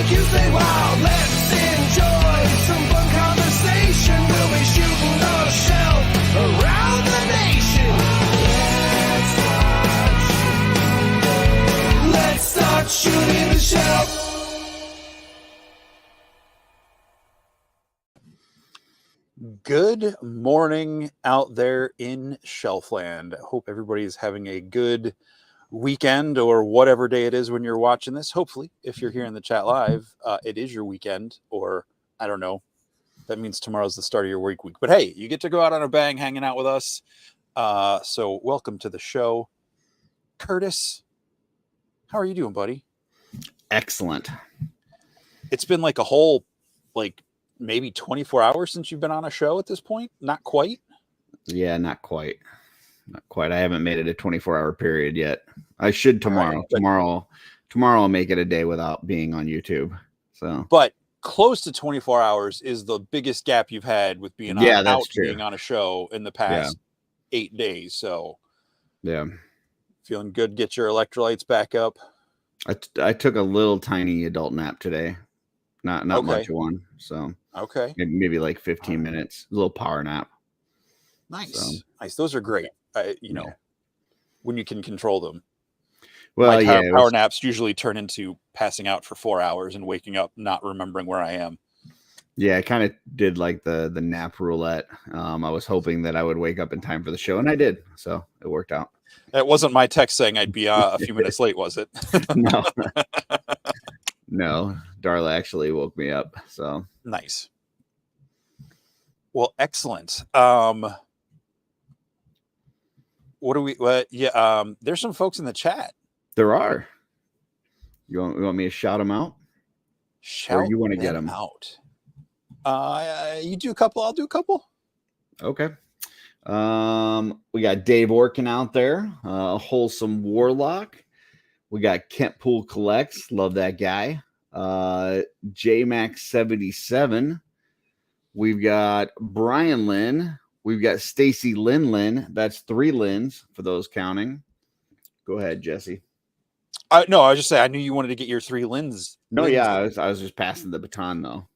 like you say, wow, let's enjoy some fun conversation. We'll be shooting the shelf around the nation. Let's start shooting the shelf. Good morning out there in Shelfland. Hope everybody's having a good weekend or whatever day it is when you're watching this. Hopefully, if you're here in the chat live, it is your weekend, or I don't know. That means tomorrow's the start of your work week. But hey, you get to go out on a bang hanging out with us. So welcome to the show. Curtis, how are you doing, buddy? Excellent. It's been like a whole, maybe 24 hours since you've been on a show at this point. Not quite. Yeah, not quite. I haven't made it a 24-hour period yet. I should tomorrow. Right, tomorrow I'll make it a day without being on YouTube. So, but close to 24 hours is the biggest gap you've had with being being on a show in the past 8 days. So, yeah, feeling good. Get your electrolytes back up. I took a little tiny adult nap today. Not much of one. So maybe like 15 minutes, a little power nap. Nice. Nice. Those are great. When you can control them. Well, power naps usually turn into passing out for 4 hours and waking up not remembering where I am. Yeah, I kind of did like the nap roulette. I was hoping that I would wake up in time for the show, and I did. So it worked out. That wasn't my text saying I'd be a few minutes late, was it? No. No, Darla actually woke me up. So nice. Well, excellent. There's some folks in the chat. There are. You want me to shout them out? Or you want to get them out? You do a couple, I'll do a couple. Okay. We got Dave Orkin out there, Wholesome Warlock. We got Kent Pool Collects, love that guy. JMax77. We've got Brian Lynn. We've got Stacy Lynn. That's 3 Lyns for those counting. Go ahead, Jesse. No, I was just saying I knew you wanted to get your 3 Lyns. No, yeah, I was just passing the baton though.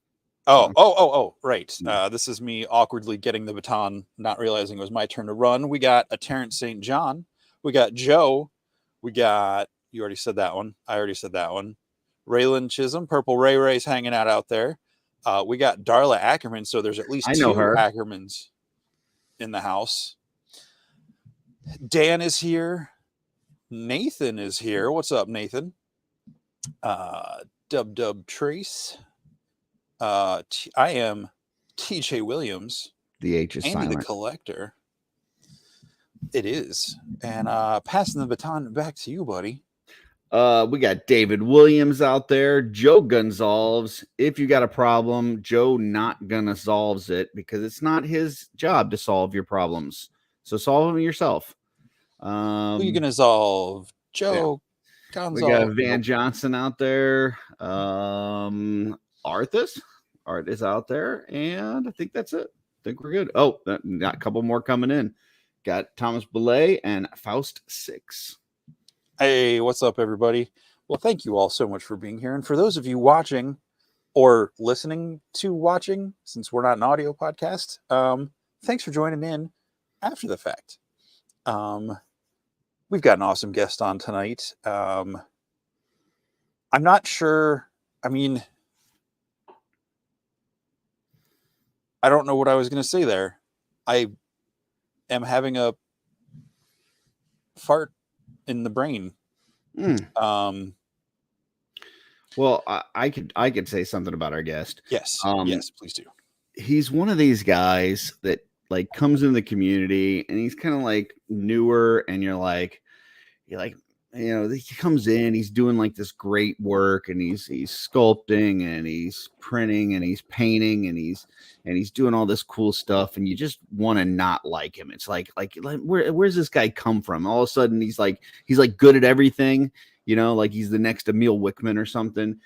Oh, right. This is me awkwardly getting the baton, not realizing it was my turn to run. We got a Terrence St. John. We got Joe. We got, you already said that one. I already said that one. Raylan Chisholm, Purple Ray's hanging out there. We got Darla Ackerman, so there's at least 2 Ackermans in the house. Dan is here. Nathan is here. What's up, Nathan? Dub Trace. I am TJ Williams. The H is Andy silent. The Collector. It is. And passing the baton back to you, buddy. We got David Williams out there, Joe Gonzalez. If you got a problem, Joe not gonna solves it because it's not his job to solve your problems. So solve them yourself. Who are you gonna solve? Joe Gonzalez. We got Van Johnson out there. Art is out there, and I think that's it. I think we're good. Oh, got a couple more coming in. Got Thomas Belay and Faust 6. Hey, what's up, everybody? Well, thank you all so much for being here. And for those of you watching or listening to watching, since we're not an audio podcast, thanks for joining in after the fact. We've got an awesome guest on tonight. I'm not sure. I mean, I don't know what I was going to say there. I am having a fart in the brain. Well, I could say something about our guest. Yes, yes, please do. He's one of these guys that like comes in the community and he's kind of like newer, and you're like, he comes in, he's doing like this great work, and he's sculpting and he's printing and he's painting and he's doing all this cool stuff, and you just want to not like him. It's like where's this guy come from? All of a sudden he's like good at everything, like he's the next Emil Wickman or something.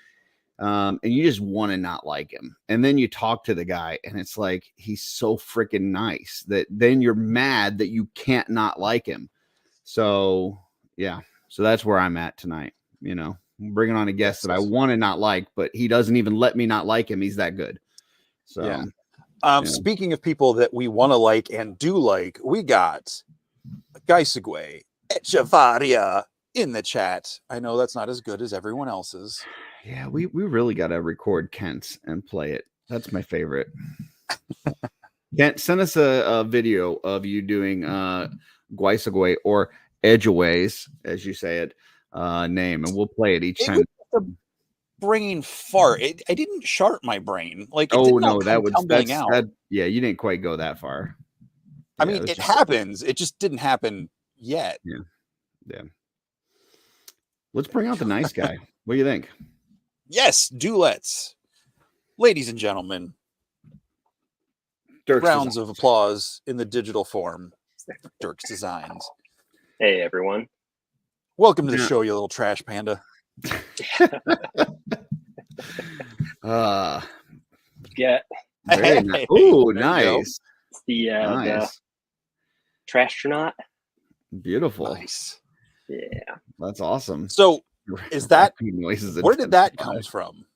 And you just want to not like him. And then you talk to the guy and it's like, he's so freaking nice that then you're mad that you can't not like him. So yeah. So that's where I'm at tonight, I'm bringing on a guest that I want to not like, but he doesn't even let me not like him. He's that good. So, yeah. Speaking of people that we want to like and do like, we got Geisegway Echevarria in the chat. I know that's not as good as everyone else's. Yeah, we really got to record Kent's and play it. That's my favorite. Kent, send us a video of you doing Geisegway or Edgeways, as you say it, name, and we'll play it each time. Brain fart. I didn't shart my brain. Like, it oh did no, not that come would tumbling out. Yeah, you didn't quite go that far. I mean, it happens. It just didn't happen yet. Yeah. Let's bring out the nice guy. What do you think? Yes, do let's. Ladies and gentlemen, Dirks rounds Designs. of applause in the digital form. Dirks Designs. Hey, everyone. Welcome to the show, you little trash panda. Yeah. Very nice. Ooh, nice. It's the Trastronaut. Beautiful. Nice. Yeah. That's awesome. So, is that noises? Where did that come from?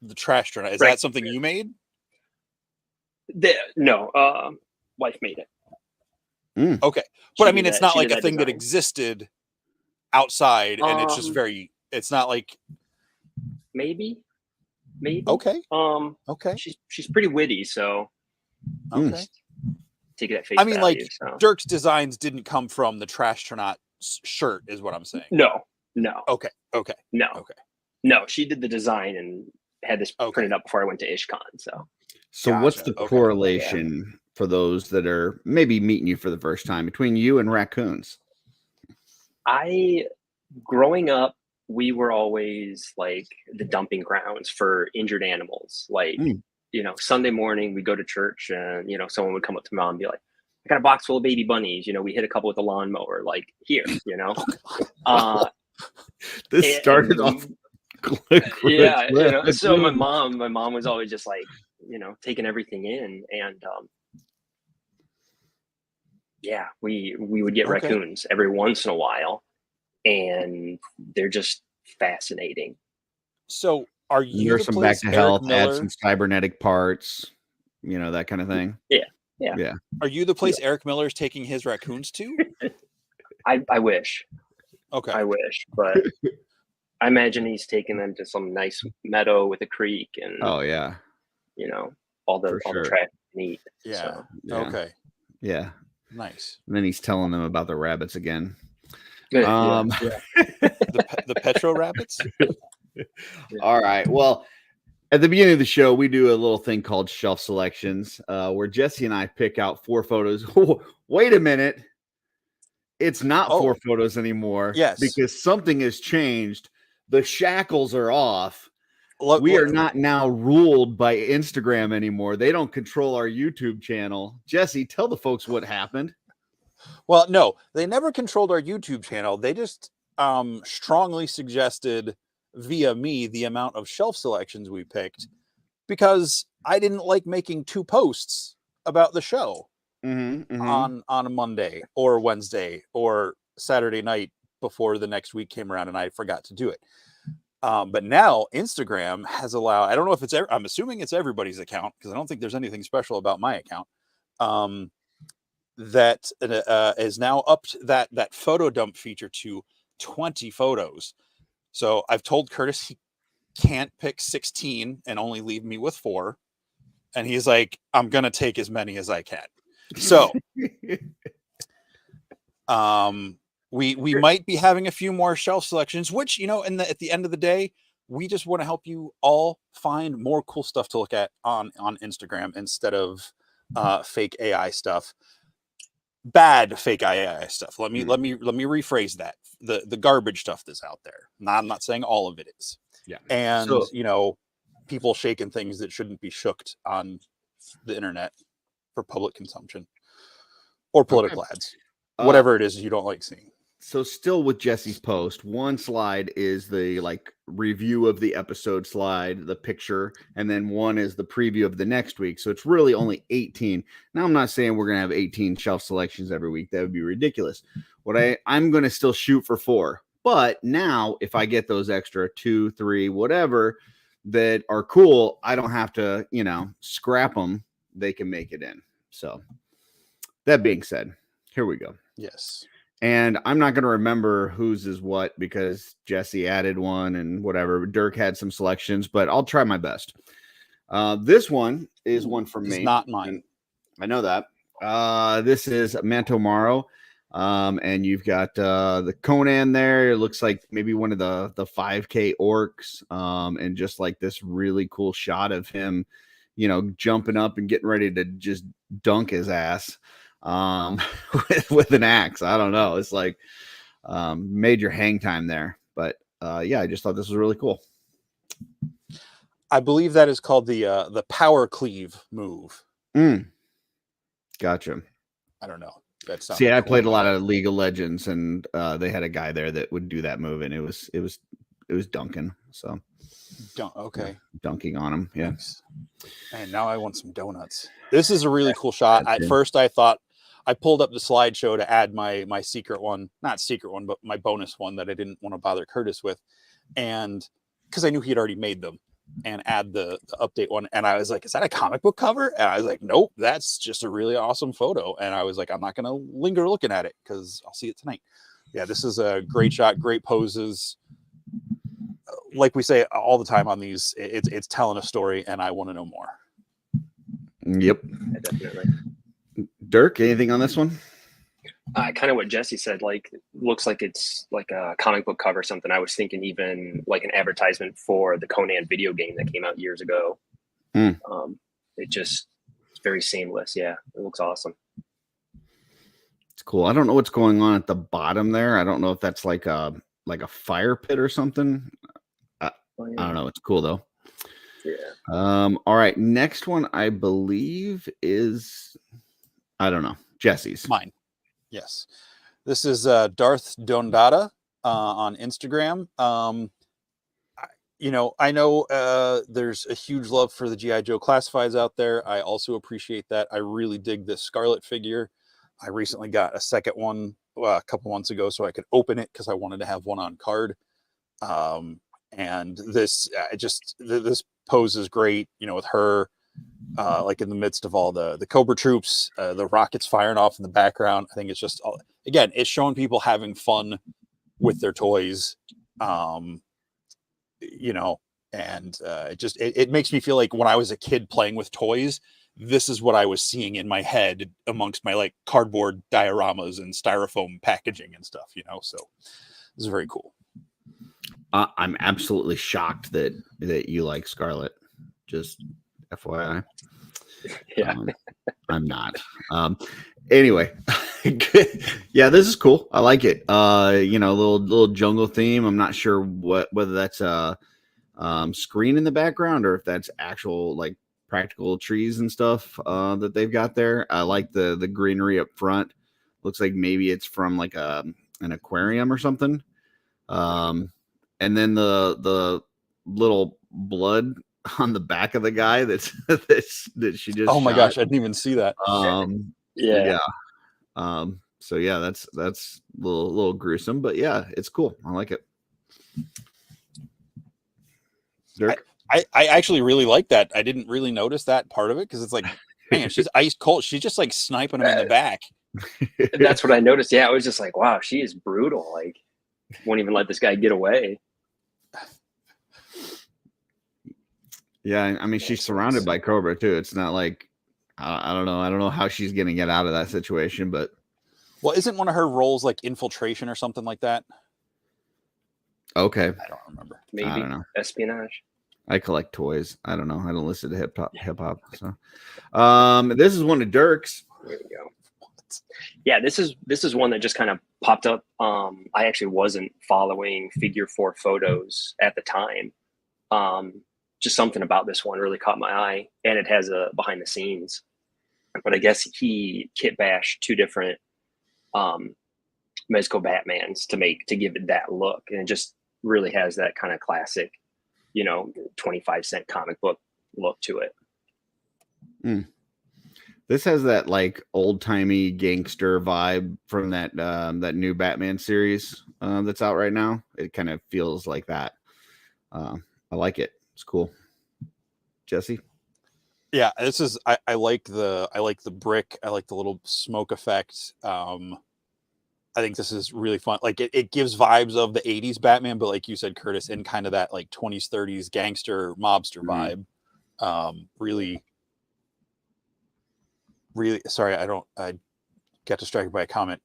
The Trastronaut. Is that something you made? No, wife made it. Okay, but I mean, it's not like a thing that existed outside, and it's just very. It's not like. Maybe. Okay. Okay. She's pretty witty, so. Okay. Take it at face I mean, value, like so. Dirk's Designs didn't come from the Trastronaut shirt, is what I'm saying. No. Okay. No, she did the design and had this printed up before I went to IshCon. So gotcha. What's the correlation for those that are maybe meeting you for the first time between you and raccoons? Growing up, we were always like the dumping grounds for injured animals. Like, Sunday morning we go to church and, someone would come up to mom and be like, I got a box full of baby bunnies. We hit a couple with a lawnmower, like here, This started off. So my mom was always just like, taking everything in, and we would get raccoons every once in a while, and they're just fascinating. So are you nurse them back to health, add some cybernetic parts, that kind of thing? Yeah. Are you the place Eric Miller's taking his raccoons to? I wish. Okay. I wish, but I imagine he's taking them to some nice meadow with a creek and all the trash and eat. Yeah. So. Okay. Yeah. Nice. And then he's telling them about the rabbits again. The Petro rabbits. All right. Well, at the beginning of the show, we do a little thing called shelf selections, where Jesse and I pick out 4 photos. Oh, wait a minute. It's not 4 photos anymore. Yes. Because something has changed. The shackles are off. We are not now ruled by Instagram anymore. They don't control our YouTube channel. Jesse, tell the folks what happened. Well, no, they never controlled our YouTube channel. They just strongly suggested via me the amount of shelf selections we picked, because I didn't like making 2 posts about the show on a Monday or Wednesday or Saturday night before the next week came around, and I forgot to do it. But now Instagram has allowed, I don't know if it's, I'm assuming it's everybody's account, because I don't think there's anything special about my account, that is now upped that photo dump feature to 20 photos. So I've told Curtis he can't pick 16 and only leave me with 4. And he's like, I'm going to take as many as I can. So we might be having a few more shelf selections, which, at the end of the day, we just want to help you all find more cool stuff to look at on Instagram instead of fake AI stuff. Bad fake AI stuff. Let me rephrase that. The garbage stuff that's out there. I'm not saying all of it is. Yeah. And people shaking things that shouldn't be shooked on the internet for public consumption or political ads. Whatever it is you don't like seeing. So still with Jesse's post, one slide is the review of the episode slide, the picture, and then one is the preview of the next week. So it's really only 18. Now, I'm not saying we're going to have 18 shelf selections every week. That would be ridiculous. What I'm going to still shoot for 4, But now if I get those extra 2, 3, whatever that are cool, I don't have to, you know, scrap them. They can make it in. So that being said, here we go. Yes. And I'm not going to remember whose is what because Jesse added one and whatever. Dirk had some selections, but I'll try my best. This one is one from me. It's not mine. I know that. This is Manto Maro. And you've got the Conan there. It looks like maybe one of the 5K orcs. And just like this really cool shot of him, you know, jumping up and getting ready to just dunk his ass with an axe. I don't know. It's like major hang time there. But yeah, I just thought this was really cool. I believe that is called the power cleave move. Gotcha. I don't know. That's See, I played a lot of League of Legends, and they had a guy there that would do that move, and it was dunking. So, okay, dunking on him. Yeah. Thanks. And now I want some donuts. This is a really cool shot. At first, I thought I pulled up the slideshow to add my secret one, not secret one, but my bonus one that I didn't want to bother Curtis with, and because I knew he had already made them. And add the update one, and I was like, is that a comic book cover? And I was like, nope, that's just a really awesome photo. And I was like, I'm not gonna linger looking at it because I'll see it tonight. Yeah, this is a great shot, great poses. Like we say all the time on these, it's telling a story, and I want to know more. Yep. Yeah, definitely. Dirk, anything on this one? Kind of what Jesse said, like, looks like it's like a comic book cover or something. I was thinking even like an advertisement for the Conan video game that came out years ago. It's very seamless. Yeah, it looks awesome. It's cool. I don't know what's going on at the bottom there. I don't know if that's like a fire pit or something. I don't know. It's cool though. Yeah. All right. Next one, I believe is, I don't know, Jesse's. Mine. Yes. This is Darth Dondada on Instagram. You know, I know there's a huge love for the G.I. Joe classifieds out there. I also appreciate that. I really dig this Scarlet figure. I recently got a second one a couple months ago so I could open it because I wanted to have one on card. And this this pose is great, you know, with her like in the midst of all the Cobra troops, the rockets firing off in the background. I think it's just, again, it's showing people having fun with their toys, you know, and it makes me feel like when I was a kid playing with toys, this is what I was seeing in my head amongst my like cardboard dioramas and styrofoam packaging and stuff, you know, so this is very cool. I'm absolutely shocked that you like Scarlet. Just FYI. Yeah. I'm not. Anyway, yeah, this is cool. I like it. You know, little jungle theme. I'm not sure whether that's a screen in the background or if that's actual like practical trees and stuff that they've got there. I like the greenery up front. Looks like maybe it's from like an aquarium or something. And then the little blood on the back of the guy that she just oh my shot. gosh, I didn't even see that. Yeah. So yeah, that's a little gruesome, but yeah, it's cool. I like it. Dirk? I actually really like that. I didn't really notice that part of it because it's like, man, she's ice cold. She's just like sniping him in the back. That's what I noticed. Yeah, I was just like, wow, she is brutal. Like, won't even let this guy get away. Yeah, I mean, she's surrounded by Cobra too. It's not like I don't know. I don't know how she's going to get out of that situation, but well, isn't one of her roles like infiltration or something like that? Okay, I don't remember. Maybe I don't know. Espionage. I collect toys. I don't know. I don't listen to hip hop. So, this is one of Dirk's. There we go. Yeah, this is one that just kind of popped up. I actually wasn't following Figure 4 photos at the time. Just something about this one really caught my eye, and it has a behind the scenes. But I guess he kit bashed two different Mico Batmans to give it that look, and it just really has that kind of classic, 25-cent comic book look to it. This has that like old timey gangster vibe from that that new Batman series that's out right now. It kind of feels like that. I like it. It's cool. Jesse? Yeah, this is I like the brick. I like the little smoke effect. I think this is really fun. Like it gives vibes of the 80s Batman, but like you said, Curtis, in kind of that like 20s, 30s gangster mobster vibe. Really, really sorry, I got distracted by a comment.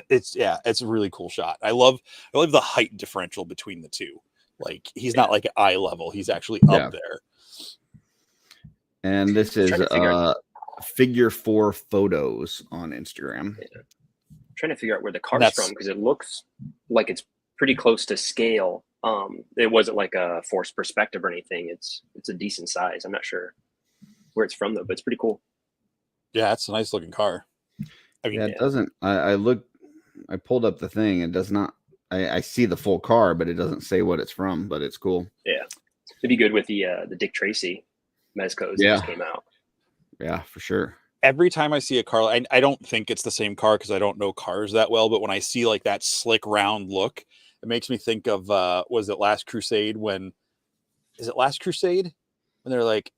It's a really cool shot. I love the height differential between the two. Like he's not like at eye level, he's actually up there. And this is figure 4 photos on Instagram. Trying to figure out where the car's from because it looks like it's pretty close to scale. It wasn't like a forced perspective or anything. It's a decent size. I'm not sure where it's from though, but it's pretty cool. Yeah, it's a nice looking car. I mean, it doesn't. I pulled up the thing. It does not. I see the full car, but it doesn't say what it's from. But it's cool. Yeah, it'd be good with the Dick Tracy Mezcos that just came out. Yeah, for sure. Every time I see a car, I don't think it's the same car because I don't know cars that well. But when I see like that slick round look, it makes me think of was it Last Crusade? When they're like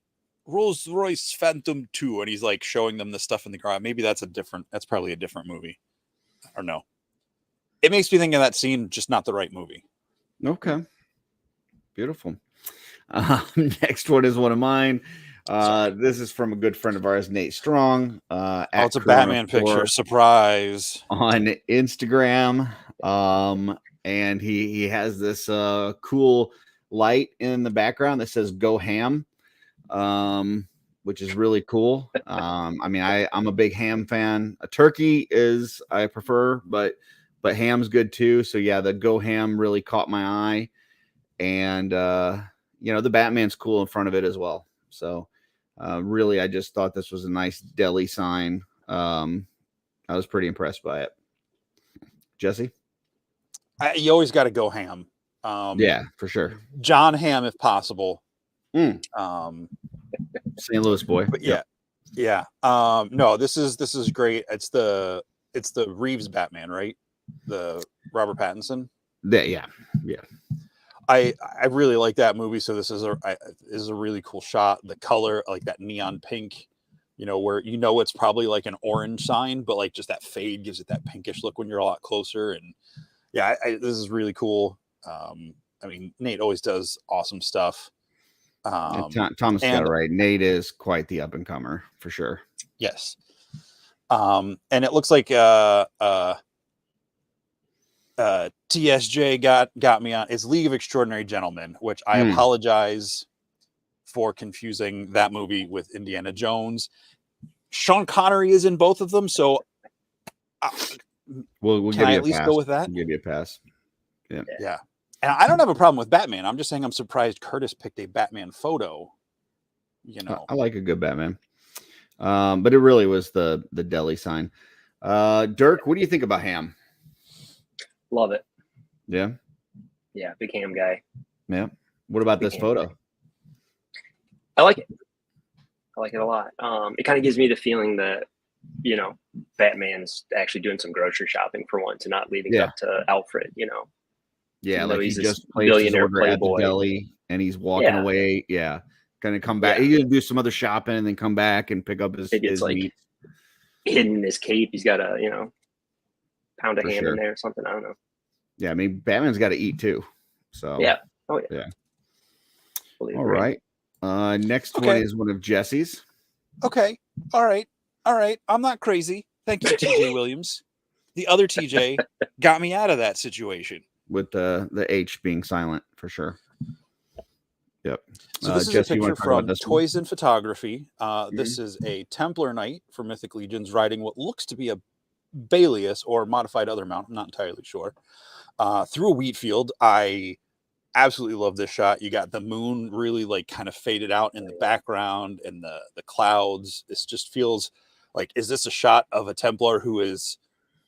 Rolls Royce Phantom 2, and he's like showing them the stuff in the car. Maybe that's probably a different movie. I don't know. It makes me think of that scene, just not the right movie. Okay, beautiful. Next one is one of mine. This is from a good friend of ours, Nate Strong. It's a Batman picture. Surprise. On Instagram. And he has this cool light in the background that says "Go Ham," which is really cool. I mean, I'm a big ham fan. A turkey is I prefer, but ham's good too. So yeah, the "Go Ham" really caught my eye, and the Batman's cool in front of it as well. So really, I just thought this was a nice deli sign. I was pretty impressed by it. Jesse? You always got to go ham. Yeah, for sure. John Ham, if possible. St. Louis boy. But yeah. No, this is great. It's the Reeves Batman, right? The Robert Pattinson. Yeah. I really like that movie. So this is a really cool shot. The color, like that neon pink, where it's probably like an orange sign, but like just that fade gives it that pinkish look when you're a lot closer. And yeah, this is really cool. I mean, Nate always does awesome stuff. Thomas got it right. Nate is quite the up and comer for sure. Yes. And it looks like TSJ got me on. It's League of Extraordinary Gentlemen, which I apologize for confusing that movie with Indiana Jones. Sean Connery is in both of them, so we'll can give I you at least go with that? We'll give you a pass. Yeah. And I don't have a problem with Batman. I'm just saying I'm surprised Curtis picked a Batman photo. I like a good Batman. But it really was the deli sign. Dirk, what do you think about ham? Love it. Yeah. Yeah, big ham guy. Yeah. What about this photo? I like it. I like it a lot. It kind of gives me the feeling that, Batman's actually doing some grocery shopping for once and not leaving it up to Alfred, Yeah, like he he's just placed his order at the deli and he's walking away. Yeah. Gonna come back. He's gonna do some other shopping and then come back and pick up his like meat. Hidden in his cape. He's got a, pound of ham in there or something. I don't know. Yeah, I mean, Batman's got to eat too. So yeah. Oh yeah. All right. Next one is one of Jesse's. Okay. All right. I'm not crazy. Thank you, TJ Williams. The other TJ got me out of that situation. With the H being silent for sure. Yep. So this is a picture from Toys and Photography. This is a Templar Knight for Mythic Legions riding what looks to be a Balius or modified other mount. I'm not entirely sure. Through a wheat field. I absolutely love this shot. You got the moon really like kind of faded out in the background and the clouds. This just feels like, is this a shot of a Templar who is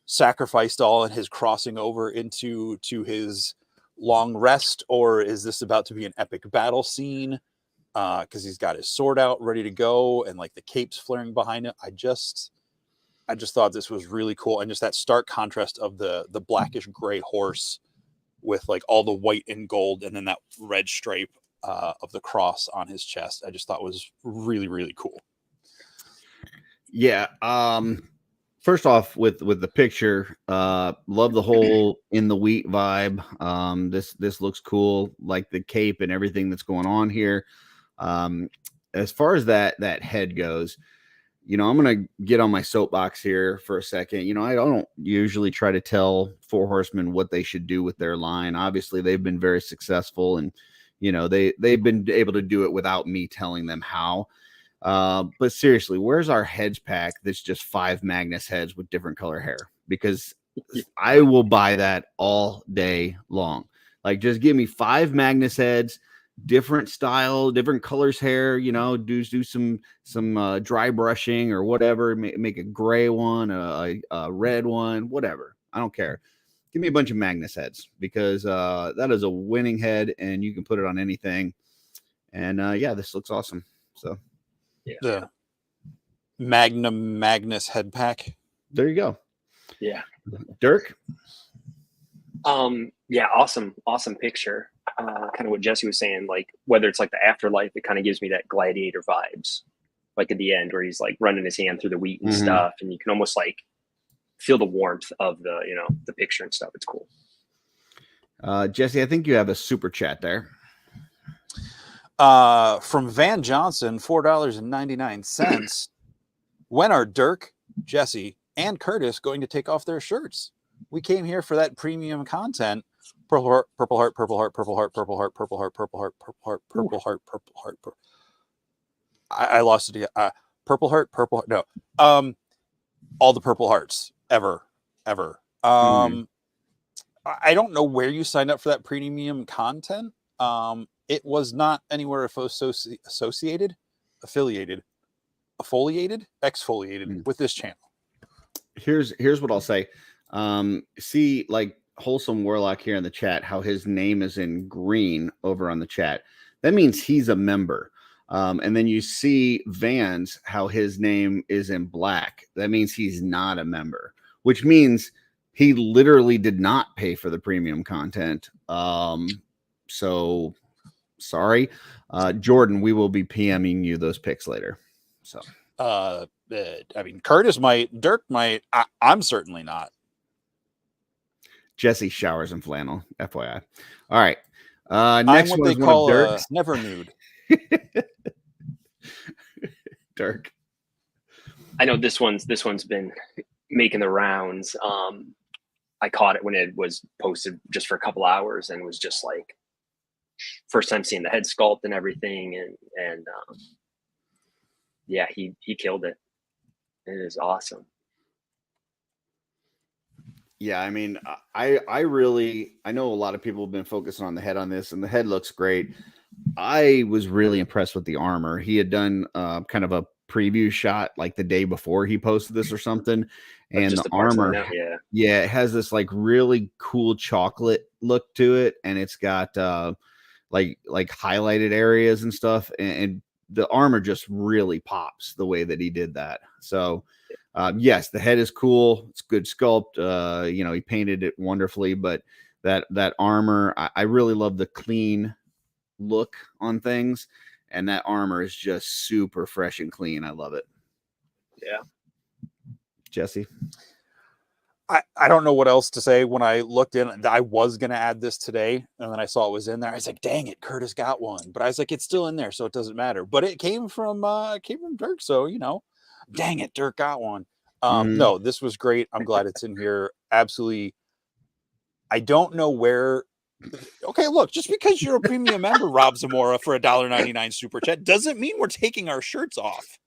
sacrificed all and his crossing over into his long rest, or is this about to be an epic battle scene? because he's got his sword out ready to go and like the cape's flaring behind it. I just thought this was really cool, and just that stark contrast of the blackish gray horse with like all the white and gold, and then that red stripe of the cross on his chest. I just thought was really, really cool. Yeah. First off, with the picture, love the whole in the wheat vibe. This looks cool, like the cape and everything that's going on here. As far as that head goes, you know, I'm gonna get on my soapbox here for a second. You know, I don't usually try to tell Four Horsemen what they should do with their line. Obviously, they've been very successful, and you know they've been able to do it without me telling them how. But seriously, where's our heads pack that's just 5 Magnus heads with different color hair? Because I will buy that all day long. Like, just give me 5 Magnus heads, different style, different colors hair, you know, do some dry brushing or whatever, make a gray one, a red one, whatever. I don't care. Give me a bunch of Magnus heads, because that is a winning head and you can put it on anything. And yeah, this looks awesome. So yeah. The Magnum Magnus head pack. There you go. Yeah. Dirk. Yeah, awesome picture. Kind of what Jesse was saying, like whether it's like the afterlife, it kind of gives me that gladiator vibes, like at the end where he's like running his hand through the wheat and stuff, and you can almost like feel the warmth of the, you know, the picture and stuff. It's cool. Jesse, I think you have a super chat there. From Van Johnson, $4.99. When are Dirk, Jesse, and Curtis going to take off their shirts? We came here for that premium content. Purple heart, purple heart, purple heart, purple heart, purple heart, purple heart, purple heart, purple heart, purple heart, purple heart. I lost it again. Purple heart, purple heart. No. All the purple hearts ever. I don't know where you signed up for that premium content. It was not anywhere affiliated with this channel. Here's what I'll say. See, like Wholesome Warlock here in the chat, how his name is in green over on the chat. That means he's a member. And then you see Vans, how his name is in black. That means he's not a member, which means he literally did not pay for the premium content. So sorry, Jordan, we will be PMing you those pics later. So, I mean, Curtis might, Dirk might, I'm certainly not. Jesse showers in flannel, FYI. All right. I'm Next what one they is call one of Dirk's. Never nude. Dirk. I know this one's been making the rounds. I caught it when it was posted just for a couple hours, and was just like first time seeing the head sculpt and everything, and yeah, he killed it. It is awesome. Yeah, I mean, I know a lot of people have been focusing on the head on this, and the head looks great. I was really impressed with the armor. He had done kind of a preview shot like the day before he posted this or something, and the armor, it has this like really cool chocolate look to it, and it's got like highlighted areas and stuff, and the armor just really pops the way that he did that. So yes, the head is cool. It's good sculpt. You know, he painted it wonderfully, but that armor, I really love the clean look on things, and that armor is just super fresh and clean. I love it. Yeah. Jesse? I don't know what else to say. When I looked in, I was going to add this today, and then I saw it was in there. I was like, dang it, Curtis got one. But I was like, it's still in there, so it doesn't matter. But it came from Dirk, so, you know, dang it, Dirk got one. No, this was great. I'm glad it's in here. Absolutely. I don't know where. Okay, look, just because you're a premium member, Rob Zamora, for $1.99 super chat doesn't mean we're taking our shirts off.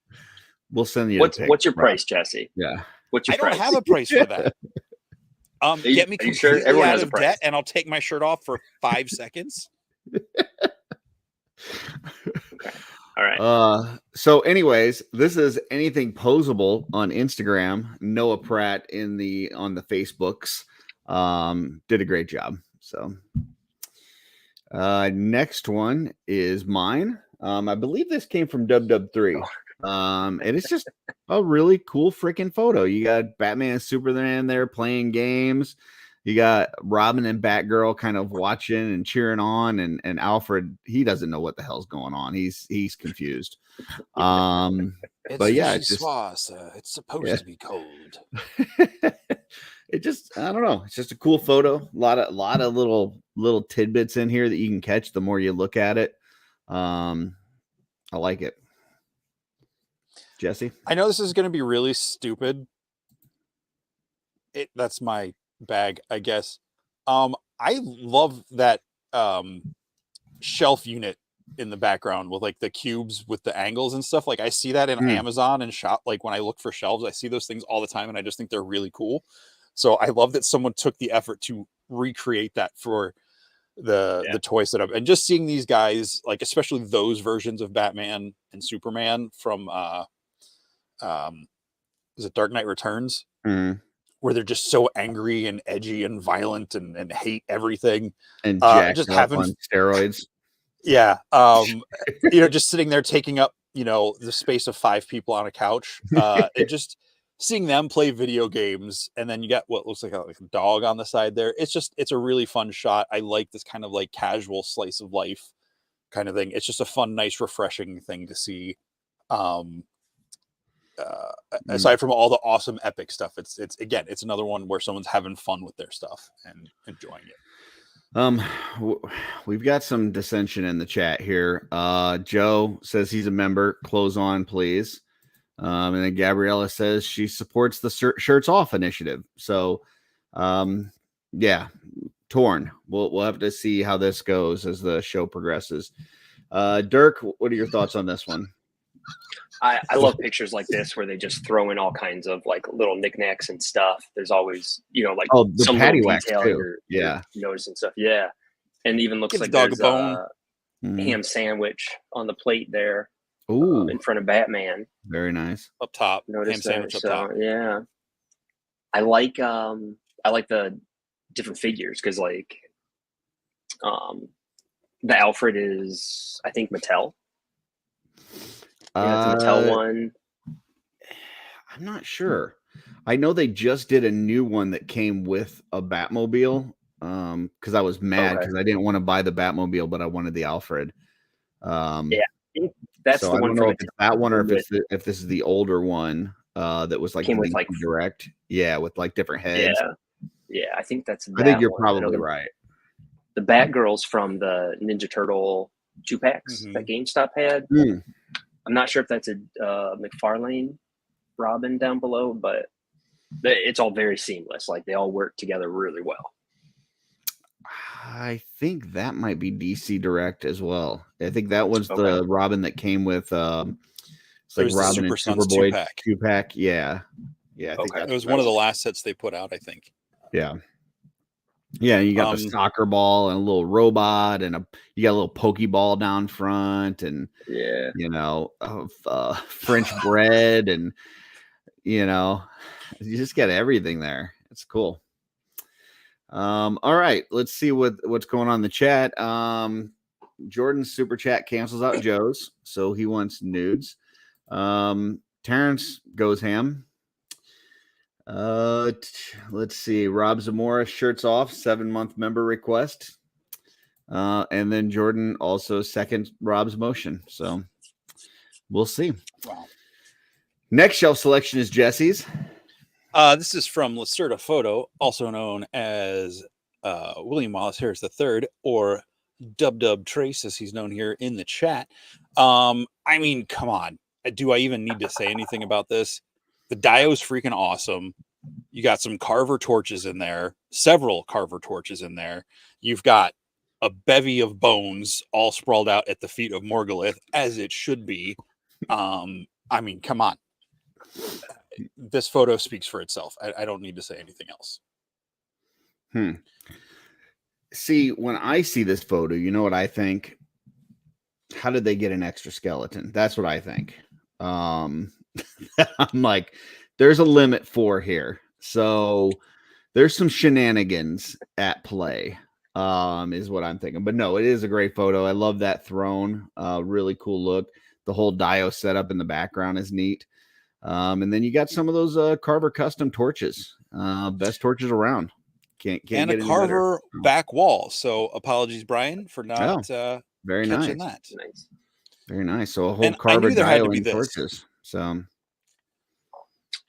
We'll send you. What's your price, Jesse? Yeah. What's your I price? don't have a price for that. Get me completely Everyone out has a of price. debt, and I'll take my shirt off for 5 seconds. Okay. All right. So anyways, this is Anything Posable on Instagram. Noah Pratt on the Facebooks did a great job. So next one is mine. I believe this came from WW3. And it's just a really cool freaking photo. You got Batman and Superman there playing games. You got Robin and Batgirl kind of watching and cheering on, and Alfred, he doesn't know what the hell's going on. He's confused. But yeah, it's supposed to be cold. It just, I don't know. It's just a cool photo. A lot of little tidbits in here that you can catch the more you look at it. I like it. Jesse? I know this is going to be really stupid. That's my bag, I guess. I love that shelf unit in the background with like the cubes with the angles and stuff. Like I see that in Amazon and shop. Like when I look for shelves, I see those things all the time, and I just think they're really cool. So I love that someone took the effort to recreate that for the toy setup, and just seeing these guys, like especially those versions of Batman and Superman from is it Dark Knight Returns, where they're just so angry and edgy and violent and hate everything and just having on steroids. Yeah. Just sitting there taking up, the space of 5 people on a couch, and just seeing them play video games. And then you got what looks like a dog on the side there. It's a really fun shot. I like this kind of like casual slice of life kind of thing. It's just a fun, nice, refreshing thing to see. Aside from all the awesome epic stuff, it's another one where someone's having fun with their stuff and enjoying it. We've got some dissension in the chat here. Joe says he's a member. Close on, please. And then Gabriella says she supports the shirts off initiative. So, yeah, torn. We'll have to see how this goes as the show progresses. Dirk, what are your thoughts on this one? I love pictures like this where they just throw in all kinds of like little knickknacks and stuff. There's always, like the some patty little wax detail too. you're noticing stuff. Yeah. And even looks Gives like dog there's a bone. Ham sandwich on the plate there. Ooh, in front of Batman. Very nice. Up top. Notice Ham sandwich up top. Yeah. I like the different figures because like the Alfred is, I think, Mattel. Yeah, it's a Mattel one. I'm not sure. I know they just did a new one that came with a Batmobile. Because I was mad because I didn't want to buy the Batmobile, but I wanted the Alfred. Yeah, I think that's so the I one. don't know if it's that one or if this is the older one that was like came with like direct. Yeah, with like different heads. Yeah, I think that's. I think you're probably right. The Batgirls from the Ninja Turtle 2-packs that GameStop had. I'm not sure if that's a McFarlane Robin down below, but it's all very seamless. Like they all work together really well. I think that might be DC Direct as well. I think that was the Robin that came with it's like Robin and Superboy 2-pack. Yeah. I think it was one of the last sets they put out, I think. Yeah. Yeah, you got the soccer ball and a little robot and you got a little Pokeball down front and French bread and you just get everything there. It's cool. All right, let's see what's going on in the chat. Jordan's super chat cancels out Joe's, so he wants nudes. Terrence goes ham. Let's see. Rob Zamora shirts off 7-month member request. And then Jordan also second Rob's motion. So we'll see. Wow. Next shelf selection is Jesse's. This is from Lacerda Photo, also known as William Wallace Harris III, or Dub Trace, as he's known here in the chat. I mean, come on. Do I even need to say anything about this? The Dio's freaking awesome. You got some Carver torches in there, several Carver torches in there. You've got a bevy of bones all sprawled out at the feet of Morgulith, as it should be. I mean, come on. This photo speaks for itself. I don't need to say anything else. See, when I see this photo, you know what I think? How did they get an extra skeleton? That's what I think. I'm like, there's a limit for here. So there's some shenanigans at play. is what I'm thinking. But no, it is a great photo. I love that throne. Really cool look. The whole Dio setup in the background is neat. And then you got some of those Carver custom torches. Best torches around. Can't and get a any Carver better. back wall. So apologies, Brian, for not Very catching nice. that. Nice. Very nice. So a whole And I Carver knew there had to dialing be this. torches. So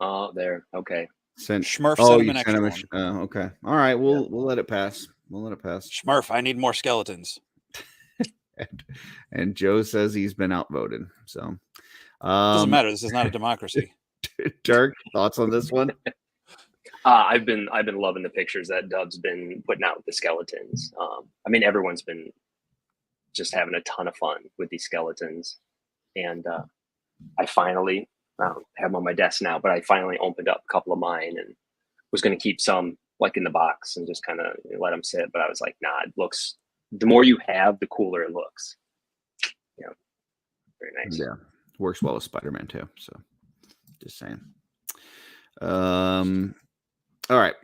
Oh, there. Okay. Schmurf oh, sent him you an sent extra him one. okay. All right. We'll let it pass. We'll let it pass. Schmurf, I need more skeletons. And Joe says he's been outvoted. So Doesn't matter. This is not a democracy. Dirk, thoughts on this one? I've been loving the pictures that Dub's been putting out with the skeletons. I mean, everyone's been just having a ton of fun with these skeletons, and I finally have them on my desk now. But I finally opened up a couple of mine and was going to keep some like in the box and just kind of let them sit. But I was like, nah, it looks. The more you have, the cooler it looks. Yeah, very nice. Yeah, works well with Spider-Man too. So, just saying. All right.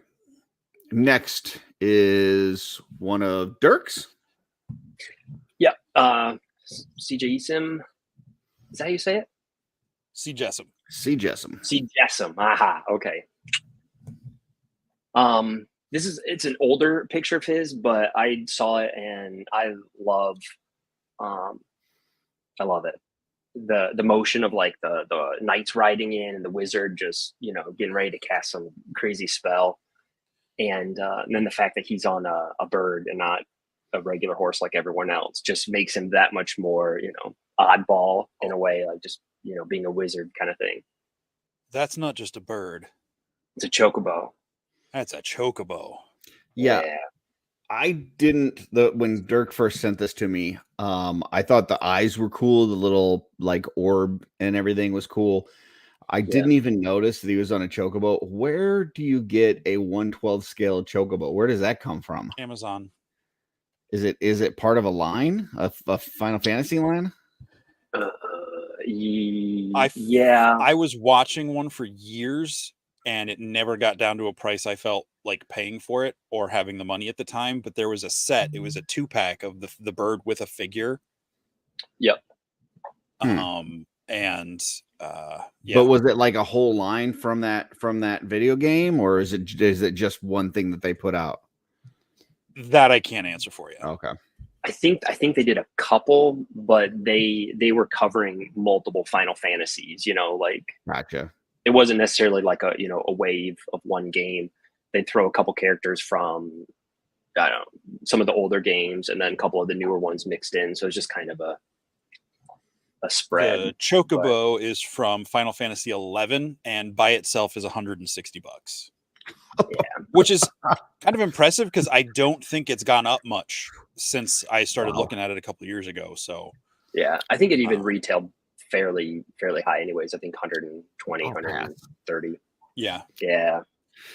Next is one of Dirk's. Yeah. CJ Easim. Is that how you say it? C. Jessam. C. Jessam. C. Jessam. Aha. Okay. It's an older picture of his, but I saw it and I love it. The motion of like the knights riding in and the wizard just, getting ready to cast some crazy spell. And then the fact that he's on a bird and not a regular horse like everyone else just makes him that much more, oddball in a way, like just, being a wizard kind of thing. That's not just a bird. It's a chocobo. That's a chocobo. Yeah. I didn't when Dirk first sent this to me, I thought the eyes were cool, the little like orb and everything was cool. I didn't even notice that he was on a chocobo. Where do you get a 1/12 scale chocobo? Where does that come from? Amazon. Is it part of a line, a Final Fantasy line? I was watching one for years and it never got down to a price I felt like paying for it or having the money at the time. But there was a set. It was a 2-pack of the bird with a figure. Yep. But was it like a whole line from that video game, or is it just one thing that they put out? That I can't answer for you. Okay. I think they did a couple, but they were covering multiple Final Fantasies, Gotcha. It wasn't necessarily like a wave of one game. They'd throw a couple characters from, I don't know, some of the older games and then a couple of the newer ones mixed in. So it's just kind of a spread. The chocobo is from Final Fantasy 11 and by itself is $160. Yeah. Which is kind of impressive because I don't think it's gone up much since I started looking at it a couple of years ago. So yeah, I think it even retailed fairly high anyways. I think 120, 130. Yeah.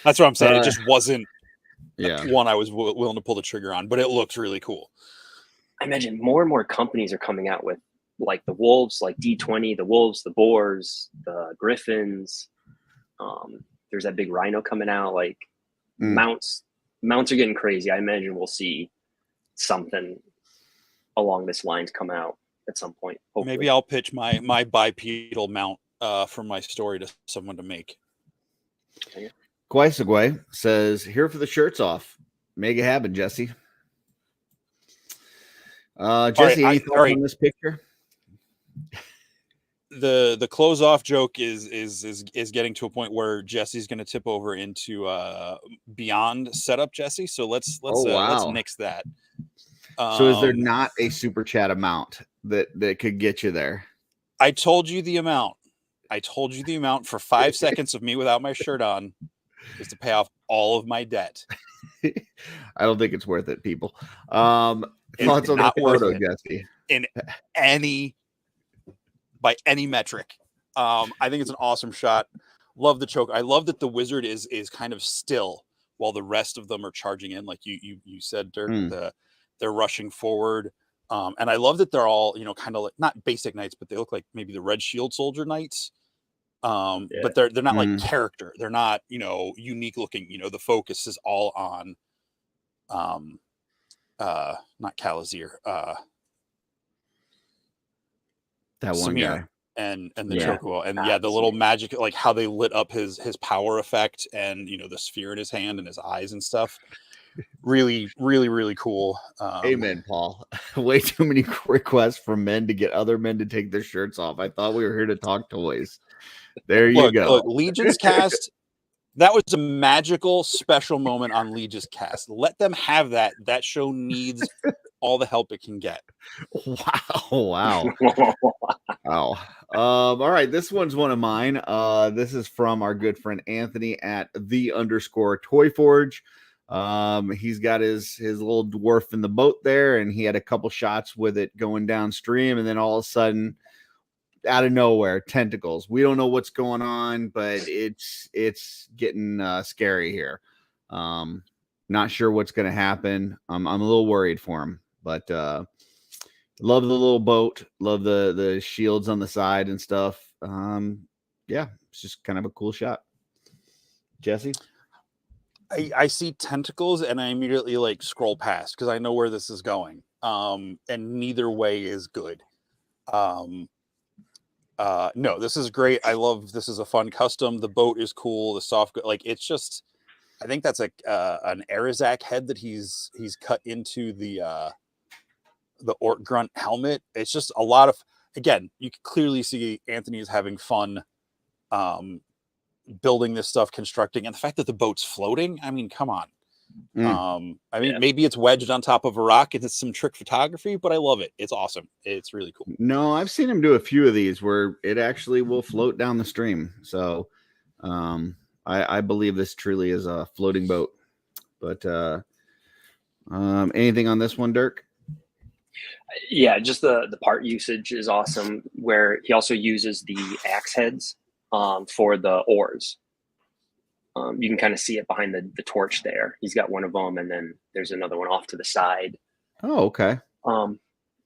That's what I'm saying. It just wasn't one I was willing to pull the trigger on, but it looks really cool. I imagine more and more companies are coming out with like the wolves, like D20, the wolves, the boars, the griffins. There's that big rhino coming out. Like mounts are getting crazy. I imagine we'll see something along this lines come out at some point. Hopefully. Maybe I'll pitch my bipedal mount from my story to someone to make. Guaisagway says, here for the shirts off. Make it happen, Jesse. Jesse, any thoughts on this picture? The close off joke is getting to a point where Jesse's going to tip over into beyond setup Jesse. So let's nix that. So is there not a super chat amount that could get you there? I told you the amount. For 5 seconds of me without my shirt on is to pay off all of my debt. I don't think it's worth it, people. Thoughts on the photo, Jesse? By any metric. I think it's an awesome shot. Love the choke. I love that the wizard is kind of still while the rest of them are charging in, like you said, Dirk. They're rushing forward. And I love that they're all, kind of like not basic knights, but they look like maybe the red shield soldier knights. But they're not like character. They're not, unique looking. The focus is all on not Calazier, That one Samir. guy. And the Yeah. Chocobo, and the little magic, like how they lit up his power effect, and the sphere in his hand and his eyes and stuff. Really, really, really cool. Amen, Paul. Way too many requests from men to get other men to take their shirts off. I thought we were here to talk toys. There you go. Look, Legion's cast. That was a magical special moment on Legion's cast. Let them have that. That show needs all the help it can get. Wow. Wow. All right. This one's one of mine. This is from our good friend Anthony at _Toy Forge. He's got his little dwarf in the boat there, and he had a couple shots with it going downstream, and then all of a sudden, out of nowhere, tentacles. We don't know what's going on, but it's getting scary here. Not sure what's going to happen. I'm a little worried for him, but love the little boat. Love the shields on the side and stuff. Yeah, it's just kind of a cool shot. Jesse? I see tentacles and I immediately like scroll past because I know where this is going. And neither way is good. No, this is great. I love this is a fun custom. The boat is cool. The soft, like it's just, I think that's like an Arazak head that he's cut into the Orc Grunt helmet. It's just a lot of, again, you can clearly see Anthony is having fun building this stuff, constructing, and the fact that the boat's floating. I mean, come on. I mean, maybe it's wedged on top of a rock and it's some trick photography, but I love it. It's awesome. It's really cool. No, I've seen him do a few of these where it actually will float down the stream. So I believe this truly is a floating boat. But anything on this one, Dirk? Yeah, just the part usage is awesome, where he also uses the axe heads for the oars. You can kind of see it behind the torch there. He's got one of them, and then there's another one off to the side. Oh, okay. And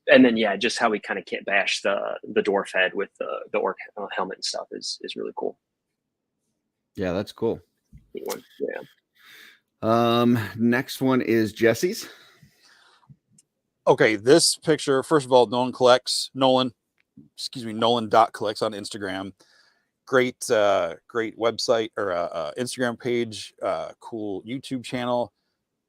then, yeah, just how he kind of can't bash the dwarf head with the orc helmet and stuff is really cool. Yeah, that's cool. Yeah. Next one is Jesse's. Okay, this picture, first of all, Nolan collects. Nolan.collects on Instagram. Great website or Instagram page, cool YouTube channel.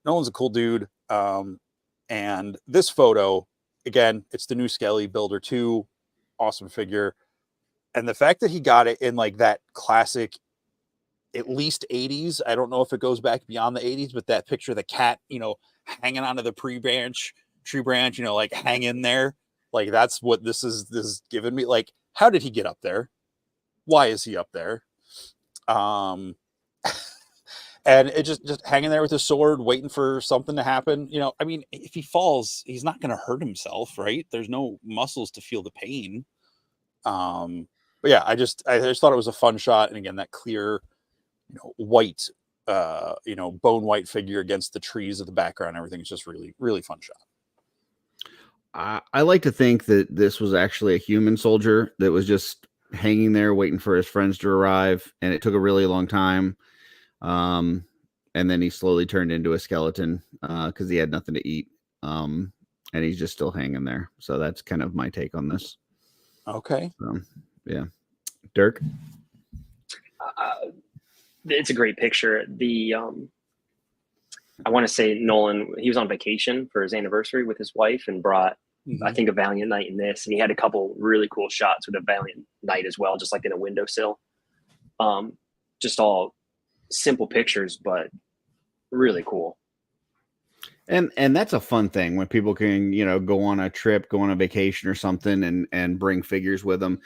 Nolan's a cool dude. And this photo, again, it's the new Skelly Builder 2, awesome figure. And the fact that he got it in like that classic, at least 80s. I don't know if it goes back beyond the 80s, but that picture of the cat, hanging onto the tree branch, like hang in there. Like that's what this is giving me. Like, how did he get up there? Why is he up there? And it just hanging there with his sword, waiting for something to happen. I mean, if he falls, he's not going to hurt himself, right? There's no muscles to feel the pain. But yeah, I just thought it was a fun shot. And again, that clear, white, bone white figure against the trees of the background. Everything is just really, really fun shot. I like to think that this was actually a human soldier that was just hanging there waiting for his friends to arrive, and it took a really long time. And then he slowly turned into a skeleton because he had nothing to eat. And he's just still hanging there. So that's kind of my take on this. Okay. Yeah. Dirk? It's a great picture. I want to say Nolan, he was on vacation for his anniversary with his wife and brought, I think, a Valiant Knight in this. And he had a couple really cool shots with a Valiant Knight as well, just like in a windowsill. Just all simple pictures, but really cool. And that's a fun thing when people can, go on a trip, go on a vacation or something and bring figures with them.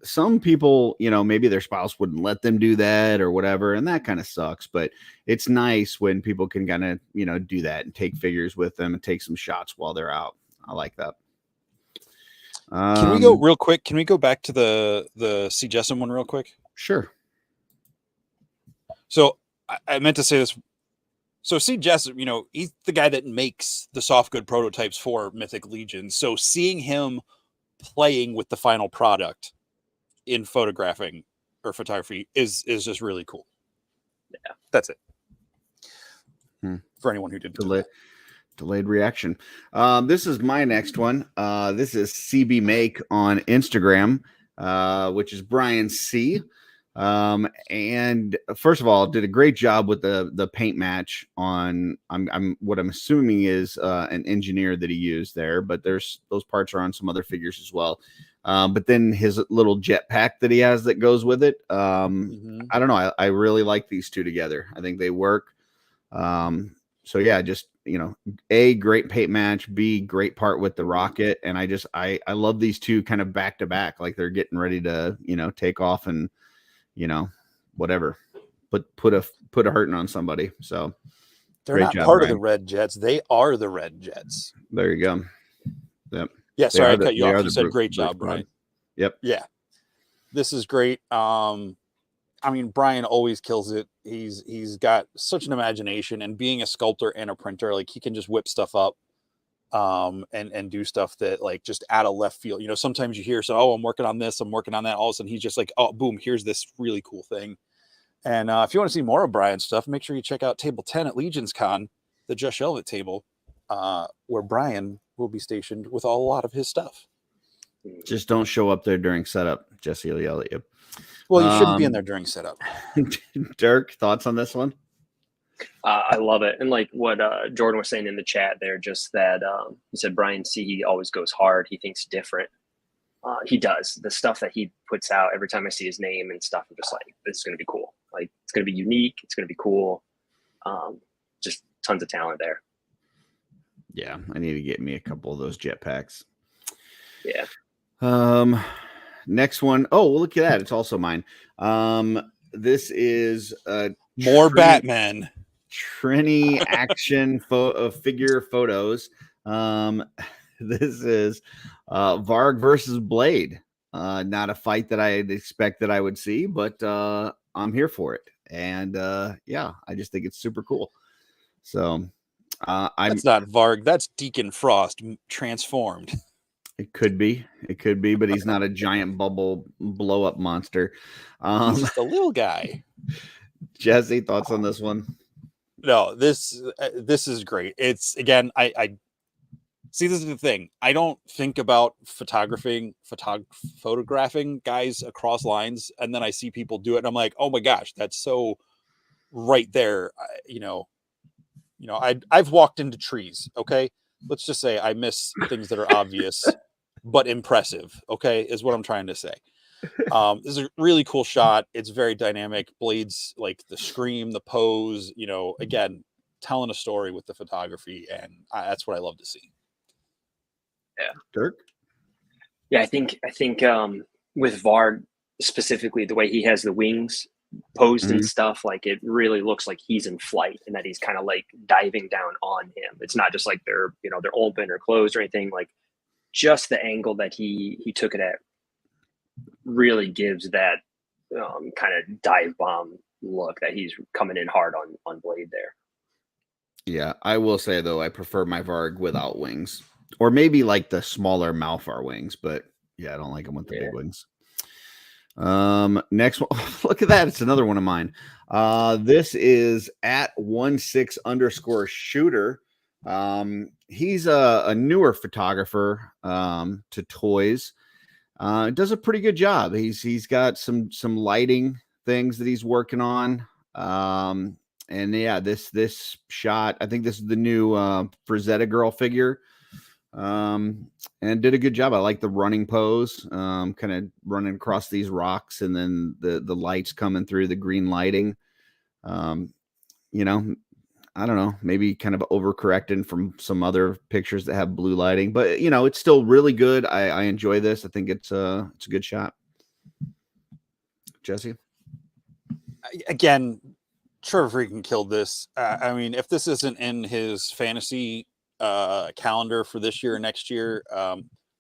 Some people, maybe their spouse wouldn't let them do that or whatever. And that kind of sucks, but it's nice when people can kind of, do that and take figures with them and take some shots while they're out. I like that. Can we go real quick? Can we go back to the C. Jessen one real quick? Sure. So I meant to say this. So C. Jessen, he's the guy that makes the soft good prototypes for Mythic Legion. So seeing him playing with the final product in photographing or photography is just really cool. Yeah, that's it. For anyone who didn't. Delayed reaction. This is my next one. This is CB Make on Instagram, which is Brian C. And first of all, did a great job with the paint match on. I'm what I'm assuming is an engineer that he used there, but those parts are on some other figures as well. But then his little jetpack that he has that goes with it. I don't know. I really like these two together. I think they work. So yeah, just, A, great paint match, B, great part with the rocket. And I love these two kind of back to back, like they're getting ready to, take off and, whatever, put a hurting on somebody. So they're not job, part Brian. of the Red Jets. They are the Red Jets. There you go. Yep. Yeah. Sorry, I cut you off. You said great job, Brian. Yep. Yeah. This is great. Brian always kills it. He's got such an imagination, and being a sculptor and a printer, like he can just whip stuff up, and do stuff that like just out of left field. Sometimes you hear, oh, I'm working on this, I'm working on that. All of a sudden he's just like, oh, boom, here's this really cool thing. And if you want to see more of Brian's stuff, make sure you check out Table 10 at Legion's Con, the Just Shelve table, where Brian will be stationed with a lot of his stuff. Just don't show up there during setup. Jesse will yell at you. Well, you shouldn't be in there during setup. Dirk, thoughts on this one? I love it. And like what Jordan was saying in the chat there, just that he said Brian C, he always goes hard. He thinks different. He does. The stuff that he puts out, every time I see his name and stuff, I'm just like, this is going to be cool. Like, it's going to be unique. It's going to be cool. Just tons of talent there. Yeah, I need to get me a couple of those jetpacks. Yeah. Next one. Oh, well, look at that. It's also mine. This is more Batman. Trini action figure photos. This is Varg versus Blade. Not a fight that I'd expect that I would see, but I'm here for it. And yeah, I just think it's super cool. So that's not Varg, that's Deacon Frost transformed. It could be, but he's not a giant bubble blow up monster. He's just a little guy. Jesse, thoughts on this one? No, this is great. It's, again, I see, this is the thing. I don't think about photographing guys across lines, and then I see people do it, and I'm like, oh my gosh, that's so right there. I've walked into trees. Okay, let's just say I miss things that are obvious but impressive. Okay, is what I'm trying to say. This is a really cool shot. It's very dynamic. Blades, like the scream, the pose. Again, telling a story with the photography, and that's what I love to see. Yeah, Dirk. Yeah, I think with Varg specifically, the way he has the wings posed and stuff, like it really looks like he's in flight, and that he's kind of like diving down on him. It's not just like they're open or closed or anything. Like just the angle that he took it at really gives that kind of dive bomb look that he's coming in hard on Blade there. Yeah, I will say though, I prefer my Varg without wings. Or maybe like the smaller Malphar wings, but yeah, I don't like them with the big wings. Next one. Look at that. It's another one of mine. This is at 16_shooter. He's a newer photographer to toys. Does a pretty good job. He's got some lighting things that he's working on. And yeah, this shot, I think this is the new Frazetta girl figure. And did a good job. I like the running pose, kind of running across these rocks, and then the lights coming through, the green lighting. I don't know, maybe kind of overcorrecting from some other pictures that have blue lighting, but it's still really good. I enjoy this. I think it's a good shot. Jesse, again, Trevor freaking killed this. If this isn't in his fantasy calendar for this year or next year,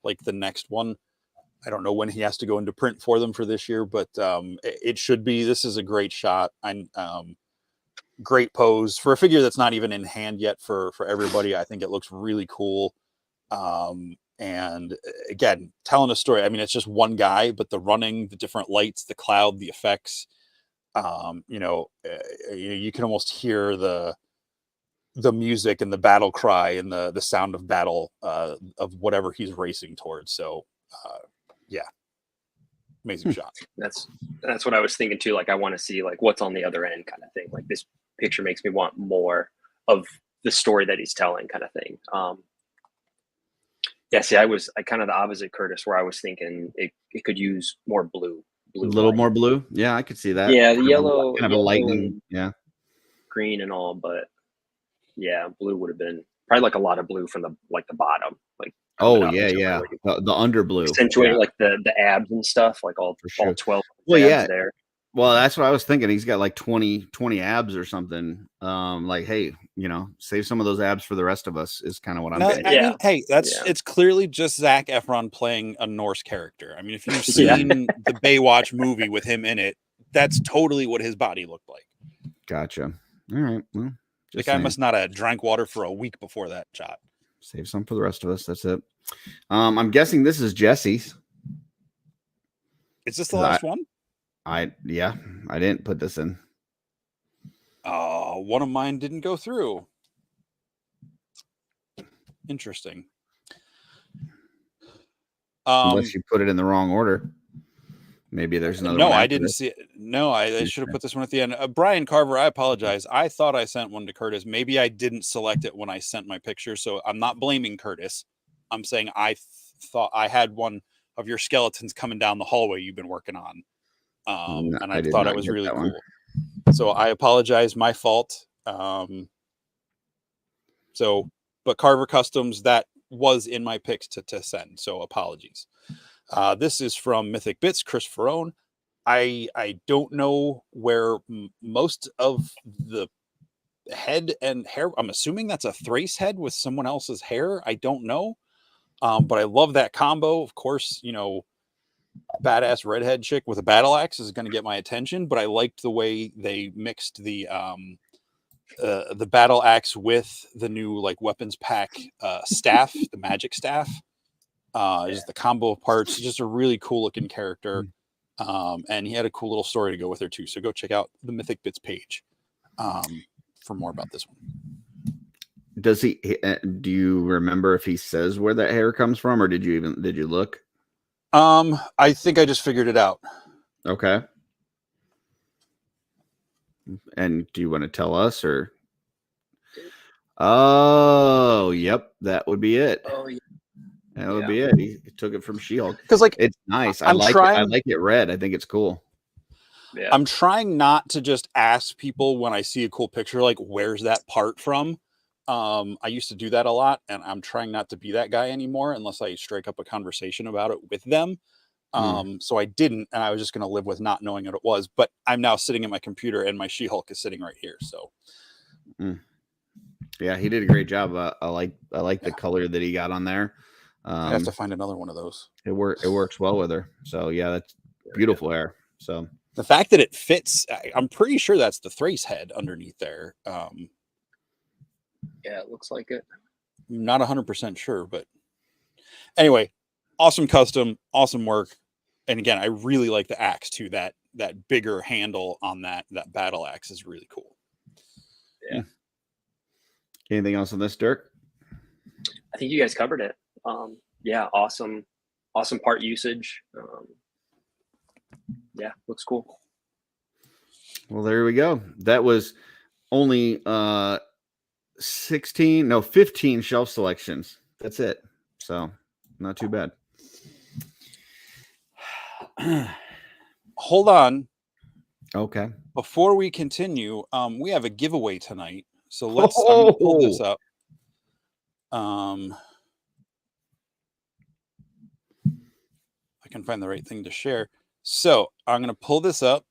like the next one, I don't know when he has to go into print for them for this year, but it should be. This is a great shot. Great pose for a figure that's not even in hand yet for everybody. I think it looks really cool. And again, telling a story. It's just one guy, but the running, the different lights, the cloud, the effects, you can almost hear the the music and the battle cry and the sound of battle of whatever he's racing towards. So yeah, amazing shot. That's what I was thinking too. Like I want to see like what's on the other end kind of thing. Like this picture makes me want more of the story that he's telling kind of thing. Yeah, see, I kind of the opposite, Curtis, where I was thinking it could use more blue. A little more blue. Yeah, I could see that. Yeah, the yellow, kind of a lightning. Yeah, green and all, but yeah, blue would have been probably like a lot of blue from the bottom, like yeah, the under blue, accentuate like the abs and stuff, like all 12. Well, abs there. Well, that's what I was thinking. He's got like 20 abs or something. Like, hey, save some of those abs for the rest of us is kind of what I'm getting. I mean, hey, it's clearly just Zac Efron playing a Norse character. I mean, if you've seen the Baywatch movie with him in it, that's totally what his body looked like. Gotcha. All right. Well, the guy must not have drank water for a week before that shot. Save some for the rest of us. That's it. I'm guessing this is Jesse's. Is this the last one? I didn't put this in. Oh, one of mine didn't go through. Interesting. Unless you put it in the wrong order. Maybe there's another one. No, I didn't see it. No, I should have put this one at the end. Brian Carver, I apologize. I thought I sent one to Curtis. Maybe I didn't select it when I sent my picture. So I'm not blaming Curtis. I'm saying I thought I had one of your skeletons coming down the hallway you've been working on. And I thought it was really cool. So I apologize. My fault. But Carver Customs, that was in my picks to send. So apologies. This is from Mythic Bits, Chris Ferrone. I don't know where most of the head and hair, I'm assuming that's a Thrace head with someone else's hair. I don't know. But I love that combo. Of course, badass redhead chick with a battle axe is going to get my attention, but I liked the way they mixed the battle axe with the new weapons pack staff, the magic staff. Just the combo of parts, just a really cool looking character. And he had a cool little story to go with her too. So go check out the Mythic Bits page for more about this one. Does he? Do you remember if he says where that hair comes from, or did you look? I think I just figured it out. Okay. And do you want to tell us, or? Oh, yep, that would be it. Oh, yeah. That would be it. He took it from She-Hulk because it's nice. I like it red. I think it's cool. Yeah. I'm trying not to just ask people when I see a cool picture, where's that part from? I used to do that a lot, and I'm trying not to be that guy anymore unless I strike up a conversation about it with them. So I didn't, and I was just going to live with not knowing what it was. But I'm now sitting at my computer, and my She-Hulk is sitting right here. So, yeah, he did a great job. I like the color that he got on there. I have to find another one of those. It works well with her. So yeah, that's beautiful hair. So the fact that it fits, I'm pretty sure that's the Thrace head underneath there. Yeah, it looks like it. I'm not 100% sure, but anyway, awesome custom, awesome work. And again, I really like the axe too. That bigger handle on that battle axe is really cool. Yeah. Anything else on this, Dirk? I think you guys covered it. Yeah, awesome part usage. Yeah, looks cool. Well, there we go. That was only 15 shelf selections. That's it. So not too bad. Hold on. Okay. Before we continue, we have a giveaway tonight. So let's I'm gonna pull this up. I can find the right thing to share. So I'm going to pull this up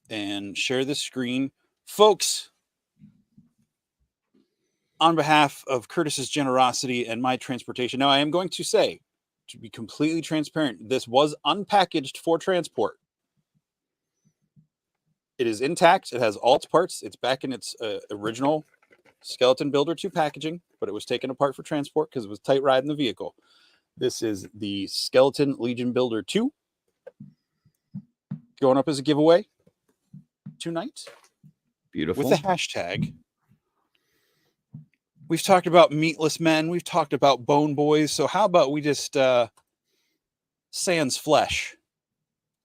and share the screen. Folks, on behalf of Curtis's generosity and my transportation, now I am going to say, to be completely transparent, this was unpackaged for transport. It is intact. It has all its parts. It's back in its original Skeleton Builder 2 packaging, but it was taken apart for transport because it was tight riding the vehicle. This is the Skeleton Legion Builder 2 going up as a giveaway tonight. Beautiful. With the hashtag We've talked about meatless men. We've talked about bone boys. So how about we just sans flesh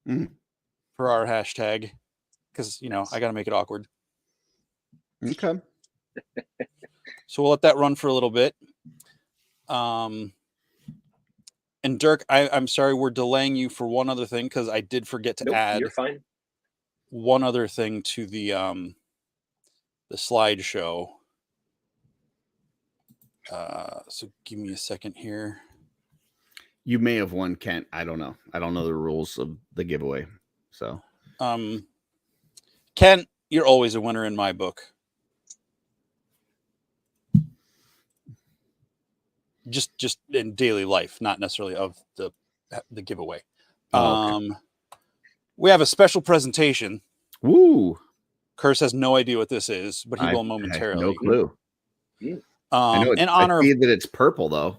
for our hashtag? Because, you know, I got to make it awkward. Okay. So we'll let that run for a little bit. And Dirk, I'm sorry we're delaying you for one other thing because I did forget to add you're fine. one other thing to the slideshow. So give me a second here. You may have won, Kent. I don't know. I don't know the rules of the giveaway. So, Ken, you're always a winner in my book. Just in daily life, not necessarily of the giveaway. Okay. We have a special presentation. Woo! Curse has no idea what this is, but he will I momentarily. have no clue. I know in honor I see that it's purple though.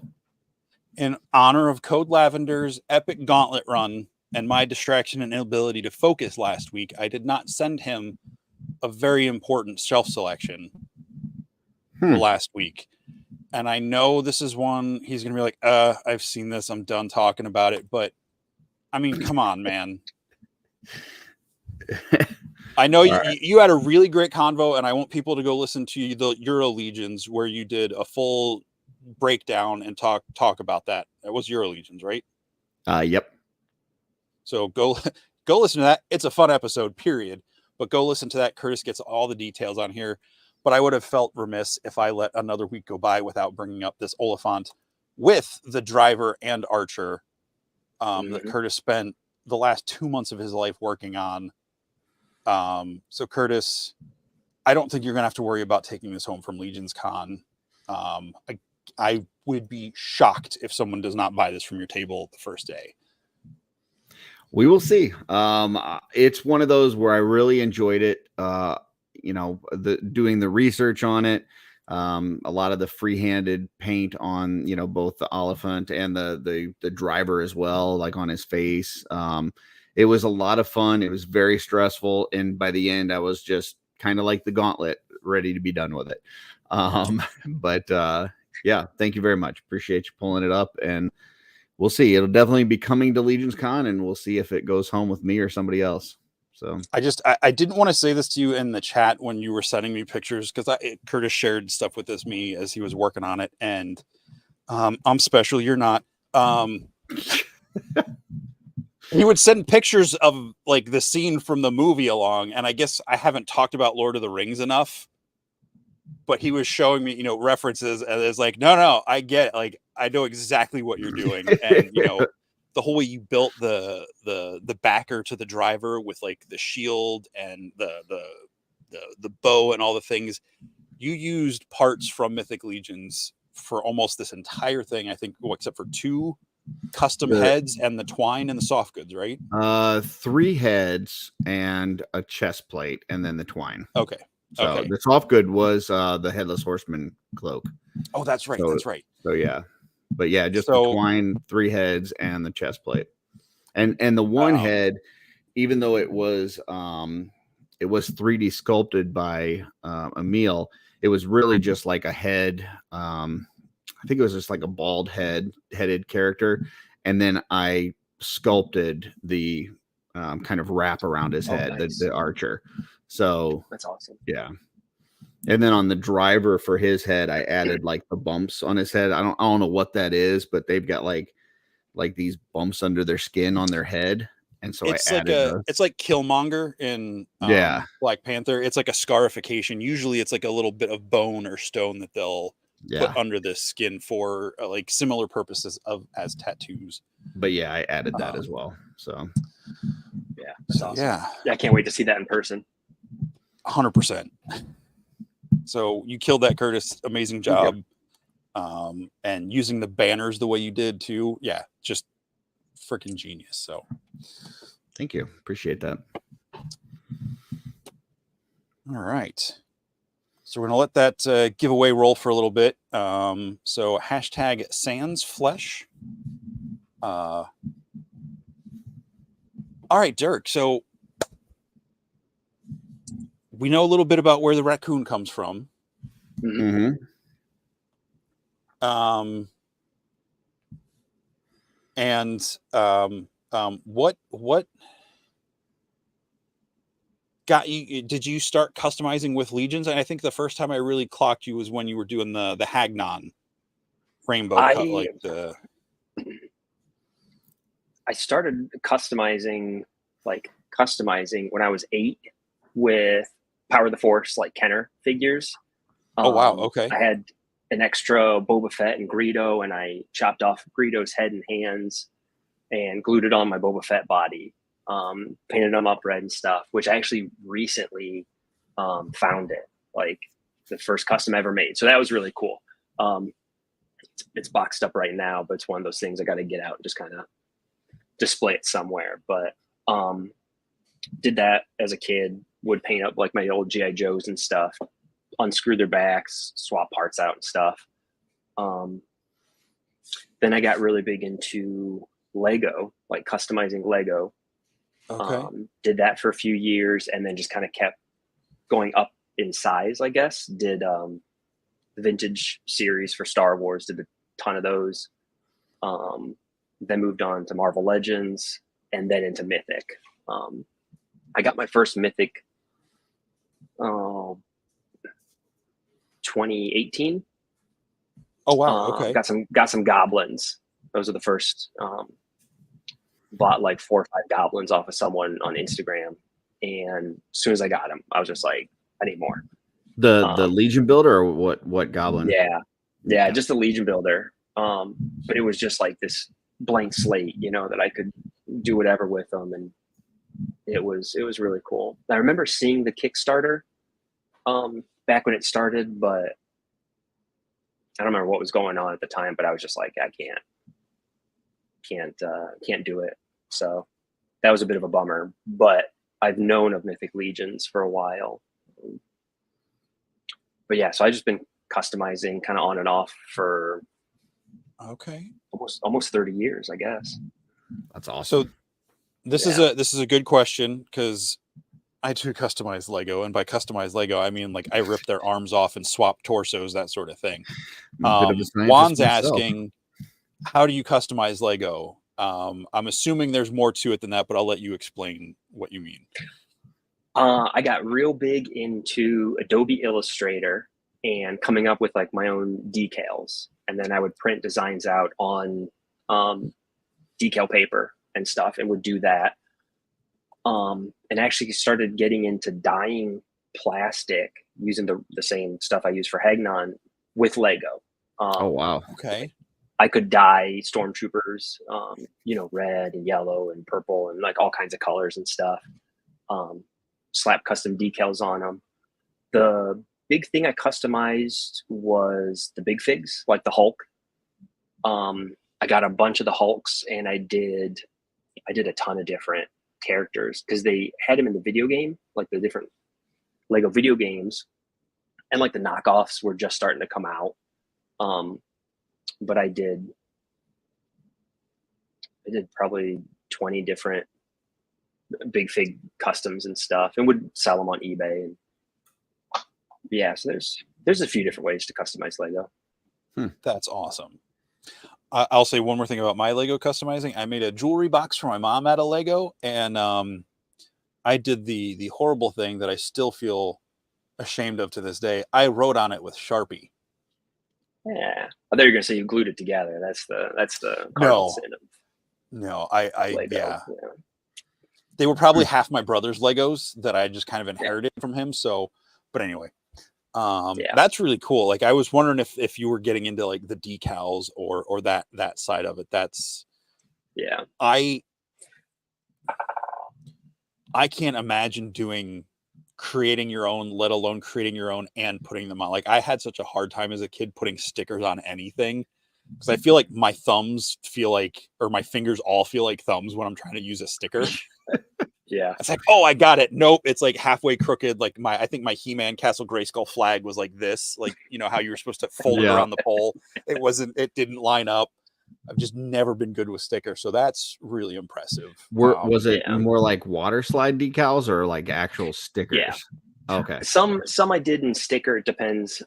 In honor of Code Lavender's epic gauntlet run and my distraction and inability to focus last week, I did not send him a very important shelf selection for last week. And I know this is one he's going to be like, I've seen this. I'm done talking about it. But I mean, come on, man. I know you had a really great convo, and I want people to go listen to the Euro Legions where you did a full breakdown and talk about that. That was Euro Legions, right? Yep. So go listen to that. It's a fun episode, period. But go listen to that. Curtis gets all the details on here. But I would have felt remiss if I let another week go by without bringing up this Oliphant with the driver and archer that Curtis spent the last 2 months of his life working on. So Curtis, I don't think you're going to have to worry about taking this home from Legions Con. I would be shocked if someone does not buy this from your table the first day. We will see. It's one of those where I really enjoyed it. You know, doing the research on it, a lot of the free-handed paint on, you know, both the Oliphant and the driver as well, like on his face. It was a lot of fun. It was very stressful, and by the end, I was just kind of like the gauntlet, ready to be done with it. But yeah, thank you very much. Appreciate you pulling it up, and we'll see. It'll definitely be coming to Legions Con, and we'll see if it goes home with me or somebody else. So I didn't want to say this to you in the chat when you were sending me pictures, because Curtis shared stuff with me as he was working on it, and I'm special, you're not. He would send pictures of like the scene from the movie along, and I guess I haven't talked about Lord of the Rings enough, but he was showing me, you know, references, and it's like, no, I get it. Like, I know exactly what you're doing, and you know, the whole way you built the backer to the driver with like the shield and the bow and all the things. You used parts from Mythic Legions for almost this entire thing, I think, except for 2 custom heads and the twine and the soft goods, right? 3 heads and a chest plate, and then the twine. Okay. So the soft good was the Headless Horseman cloak. Oh, that's right. So, that's right. So yeah, but yeah, just the twine, 3 heads, and the chest plate, and the one head, even though it was 3D sculpted by Emil, it was really just like a head. I think it was just like a bald headed character, and then I sculpted the kind of wrap around his head, nice. the archer. So that's awesome. Yeah. And then on the driver for his head, I added like the bumps on his head. I don't know what that is, but they've got like these bumps under their skin on their head. And so it's I added it's like Killmonger in Black Panther. It's like a scarification. Usually it's like a little bit of bone or stone that they'll put under the skin for like similar purposes as tattoos. But yeah, I added that as well. So yeah, that's awesome. Yeah, I can't wait to see that in person. 100%. So you killed that, Curtis. Amazing job. And using the banners the way you did too. Yeah, just freaking genius. So thank you. Appreciate that. All right. So we're going to let that giveaway roll for a little bit. So hashtag sans flesh. All right, Dirk. So we know a little bit about where the raccoon comes from. Mm-hmm. What got you? Did you start customizing with Legions? And I think the first time I really clocked you was when you were doing the Hagnon rainbow cut, like the. I started customizing when I was 8 with Power of the Force, like Kenner figures. Oh wow! Okay. I had an extra Boba Fett and Greedo, and I chopped off Greedo's head and hands and glued it on my Boba Fett body. Painted them up red and stuff, which I actually recently found it, like the first custom ever made. So that was really cool. It's boxed up right now, but it's one of those things I got to get out and just kind of display it somewhere. But did that as a kid, would paint up like my old G.I. Joes and stuff, unscrew their backs, swap parts out and stuff. Then I got really big into Lego, like customizing Lego. Okay. Did that for a few years and then just kind of kept going up in size, I guess. Did the vintage series for Star Wars, did a ton of those. Then moved on to Marvel Legends and then into Mythic. I got my first Mythic 2018. Oh wow! Okay. Got some goblins. Those are the first. Bought like 4 or 5 goblins off of someone on Instagram, and as soon as I got them, I was just like, I need more. The Legion builder or what goblin? Yeah, just a Legion builder. But it was just like this blank slate, that I could do whatever with them, and it was really cool. I remember seeing the Kickstarter back when it started, but I don't remember what was going on at the time. But I was just like, I can't do it. So that was a bit of a bummer, but I've known of Mythic Legions for a while. But yeah, so I've just been customizing kind of on and off for almost 30 years, I guess. That's awesome. So this is a good question, because I too customize Lego, and by customize Lego I mean like I rip their arms off and swap torsos, that sort of thing. Juan's asking, how do you customize Lego? I'm assuming there's more to it than that, but I'll let you explain what you mean. I got real big into Adobe Illustrator and coming up with like my own decals. And then I would print designs out on decal paper and stuff and would do that. And actually started getting into dyeing plastic using the same stuff I use for Hagnon with Lego. Oh, wow. Okay. I could dye stormtroopers, red and yellow and purple and like all kinds of colors and stuff. Slap custom decals on them. The big thing I customized was the big figs, like the Hulk. I got a bunch of the Hulks, and I did a ton of different characters because they had them in the video game, like the different Lego video games, and like the knockoffs were just starting to come out. But I did probably 20 different big fig customs and stuff, and would sell them on eBay. And yeah, so there's a few different ways to customize Lego. That's awesome. I'll say one more thing about my Lego customizing. I made a jewelry box for my mom out of Lego, and I did the horrible thing that I still feel ashamed of to this day. I wrote on it with Sharpie. Yeah, I thought you were gonna say you glued it together. That's the no, sin of no. I Lego. Yeah. They were probably half my brother's Legos that I just kind of inherited from him. So, but anyway, that's really cool. Like I was wondering if you were getting into like the decals or that side of it. That's I can't imagine creating your own, let alone creating your own and putting them on. Like I had such a hard time as a kid putting stickers on anything, because I feel like my thumbs or my fingers all feel like thumbs when I'm trying to use a sticker. Yeah. It's like, oh, I got it. Nope. It's like halfway crooked. Like I think my He-Man Castle Grayskull flag was like this, like, how you were supposed to fold it around the pole. It didn't line up. I've just never been good with stickers. So that's really impressive. Was it more like water slide decals or like actual stickers? Yeah. Okay. Some I did in sticker. It depends.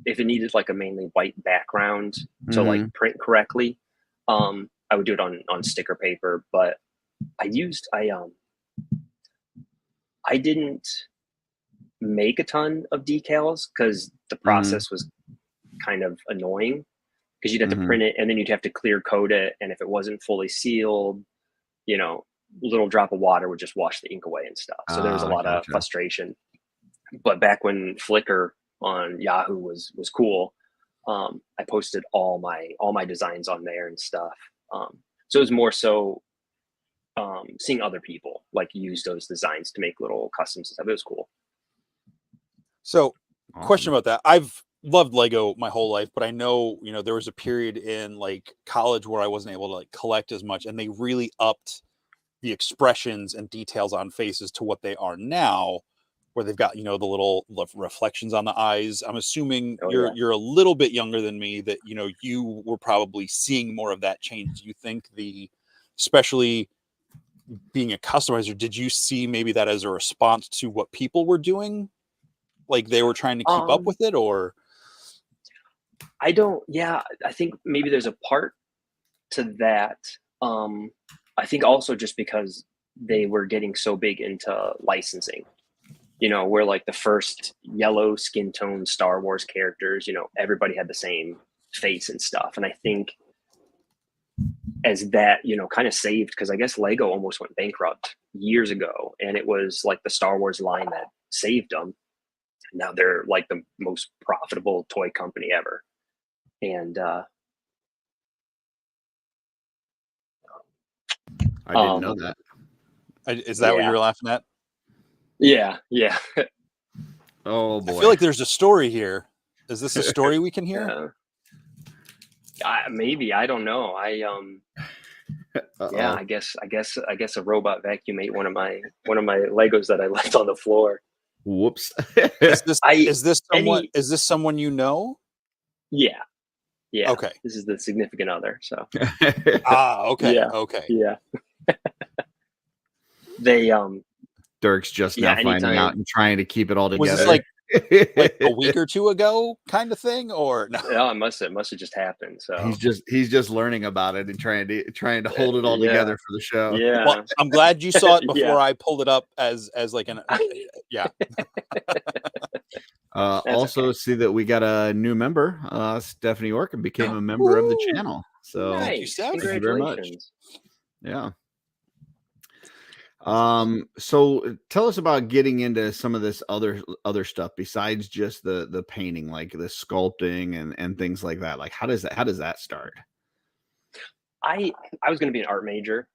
if it needed like a mainly white background to like print correctly, I would do it on sticker paper. But I didn't make a ton of decals because the process was kind of annoying, because you'd have to print it and then you'd have to clear coat it, and if it wasn't fully sealed, you know, a little drop of water would just wash the ink away and stuff. So there was a lot of frustration. But back when Flickr on Yahoo was cool, I posted all my designs on there and stuff. So it was more so seeing other people like use those designs to make little customs and stuff. It was cool. So question about that. I've loved Lego my whole life, but I know, you know, there was a period in like college where I wasn't able to like collect as much, and they really upped the expressions and details on faces to what they are now, where they've got, you know, the little reflections on the eyes. I'm assuming you're a little bit younger than me, that, you know, you were probably seeing more of that change. Do you think especially being a customizer, did you see maybe that as a response to what people were doing? Like they were trying to keep up with it, or? I think maybe there's a part to that. I think also just because they were getting so big into licensing, you know, where like the first yellow skin tone Star Wars characters, you know, everybody had the same face and stuff. And I think as that, you know, kind of saved, because I guess Lego almost went bankrupt years ago, and it was like the Star Wars line that saved them. Now they're like the most profitable toy company ever. And I didn't know that. Is that what you were laughing at? Yeah. Oh boy. I feel like there's a story here. Is this a story we can hear? Maybe, I don't know. Yeah, I guess a robot vacuum ate one of my Legos that I left on the floor. Whoops. Is this someone you know? Yeah. Okay. This is the significant other. So. Okay. Yeah. Okay. Yeah. They Dirk's just now finding out and trying to keep it all together. Was this like a week or two ago kind of thing, or no? Yeah, it must have just happened. So he's just learning about it and trying to hold it all together for the show. Yeah. Well, I'm glad you saw it before I pulled it up as like an yeah. Also see that we got a new member, Stephanie Orkin became a member of the channel. So nice. Thank you very much. Yeah. So tell us about getting into some of this other stuff besides just the painting, like the sculpting and things like that. Like how does that start? I was going to be an art major.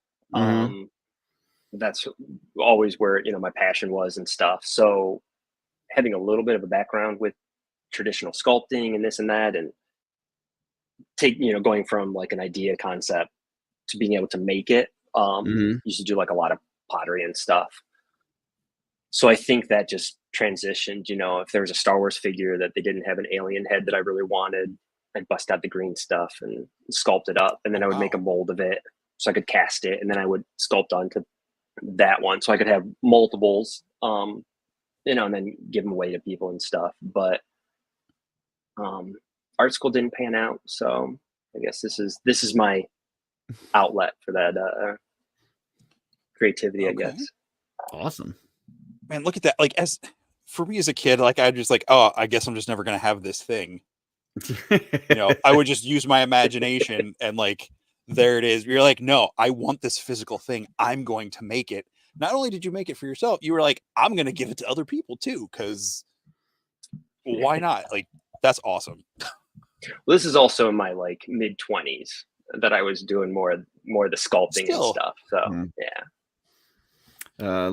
That's always where, you know, my passion was and stuff. So having a little bit of a background with traditional sculpting and this and that, and going from like an idea concept to being able to make it, used to do like a lot of pottery and stuff. So I think that just transitioned, you know, if there was a Star Wars figure that they didn't have an alien head that I really wanted, I'd bust out the green stuff and sculpt it up, and then I would make a mold of it so I could cast it, and then I would sculpt onto that one so I could have multiples, and then give them away to people and stuff. But art school didn't pan out, so I guess this is my outlet for that creativity, I guess. Awesome, man. Look at that. Like, as for me as a kid, like I just like, oh, I guess I'm just never gonna have this thing. I would just use my imagination, and like there it is. You're like, no, I want this physical thing. I'm going to make it. Not only did you make it for yourself, you were like, I'm going to give it to other people too, because why not? Like, that's awesome. Well, this is also in my like mid-20s that I was doing more of the sculpting and stuff. So yeah.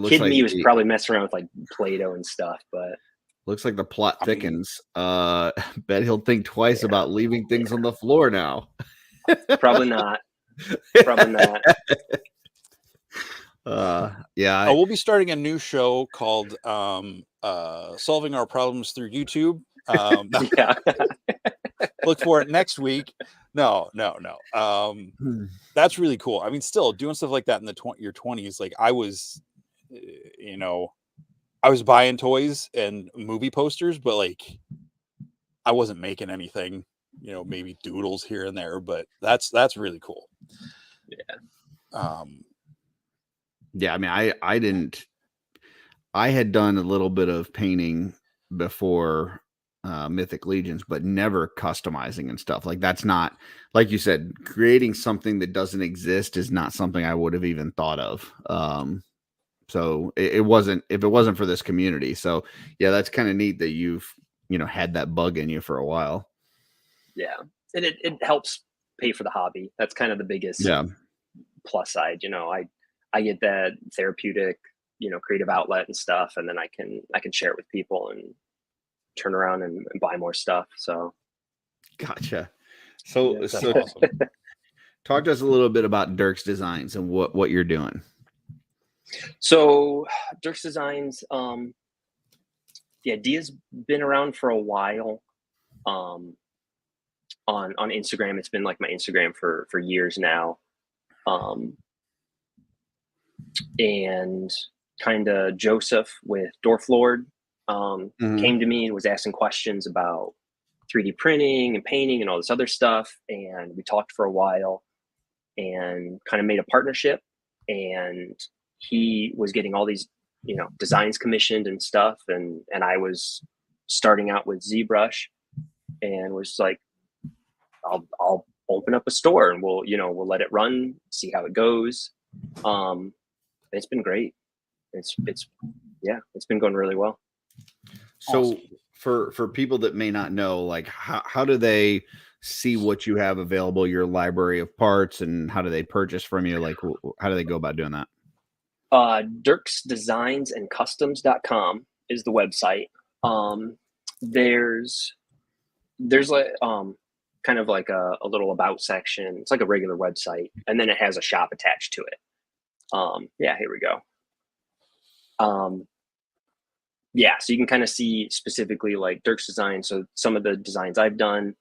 Kid like me was probably messing around with like Play-Doh and stuff, but looks like the plot thickens. Bet he'll think twice about leaving things on the floor now. Probably not. Probably not. We'll be starting a new show called Solving Our Problems Through YouTube. Look for it next week. No. That's really cool. I mean, still doing stuff like that in your 20s. Like I was, I was buying toys and movie posters, but like I wasn't making anything, maybe doodles here and there, but that's really cool. Yeah. Yeah, I mean, I had done a little bit of painting before Mythic Legions, but never customizing and stuff. Like, that's not, like you said, creating something that doesn't exist is not something I would have even thought of. So it wasn't, if it wasn't for this community. So yeah, that's kind of neat that you've, had that bug in you for a while. Yeah. And it helps pay for the hobby. That's kind of the biggest plus side. I get that therapeutic, creative outlet and stuff, and then I can share it with people and turn around and buy more stuff. So gotcha. So awesome. Talk to us a little bit about Dirks Designs and what you're doing. So Dirks Designs, the idea's been around for a while. On Instagram, it's been like my Instagram for years now. And kind of Joseph with Dorflord came to me and was asking questions about 3D printing and painting and all this other stuff. And we talked for a while and kind of made a partnership. And he was getting all these, designs commissioned and stuff. And I was starting out with ZBrush and was like, I'll open up a store and we'll let it run, see how it goes. It's been great. It's been going really well. So for people that may not know, like how do they see what you have available, your library of parts, and how do they purchase from you? Like, how do they go about doing that? Dirks Designs and Customs.com is the website. There's like, kind of like a little about section. It's like a regular website, and then it has a shop attached to it. Here we go. So you can kind of see specifically like Dirks Design. So some of the designs I've done,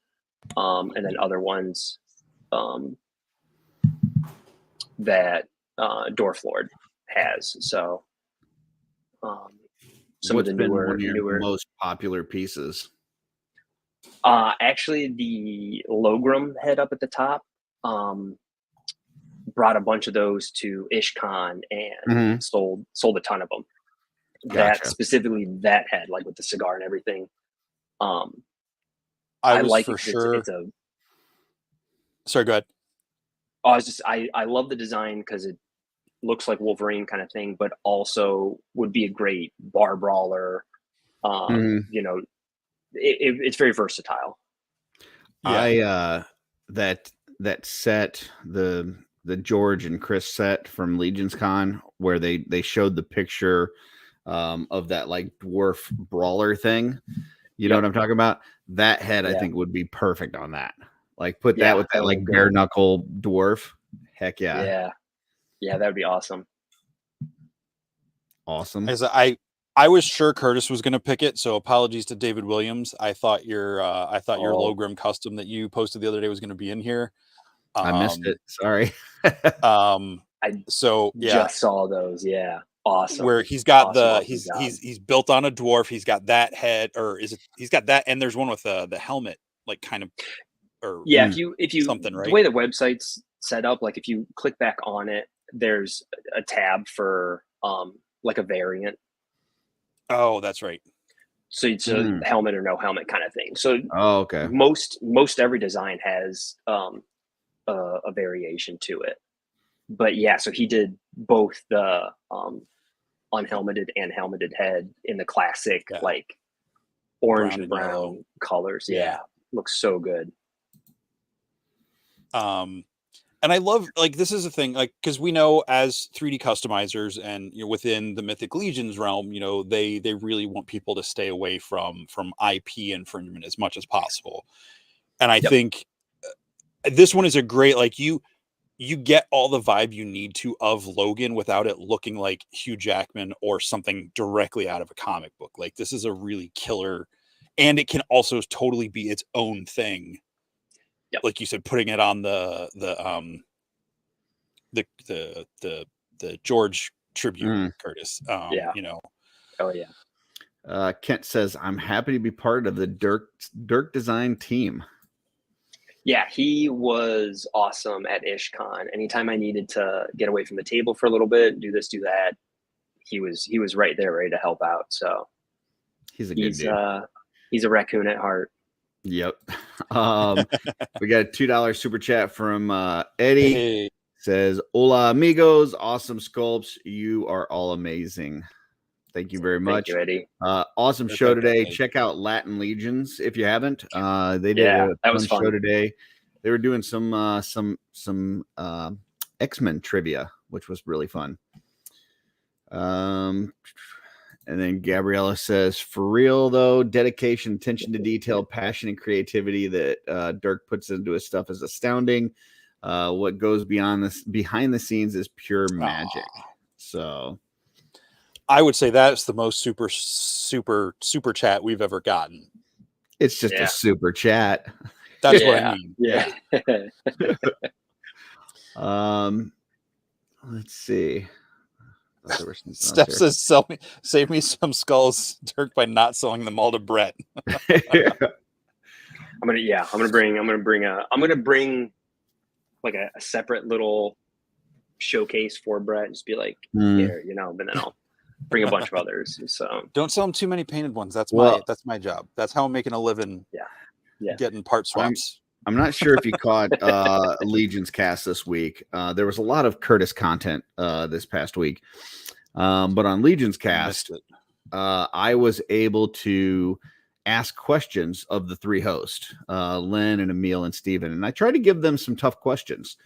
and then other ones that Dorflord has. So some What's of the newer most popular pieces? Actually, the Logram head up at the top brought a bunch of those to IshCon and sold a ton of them. Gotcha. That specifically, that head, like with the cigar and everything. I like for it. sure. Sorry, go ahead. I love the design because it looks like Wolverine kind of thing, but also would be a great bar brawler. It's very versatile. Yeah. That set, the George and Chris set from Legions Con, where they showed the picture of that like dwarf brawler thing. You know what I'm talking about? That head I think would be perfect on that. Like put that with that like bare knuckle dwarf. Heck yeah. Yeah, that would be awesome. Awesome. As I was sure Curtis was going to pick it, so apologies to David Williams. I thought your Logram custom that you posted the other day was going to be in here. I missed it. Sorry. I just saw those. Yeah, awesome. Where he's got awesome he's built on a dwarf. He's got that head, or is it? He's got that, and there's one with the helmet, like kind of. Or if you something, right? The way the website's set up, like if you click back on it, there's a tab for like a variant. Oh, that's right. So it's a helmet or no helmet kind of thing. So okay. Most every design has a variation to it. But yeah, so he did both the unhelmeted and helmeted head in the classic like orange and brown colors. Yeah, looks so good. And I love, like, this is a thing, like, because we know as 3D customizers and within the Mythic Legions realm, they really want people to stay away from IP infringement as much as possible. And I think this one is a great, like, you get all the vibe you need to of Logan without it looking like Hugh Jackman or something directly out of a comic book. Like, this is a really killer, and it can also totally be its own thing. Like you said, putting it on the George tribute, Curtis. Oh yeah. Kent says, I'm happy to be part of the Dirk Design team. Yeah, he was awesome at IshCon. Anytime I needed to get away from the table for a little bit, do this, do that, he was right there, ready to help out. So he's a good dude. He's a raccoon at heart. Yep. We got a $2 super chat from Eddie. Hey. Says, hola amigos, awesome sculpts. You are all amazing. Thank you very much. Thank you, Eddie. Awesome show today. Check out Latin Legions if you haven't. They did a fun show today. They were doing some X-Men trivia, which was really fun. And then Gabriella says, for real though, dedication, attention to detail, passion, and creativity that Dirk puts into his stuff is astounding. What goes behind the scenes is pure magic. So I would say that's the most super chat we've ever gotten. It's just a super chat. That's what I mean. Yeah. Let's see. Steph says, save me some skulls, Dirk, by not selling them all to Brett. Yeah. I'm gonna bring like a separate little showcase for Brett and just be like, here, but then I'll bring a bunch of others. So don't sell them too many painted ones. That's my job. That's how I'm making a living. Yeah. Getting part swaps. I'm not sure if you caught Legion's cast this week. There was a lot of Curtis content this past week. But on Legion's cast, I was able to ask questions of the three hosts, Len and Emil and Steven. And I tried to give them some tough questions.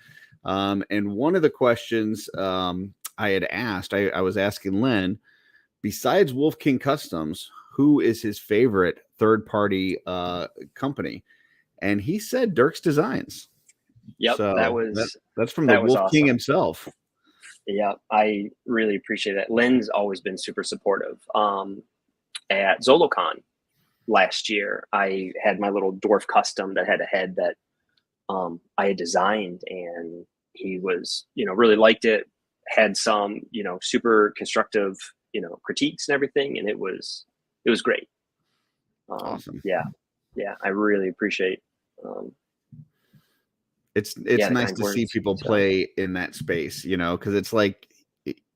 And one of the questions I had asked, I was asking Len, besides Wolf King Customs, who is his favorite third-party company? And he said Dirks Designs. Yep, so that's from the Wolf King himself. Yeah, I really appreciate that. Len's always been super supportive. At ZoloCon last year, I had my little dwarf custom that had a head that I had designed, and he was, really liked it. Had some, super constructive, critiques and everything, and it was great. Awesome. Yeah, I really appreciate. It's nice to see people play in that space, because it's like,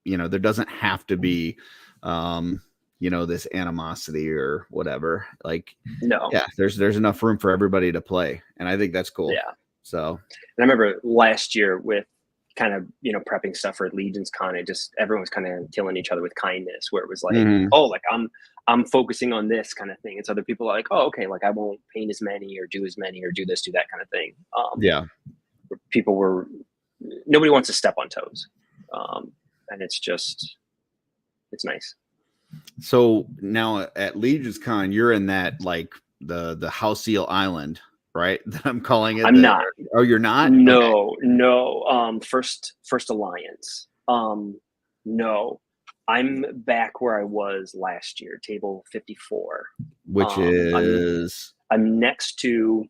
there doesn't have to be, this animosity or whatever. Like, no, there's enough room for everybody to play, and I think that's cool. Yeah. So, and I remember last year with kind of prepping stuff for Legion's Con, everyone was kind of killing each other with kindness, where it was like, oh, like I'm focusing on this kind of thing. And so other people are like, oh, okay, like I won't paint as many or do as many or do this, do that kind of thing. Nobody wants to step on toes. And it's nice. So now at Legion's Con, you're in that, like the House Seal Island, right? That I'm calling it. I'm not. Oh, you're not? No, okay. No. First Alliance. No. I'm back where I was last year, table 54. Which is? I'm next to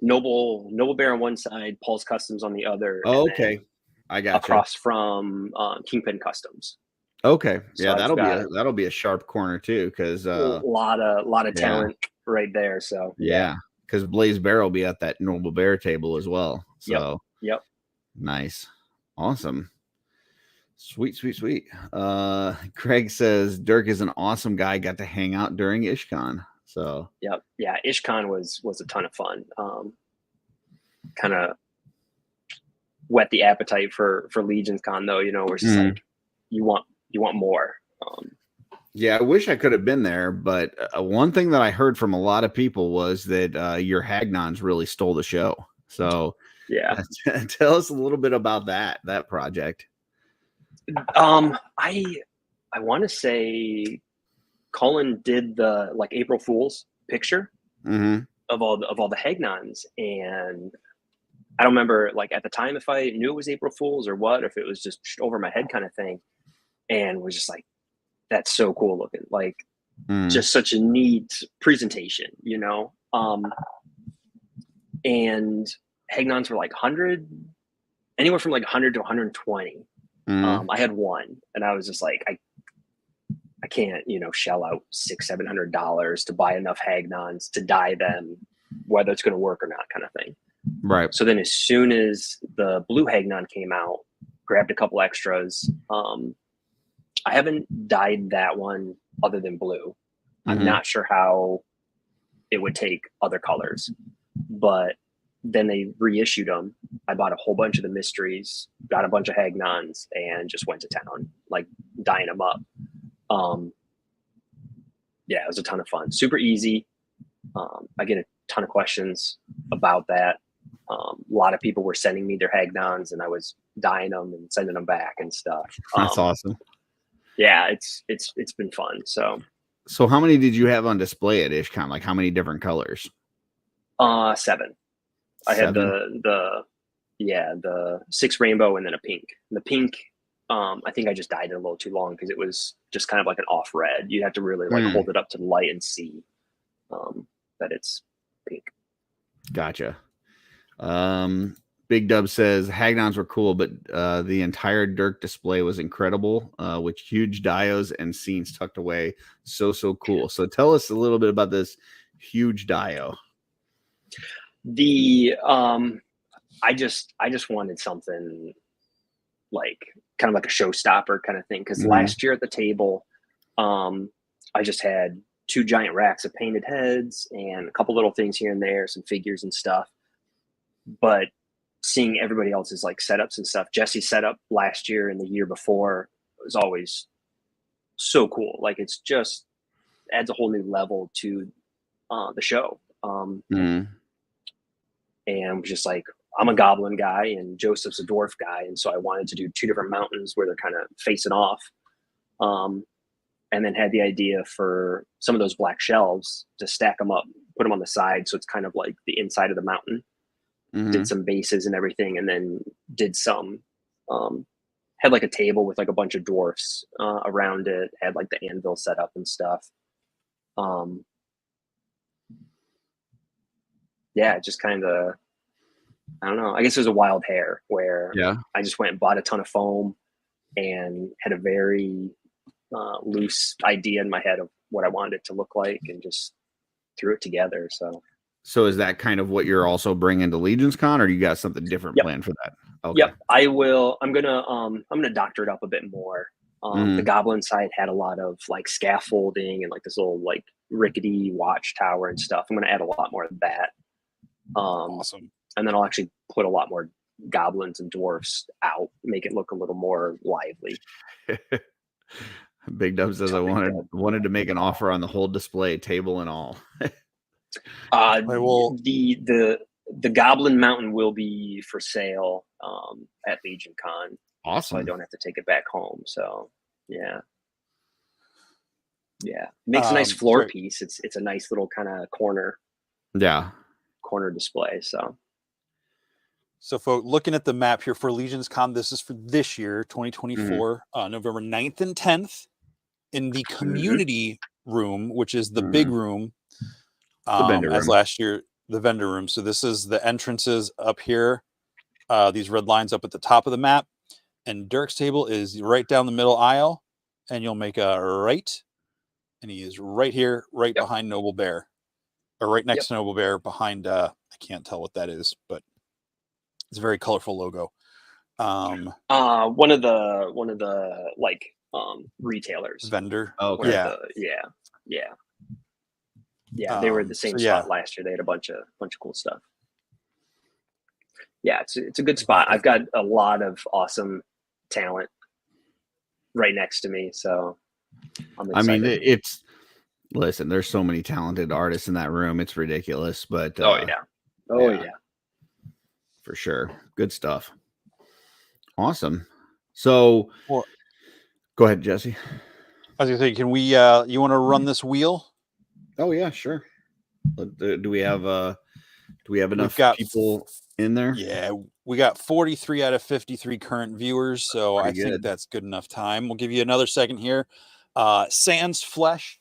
Noble Bear on one side, Paul's Customs on the other. Oh, okay. I got across from Kingpin Customs. Okay. So yeah, that'll be a sharp corner too, because a lot of talent right there. So yeah, because Blaze Bear will be at that Noble Bear table as well. So yep. Nice. Awesome. Sweet. Craig says Dirk is an awesome guy. Got to hang out during IshCon. So yeah, IshCon was a ton of fun. Kind of whet the appetite for Legion's Con though. Where it's just like you want more. Yeah, I wish I could have been there, but one thing that I heard from a lot of people was that your Hagnons really stole the show. So yeah, tell us a little bit about that project. I want to say Colin did the like April Fool's picture of all the Hagnons, and I don't remember like at the time if I knew it was April Fool's or what, if it was just over my head kind of thing, and was just like, that's so cool looking, like just such a neat presentation, and Hagnons were like 100, anywhere from like 100 to 120. I had one, and I was just like, I can't, shell out $600-700 to buy enough Hagnons to dye them, whether it's going to work or not, kind of thing. Right. So then as soon as the blue Hagnon came out, grabbed a couple extras. I haven't dyed that one other than blue. I'm not sure how it would take other colors, but then they reissued them. I bought a whole bunch of the mysteries, got a bunch of Hagnons, and just went to town, like dyeing them up. Yeah, it was a ton of fun. Super easy. I get a ton of questions about that. A lot of people were sending me their Hagnons, and I was dyeing them and sending them back and stuff. That's awesome. Yeah, it's been fun. So how many did you have on display at IshCon? Like how many different colors? 7. I had the 6 rainbow and then a pink. The pink, I think I just dyed it a little too long because it was just kind of like an off red. You have to really like hold it up to the light and see that it's pink. Gotcha. Big Dub says Hagnons were cool, but the entire Dirk display was incredible, with huge dios and scenes tucked away. So cool. So tell us a little bit about this huge dio. I just wanted something like kind of like a showstopper kind of thing. Cause last year at the table, I just had 2 giant racks of painted heads and a couple little things here and there, some figures and stuff. But seeing everybody else's like setups and stuff, Jesse's setup last year and the year before was always so cool. Like it's just adds a whole new level to the show. And just like, I'm a goblin guy and Joseph's a dwarf guy. And so I wanted to do 2 different mountains where they're kind of facing off. And then had the idea for some of those black shelves to stack them up, put them on the side. So it's kind of like the inside of the mountain. Did some bases and everything. And then did some, had like a table with like a bunch of dwarfs around it, had like the anvil set up and stuff. Yeah, just kind of, I don't know. I guess it was a wild hair where I just went and bought a ton of foam and had a very loose idea in my head of what I wanted it to look like and just threw it together. So is that kind of what you're also bringing to Legions Con, or you got something different planned for that? Okay. Yep, I will. I'm gonna doctor it up a bit more. The goblin side had a lot of like scaffolding and like this little like rickety watchtower and stuff. I'm gonna add a lot more of that. Awesome. And then I'll actually put a lot more goblins and dwarfs out, make it look a little more lively. Big Dub says I wanted to make an offer on the whole display, table and all. The Goblin Mountain will be for sale at Legion Con. Awesome. So I don't have to take it back home. So yeah. Makes a nice floor piece. It's a nice little kind of corner display. So folks, looking at the map here for Legions Con, this is for this year, 2024, November 9th and 10th in the community room, which is the big room. As last year, the vendor room. So this is the entrances up here. These red lines up at the top of the map. And Dirk's table is right down the middle aisle. And you'll make a right. And he is right here, behind Noble Bear. Or right next to Noble Bear behind, I can't tell what that is, but it's a very colorful logo. One of the like retailers. Vendor. Oh, okay. Yeah, they were at the same spot last year. They had a bunch of cool stuff. Yeah, it's a good spot. I've got a lot of awesome talent right next to me, so I'm excited. I mean, listen, there's so many talented artists in that room. It's ridiculous, but yeah, for sure. Good stuff. Awesome. So go ahead, Jesse. I was gonna say, can we you want to run this wheel? Oh yeah, sure. Do we have enough people in there? Yeah, we got 43 out of 53 current viewers, so I think that's good enough time. We'll give you another second here. Sans Flesh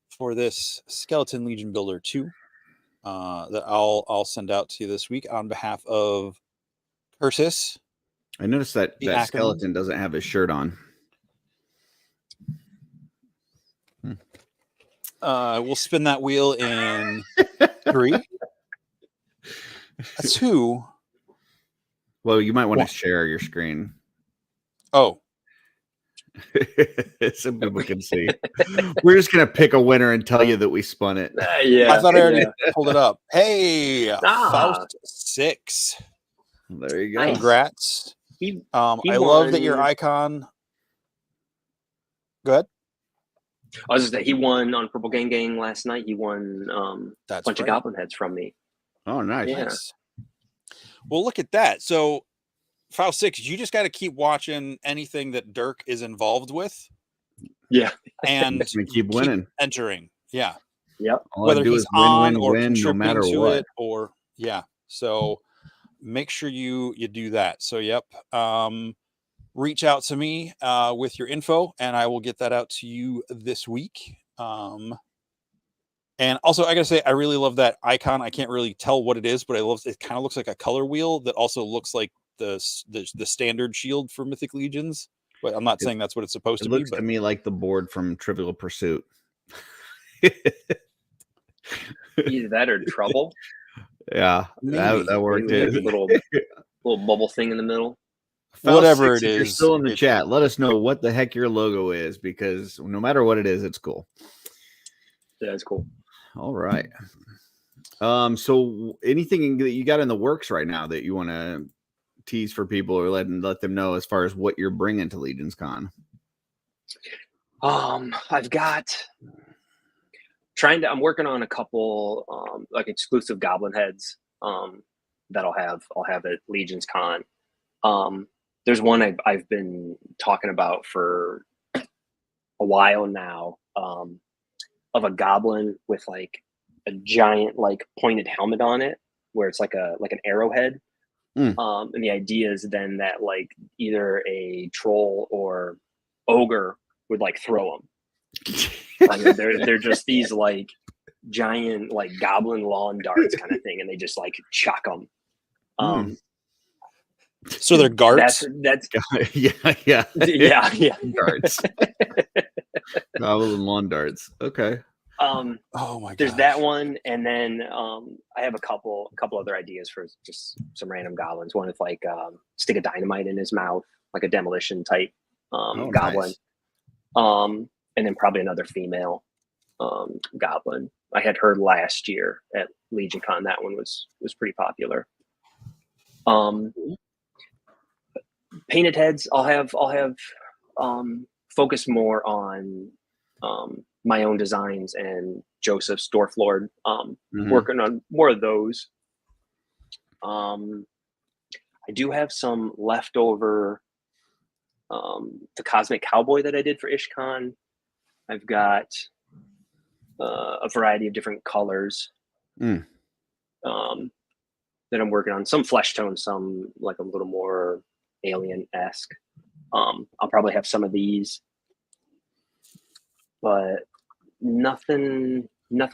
for this Skeleton Legion Builder 2 that I'll send out to you this week on behalf of Curtis. I noticed that skeleton doesn't have his shirt on. We'll spin that wheel in 3, 2. Well, you might want to One. share your screen. Oh, so people can see. We're just gonna pick a winner and tell you that we spun it. Yeah. I thought I already pulled it up. Hey, Ah. Faust 6. There you go. Nice. Congrats. He I love that your won- icon. Go ahead. I was just that he won on Purple Gang last night. He won a That's bunch of right. goblin heads from me. Oh, nice. Yeah. Nice. Well, look at that. So, Faust 6, you just got to keep watching anything that Dirk is involved with Yeah. and Just gonna keep winning. entering. Yeah. Yep. All I Whether do he's is win, on win, or win, no contributing matter to what. it, or yeah. So make sure you do that. So yep. Reach out to me with your info, and I will get that out to you this week. And also, I gotta say, I really love that icon. I can't really tell what it is, but I love it. Kind of looks like a color wheel that also looks like the standard shield for Mythic Legions. But I'm not saying that's what it's supposed It to be. looks But to me like the board from Trivial Pursuit. Either that or trouble. Yeah, Maybe. that worked. Maybe It. little bubble thing in the middle. Whatever Faust 6, it if you're is, still in the it's- chat, let us know what the heck your logo is, because no matter what it is, it's cool. Yeah, it's cool. All right. So anything that you got in the works right now that you want to tease for people or let them know as far as what you're bringing to Legion's Con? I've got I'm working on a couple like exclusive goblin heads that I'll have at Legion's Con. There's one I've been talking about for a while now, of a goblin with like a giant like pointed helmet on it, where it's like an arrowhead. And the idea is then that like either a troll or ogre would like throw them. Like they're just these like giant like goblin lawn darts kind of thing, and they just like chuck them. so they're guards. That's yeah. yeah. Darts. Goblin and lawn darts. Okay. Oh my god. There's that one, and then I have a couple other ideas for just some random goblins. One with like stick a dynamite in his mouth, like a demolition type goblin. Nice. And then probably another female goblin. I had her last year at Legion Con. That one was pretty popular. Painted heads, I'll have focus more on my own designs and Joseph's Dwarf Lord. Working on more of those. I do have some leftover the Cosmic Cowboy that I did for IshCon. I've got a variety of different colors that I'm working on. Some flesh tone, some like a little more alien-esque. I'll probably have some of these, but nothing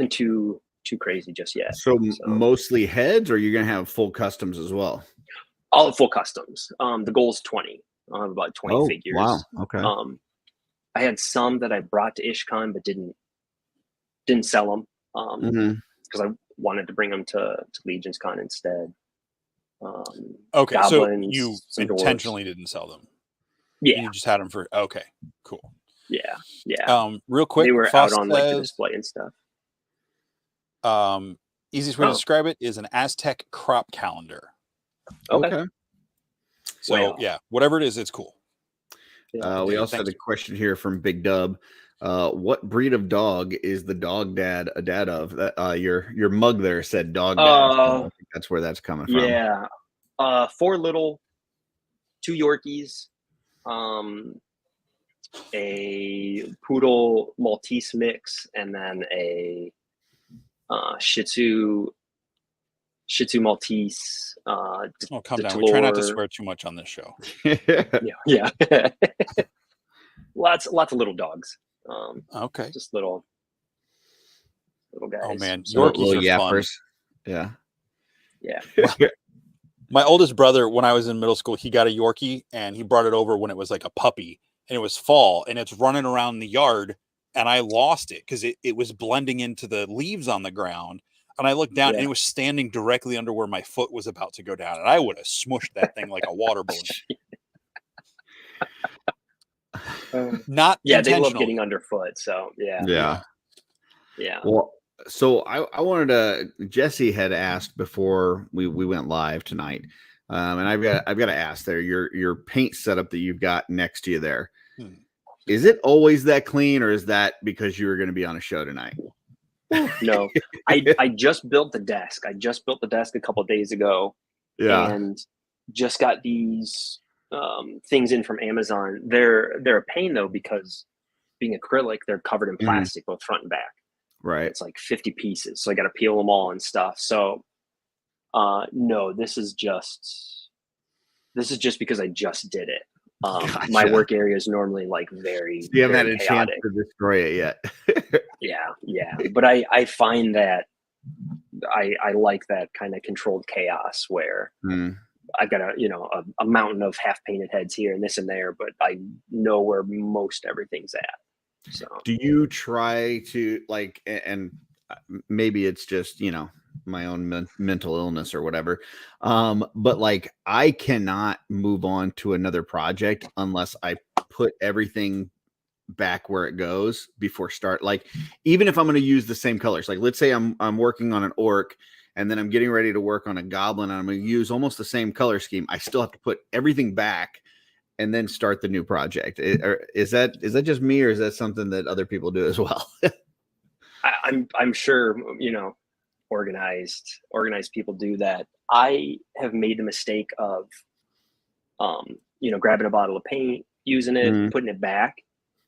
too crazy just yet. So mostly heads, or you're gonna have full customs as well? All full customs. The goal is 20. I'll have about 20 figures. Wow. Okay. I had some that I brought to IshCon but didn't sell them because I wanted to bring them to Legion's Con instead. Okay, goblins, so you some intentionally dwarves. didn't sell them. Yeah, You just had them for okay, cool. Yeah. Real quick, They were Faust out on like the says, display and stuff. easiest way to describe it is an Aztec crop calendar. Okay. So Well. yeah, whatever it is, it's cool. Yeah. We also had a question here from Big Dub. What breed of dog is the dog dad a dad of? Your mug there said dog dad. So I think that's where that's coming from. Yeah. 4 little, 2 Yorkies, a poodle Maltese mix, and then a Shih Tzu Maltese. Oh, calm down. We try not to swear too much on this show. Yeah. lots of little dogs. Okay. Just little guys. Oh man, So Yorkies little are fun. yappers. Yeah. Yeah. My oldest brother, when I was in middle school, he got a Yorkie and he brought it over when it was like a puppy, and it was fall and it's running around the yard and I lost it because it was blending into the leaves on the ground. And I looked down and it was standing directly under where my foot was about to go down. And I would have smushed that thing like a water balloon. Not they love getting underfoot. So yeah. Well, so I wanted to. Jesse had asked before we went live tonight, and I've got to ask there your paint setup that you've got next to you there. Is it always that clean, or is that because you were going to be on a show tonight? No, I just built the desk. I just built the desk a couple of days ago. Yeah, and just got these things in from Amazon. They're a pain though, because being acrylic, they're covered in plastic both front and back. Right. It's like 50 pieces, so I got to peel them all and stuff. So no, this is just because I just did it. Gotcha. My work area is normally like very, you haven't very had a chaotic. chance to destroy it yet. yeah, but I find that I like that kind of controlled chaos where I've got a mountain of half painted heads here and this and there, but I know where most everything's at. So do you try to like, and maybe it's just, my own mental illness or whatever. But like, I cannot move on to another project unless I put everything back where it goes before start. Like, even if I'm going to use the same colors, like let's say I'm working on an orc and then I'm getting ready to work on a goblin and I'm going to use almost the same color scheme, I still have to put everything back and then start the new project. Is that just me, or is that something that other people do as well? I'm sure, organized people do that. I have made the mistake of, grabbing a bottle of paint, using it, putting it back,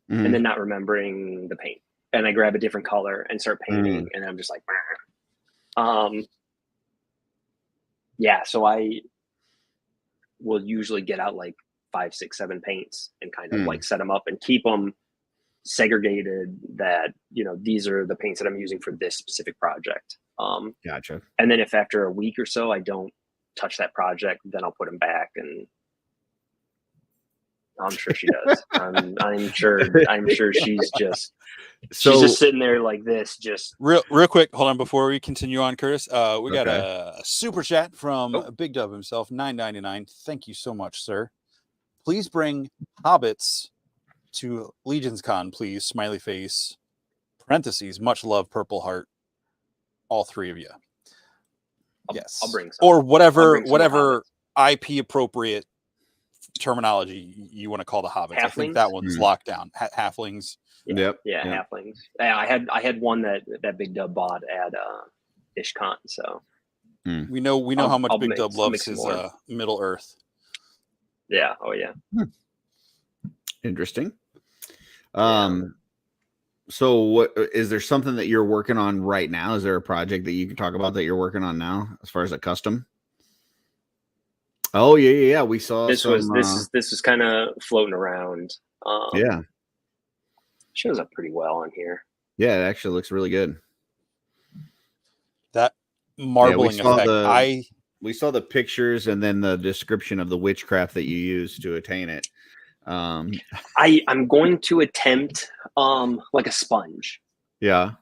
and then not remembering the paint. And I grab a different color and start painting, and I'm just like, so I will usually get out like 5, 6, 7 paints and kind of like set them up and keep them segregated that, these are the paints that I'm using for this specific project. Gotcha. And then if after a week or so I don't touch that project, then I'll put them back, and I'm sure she does. I'm sure she's just sitting there like this, just real quick. Hold on before we continue on, Curtis. We got a super chat from Big Dub himself, $9.99. Thank you so much, sir. Please bring hobbits to Legion's Con, please. Smiley face. Parentheses. Much love, Purple Heart. All 3 of you. Yes. I'll bring some. Or whatever IP appropriate terminology you want to call the hobbits. Halflings? I think that one's locked down. Halflings. Yep. Halflings. Yeah, I had one that Big Dub bought at IshCon. So we know how much Big Dub loves his Middle Earth. Yeah. Oh yeah. Interesting. So what is there something that you're working on right now? Is there a project that you can talk about that you're working on now as far as a custom? Oh yeah. We saw this was kind of floating around. Shows up pretty well on here. Yeah, it actually looks really good. That marbling effect. We saw the pictures and then the description of the witchcraft that you used to attain it. I'm going to attempt like a sponge. Yeah.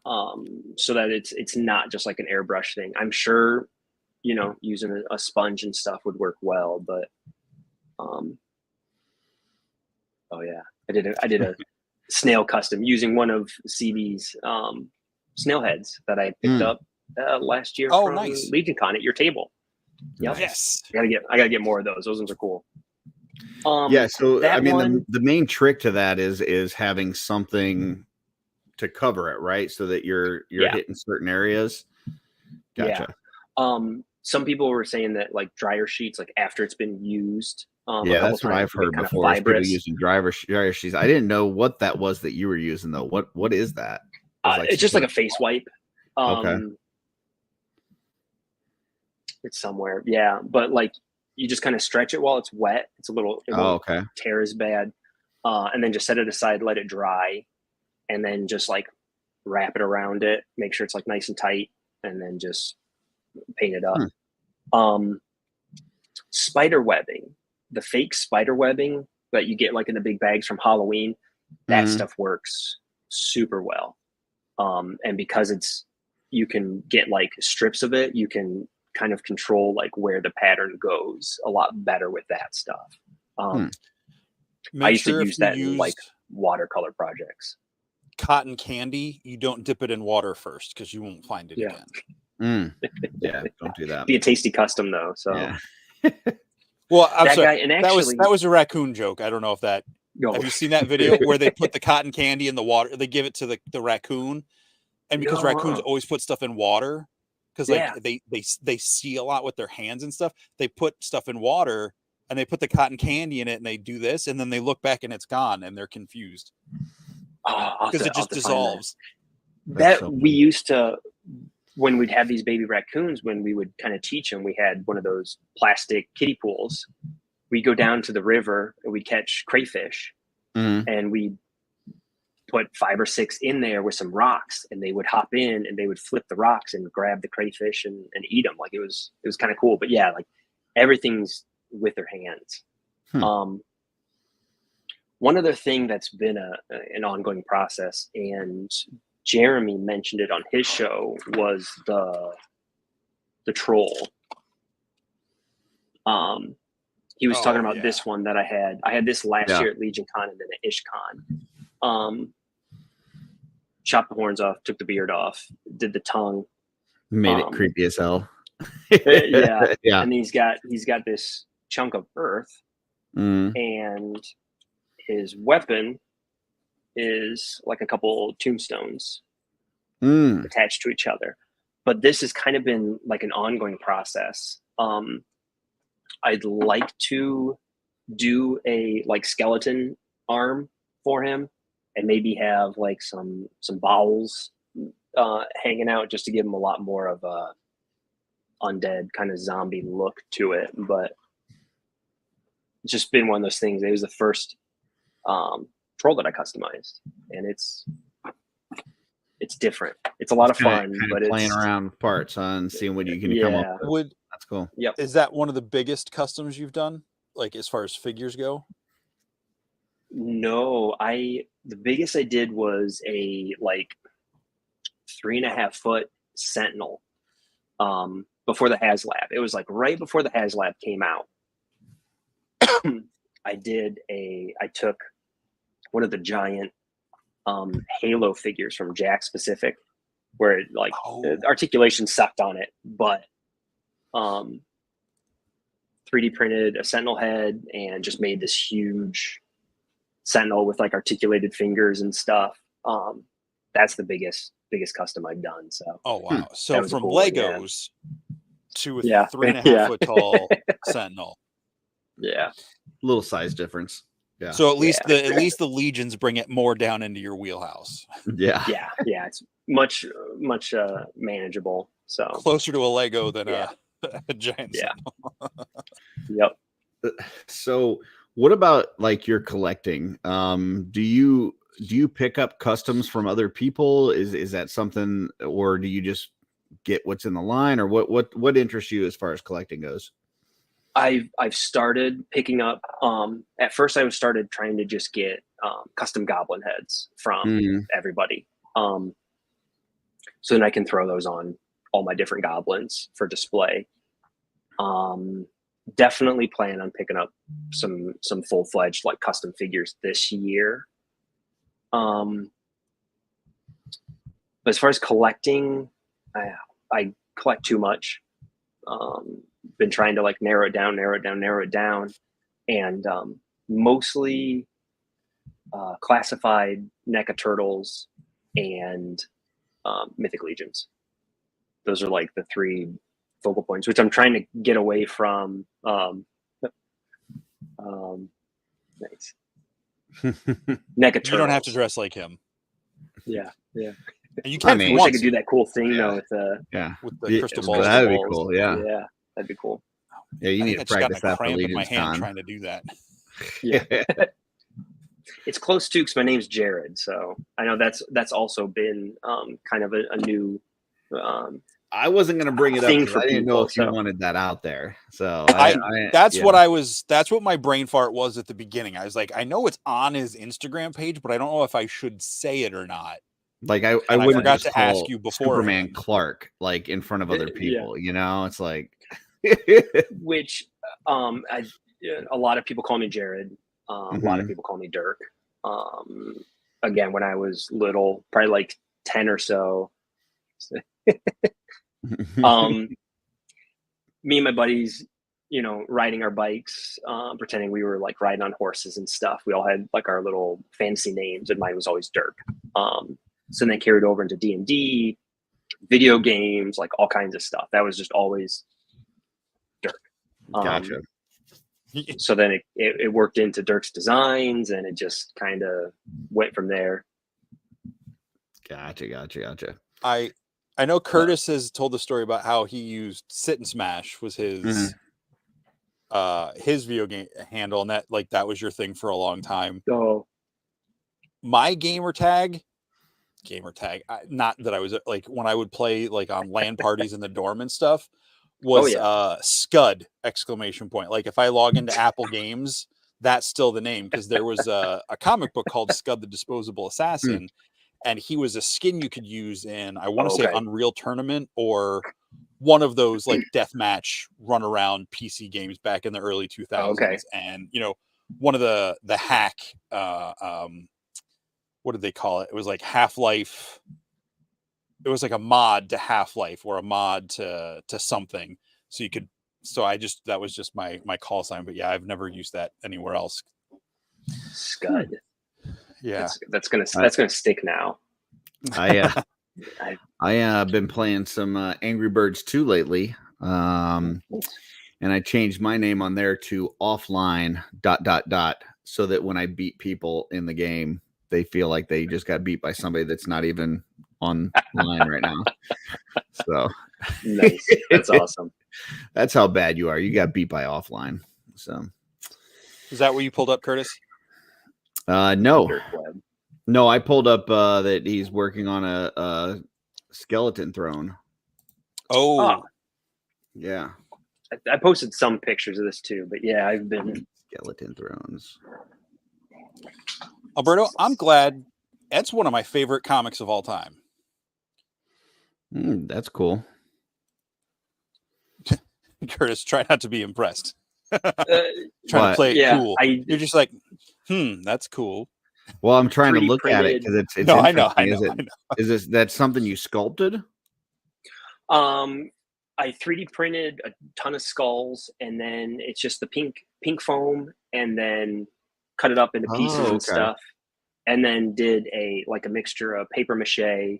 So that it's not just like an airbrush thing. I'm sure, using a sponge and stuff would work well, but I did a snail custom using one of CB's snail heads that I picked up last year from nice. Legion Con at your table. Yep. Yes. I gotta get more of those. Those ones are cool. So I mean, the main trick to that is having something to cover it, right? So that you're hitting certain areas. Gotcha. Yeah. Some people were saying that like dryer sheets, like after it's been used. That's what I've heard before. People using dryer sheets. I didn't know what that was that you were using though. What is that? It's just like a face wipe. Okay. It's somewhere. Yeah. But like you just kind of stretch it while it's wet. It's a little, it won't tear as bad. And then just set it aside, let it dry, and then just like wrap it around it, make sure it's like nice and tight, and then just paint it up. Spider webbing, the fake spider webbing that you get like in the big bags from Halloween, that stuff works super well. And because you can get like strips of it, you can kind of control like where the pattern goes a lot better with that stuff. I used to use that in like watercolor projects. Cotton candy, you don't dip it in water first because you won't find it again. Yeah, don't do that. Be a tasty custom though. So Yeah. Well, I'm that sorry, guy, and actually, that was a raccoon joke. I don't know if that. Have you seen that video where they put the cotton candy in the water? They give it to the raccoon, and because raccoons always put stuff in water, because like they see a lot with their hands and stuff. They put stuff in water, and they put the cotton candy in it, and they do this, and then they look back and it's gone, and they're confused because it just dissolves. We used to, when we'd have these baby raccoons, when we would kind of teach them, we had one of those plastic kiddie pools. We'd go down to the river and we'd catch crayfish, and we'd put 5 or 6 in there with some rocks, and they would hop in and they would flip the rocks and grab the crayfish and eat them. Like it was kind of cool. But yeah, like everything's with their hands. One other thing that's been an ongoing process, and Jeremy mentioned it on his show, was the troll. He was talking about this one that I had. I had this last year at Legion Con and then at IshCon. Chopped the horns off, took the beard off, did the tongue. Made it creepy as hell. Yeah. And he's got this chunk of earth, and his weapon is like a couple tombstones attached to each other. But this has kind of been like an ongoing process. I'd like to do a like skeleton arm for him, and maybe have like some bowels hanging out, just to give him a lot more of a undead kind of zombie look to it. But it's just been one of those things. It was the first troll that I customized, and it's different. It's a lot of fun, but it's playing around with parts and seeing what you can come up with. That's cool. Yep. Is that one of the biggest customs you've done, like as far as figures go? No, the biggest I did was a like 3.5 foot Sentinel before the HasLab. It was like right before the HasLab came out. I took one of the giant Halo figures from Jack Specific, where it, like the articulation sucked on it, but 3D printed a Sentinel head and just made this huge Sentinel with like articulated fingers and stuff. That's the biggest custom I've done. So wow. So from cool Legos to a 3.5 foot tall Sentinel. Yeah. Little size difference. Yeah. So at least the Legions bring it more down into your wheelhouse. Yeah. Yeah. It's much manageable. So closer to a Lego than a giant. Yeah. Yep. So what about like your collecting? Do you pick up customs from other people? Is that something, or do you just get what's in the line, or what interests you as far as collecting goes? I've started picking up. At first, I started trying to just get custom goblin heads from everybody, so then I can throw those on all my different goblins for display. Definitely plan on picking up some full-fledged like custom figures this year. But as far as collecting, I collect too much. Been trying to like narrow it down, and mostly classified NECA turtles and Mythic Legions. Those are like the 3 focal points, which I'm trying to get away from. Nice. NECA turtles. You don't have to dress like him. Yeah. And you can't. I wish I could do that cool thing though with the crystal balls. That'd be cool. Yeah, that'd be cool. Yeah, you need to practice that for Legion's Con. Trying to do that. Yeah. It's close too, because my name's Jared, so I know that's also been kind of a new. I wasn't going to bring it up thing because for I didn't know people, if you so. wanted that out there. So That's yeah. what my brain fart was at the beginning. I was like, I know it's on his Instagram page, but I don't know if I should say it or not. Like I And wouldn't forgot just to call ask you Superman beforehand. Clark like in front of other Yeah. people. You know, it's like Which a lot of people call me Jared. A lot of people call me Dirk. Again, when I was little, probably like 10 or so, me and my buddies, riding our bikes, pretending we were like riding on horses and stuff. We all had like our little fancy names, and mine was always Dirk. So then carried over into D&D, video games, like all kinds of stuff. That was just always Dirk. Gotcha. So then it worked into Dirks Designs, and it just kind of went from there. Gotcha. I know Curtis has told the story about how he used Sit and Smash was his his video game handle, and that was your thing for a long time. Oh, My gamer tag, not that I was like when I would play like on LAN parties in the dorm and stuff, was Scud ! Like if I log into Apple Games, that's still the name, because there was a comic book called Scud the Disposable Assassin, and he was a skin you could use in, I want to say Unreal Tournament or one of those like deathmatch run around PC games back in the early 2000s. And one of the hack what did they call it? It was like Half-Life. It was like a mod to Half-Life or a mod to something. So you could, that was just my call sign. But yeah, I've never used that anywhere else. Scud. Yeah. That's gonna stick now. I been playing some Angry Birds 2 lately. And I changed my name on there to offline ... so that when I beat people in the game, they feel like they just got beat by somebody that's not even online right now. So nice. That's awesome. That's how bad you are. You got beat by offline. So is that what you pulled up, Curtis? No, I pulled up that he's working on a skeleton throne. Oh, yeah. I posted some pictures of this too, but yeah, I've been skeleton thrones. Alberto, I'm glad. That's one of my favorite comics of all time. That's cool. Curtis, try not to be impressed. Trying to play it cool. You're just like, that's cool. Well, I'm trying to look at it because it's no, I know. Is that's something you sculpted? I 3D printed a ton of skulls, and then it's just the pink foam, and then cut it up into pieces and stuff, and then did a mixture of paper mache.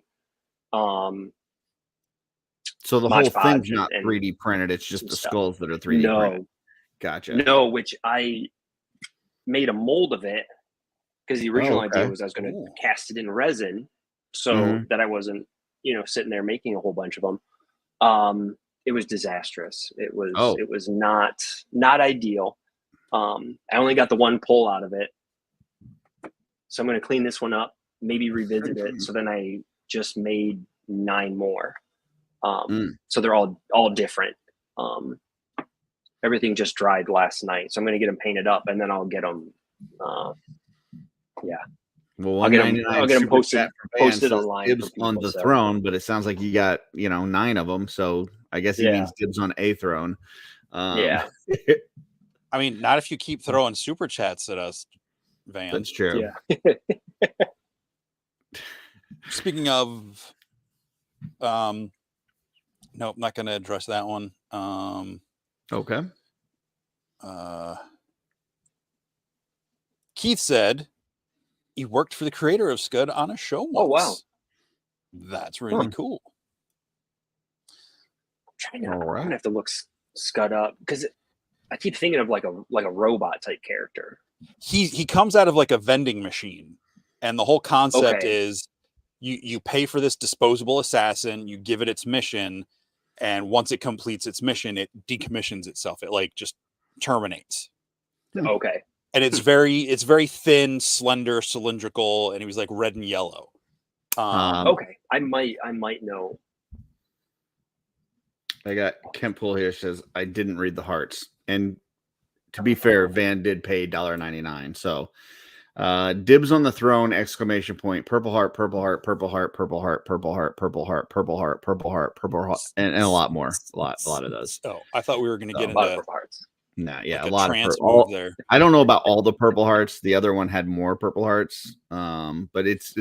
So the whole thing's not 3D printed; it's just the skulls that are 3D printed. Gotcha. No, which I made a mold of it because the original idea was I was going to cast it in resin, so that I wasn't, sitting there making a whole bunch of them. It was disastrous. It was not ideal. I only got the one pull out of it, so I'm going to clean this one up, maybe revisit it. So then I just made 9 more. So they're all different. Everything just dried last night, so I'm going to get them painted up, and then I'll get them. Well, I'll get them posted online on the throne, but it sounds like you got 9 of them, so I guess he means dibs on a throne. Yeah. I mean, not if you keep throwing super chats at us, Van. That's true. Yeah. Speaking of, nope, not going to address that one. Okay. Keith said he worked for the creator of Scud on a show once. Oh, wow. That's really cool. I'm gonna have to look Scud up because I keep thinking of like a robot type character. He comes out of like a vending machine, and the whole concept is you pay for this disposable assassin, you give it its mission, and once it completes its mission, it decommissions itself. It just terminates. Okay. And it's very thin, slender, cylindrical, and he was like red and yellow. Okay, I might know. I got Kemp Pool here says I didn't read the hearts, and to be fair, Van did pay $1.99. So dibs on the throne! Exclamation point! Purple heart, purple heart, purple heart, purple heart, purple heart, purple heart, purple heart, purple heart, purple heart, and a lot more. A lot of those. Oh, I thought we were going to get A lot of into purple hearts. Nah, yeah, like a lot trance of move there. I don't know about all the purple hearts. The other one had more purple hearts, but it's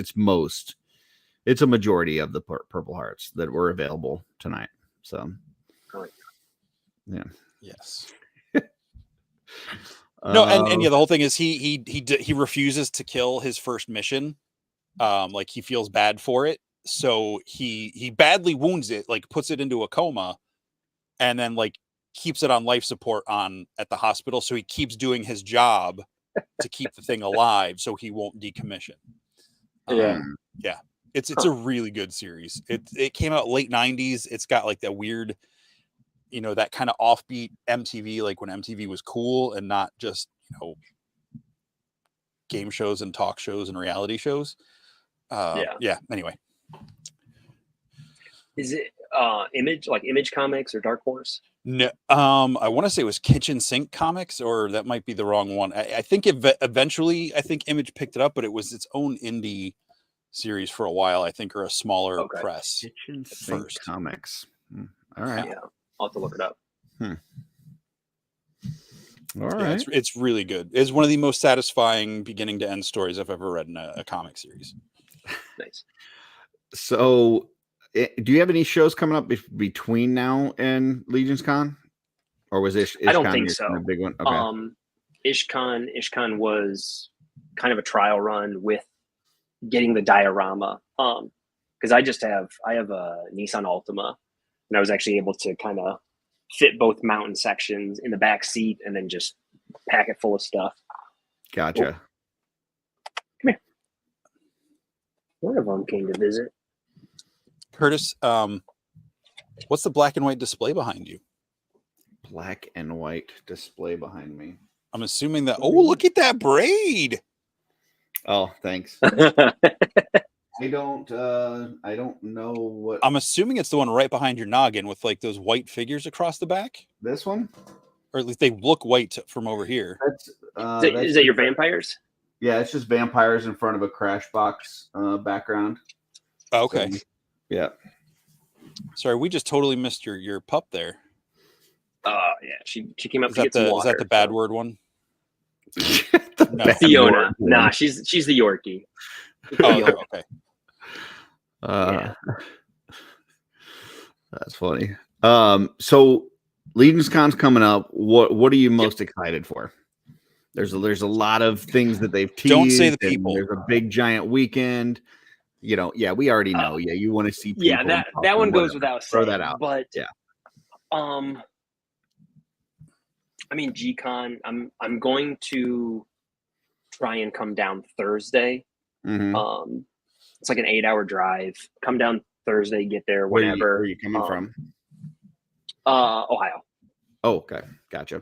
a majority of the purple hearts that were available tonight. So, yeah, yes. No, and yeah, the whole thing is he refuses to kill his first mission. Like he feels bad for it, so he badly wounds it, like puts it into a coma, and then like keeps it on life support at the hospital. So he keeps doing his job to keep the thing alive, so he won't decommission. Yeah, it's a really good series. It came out late '90s. It's got like that weird, that kind of offbeat MTV, like when MTV was cool and not just, game shows and talk shows and reality shows. Yeah. Anyway. Is it Image Comics or Dark Horse? No, I want to say it was Kitchen Sink Comics, or that might be the wrong one. I think eventually Image picked it up, but it was its own indie series for a while, I think, or a smaller press. Kitchen Sink Comics. All right. Yeah. I'll have to look it up. All right. It's really good. It's one of the most satisfying beginning to end stories I've ever read in a comic series. Nice. So, do you have any shows coming up between now and Legion's Con? Or was IshCon? I don't think so. A big one? Okay. IshCon was kind of a trial run with getting the diorama. Because I have a Nissan Altima, and I was actually able to kind of fit both mountain sections in the back seat and then just pack it full of stuff. Gotcha. Come here. One of them came to visit. Curtis, what's the black and white display behind you? Black and white display behind me. I'm assuming that. Oh, look at that braid. Oh, thanks. I don't know what. I'm assuming it's the one right behind your noggin with like those white figures across the back. This one, or at least they look white from over here. Is that your vampires? Yeah, it's just vampires in front of a crash box background. Oh, okay. So, yeah. Sorry, we just totally missed your pup there. Yeah, she came up to get some water. Is that the bad word one? No. Fiona. Nah, she's the Yorkie. Oh, okay. Yeah. That's funny. So Legion's Con's coming up. What are you most excited for? There's a lot of things that they've teased. Don't say the people. There's a big giant weekend. We already know. You want to see people. Yeah, that one goes without saying. Throw that out. But yeah. I mean, G-Con, I'm going to try and come down Thursday. Mm-hmm. It's like an 8-hour drive. Come down Thursday, get there, whenever. Where are you coming from? Ohio. Oh, okay. Gotcha.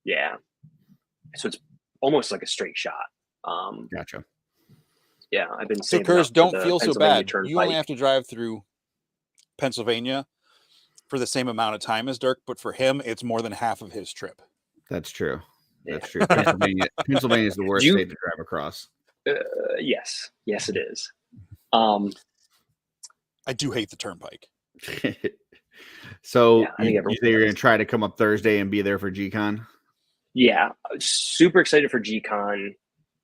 Yeah. So it's almost like a straight shot. Gotcha. Yeah, I've been so saving Curtis, up don't for the feel so Pennsylvania bad. Turnpike. You only have to drive through Pennsylvania for the same amount of time as Dirk, but for him, it's more than half of his trip. That's true. That's true. Pennsylvania is the worst state to drive across. Yes, it is. I do hate the turnpike. So I think you say you're going to try to come up Thursday and be there for G-Con? Yeah, super excited for G-Con.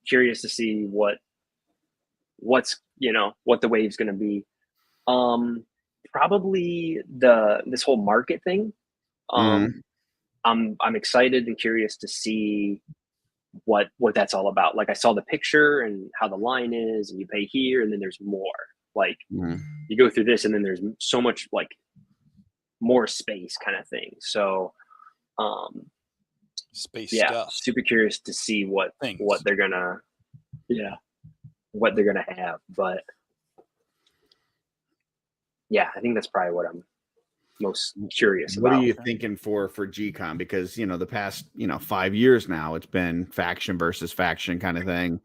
Curious to see what's what the wave's going to be. Probably this whole market thing. I'm excited and curious to see what that's all about. Like I saw the picture and how the line is, and you pay here, and then there's more. Like you go through this, and then there's so much like more space kind of thing. So, space stuff. Super curious to see what they're gonna have. But yeah, I think that's probably what I'm most curious about. What are you thinking for G-Con? Because the past 5 years now, it's been faction versus faction kind of thing.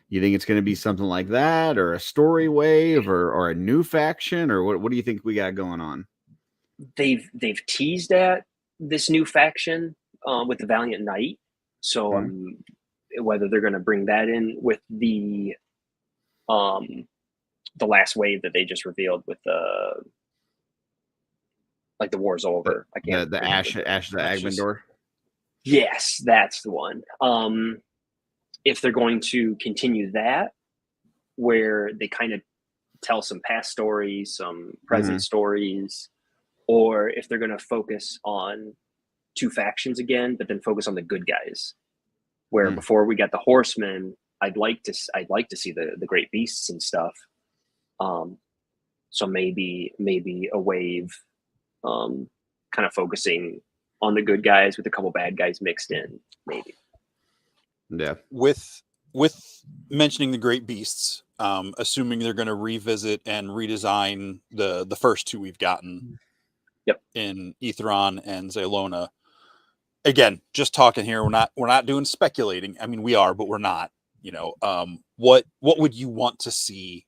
You think it's going to be something like that, or a story wave, or a new faction, or what do you think we got going on? they've teased at this new faction with the Valiant Knight. So whether they're going to bring that in with the last wave that they just revealed with the like the war's over. I can't the Ash the Agmendor. Yes, that's the one. If they're going to continue that, where they kind of tell some past stories, some present stories, or if they're going to focus on two factions again, but then focus on the good guys. Where before we got the Horsemen, I'd like to see the great beasts and stuff. So maybe a wave, kind of focusing on the good guys with a couple bad guys mixed in, maybe. Yeah. With mentioning the great beasts, assuming they're going to revisit and redesign the first two we've gotten, in Etheron and Zaylona. Again, just talking here, we're not doing speculating. I mean, we are, but we're not. You know, what would you want to see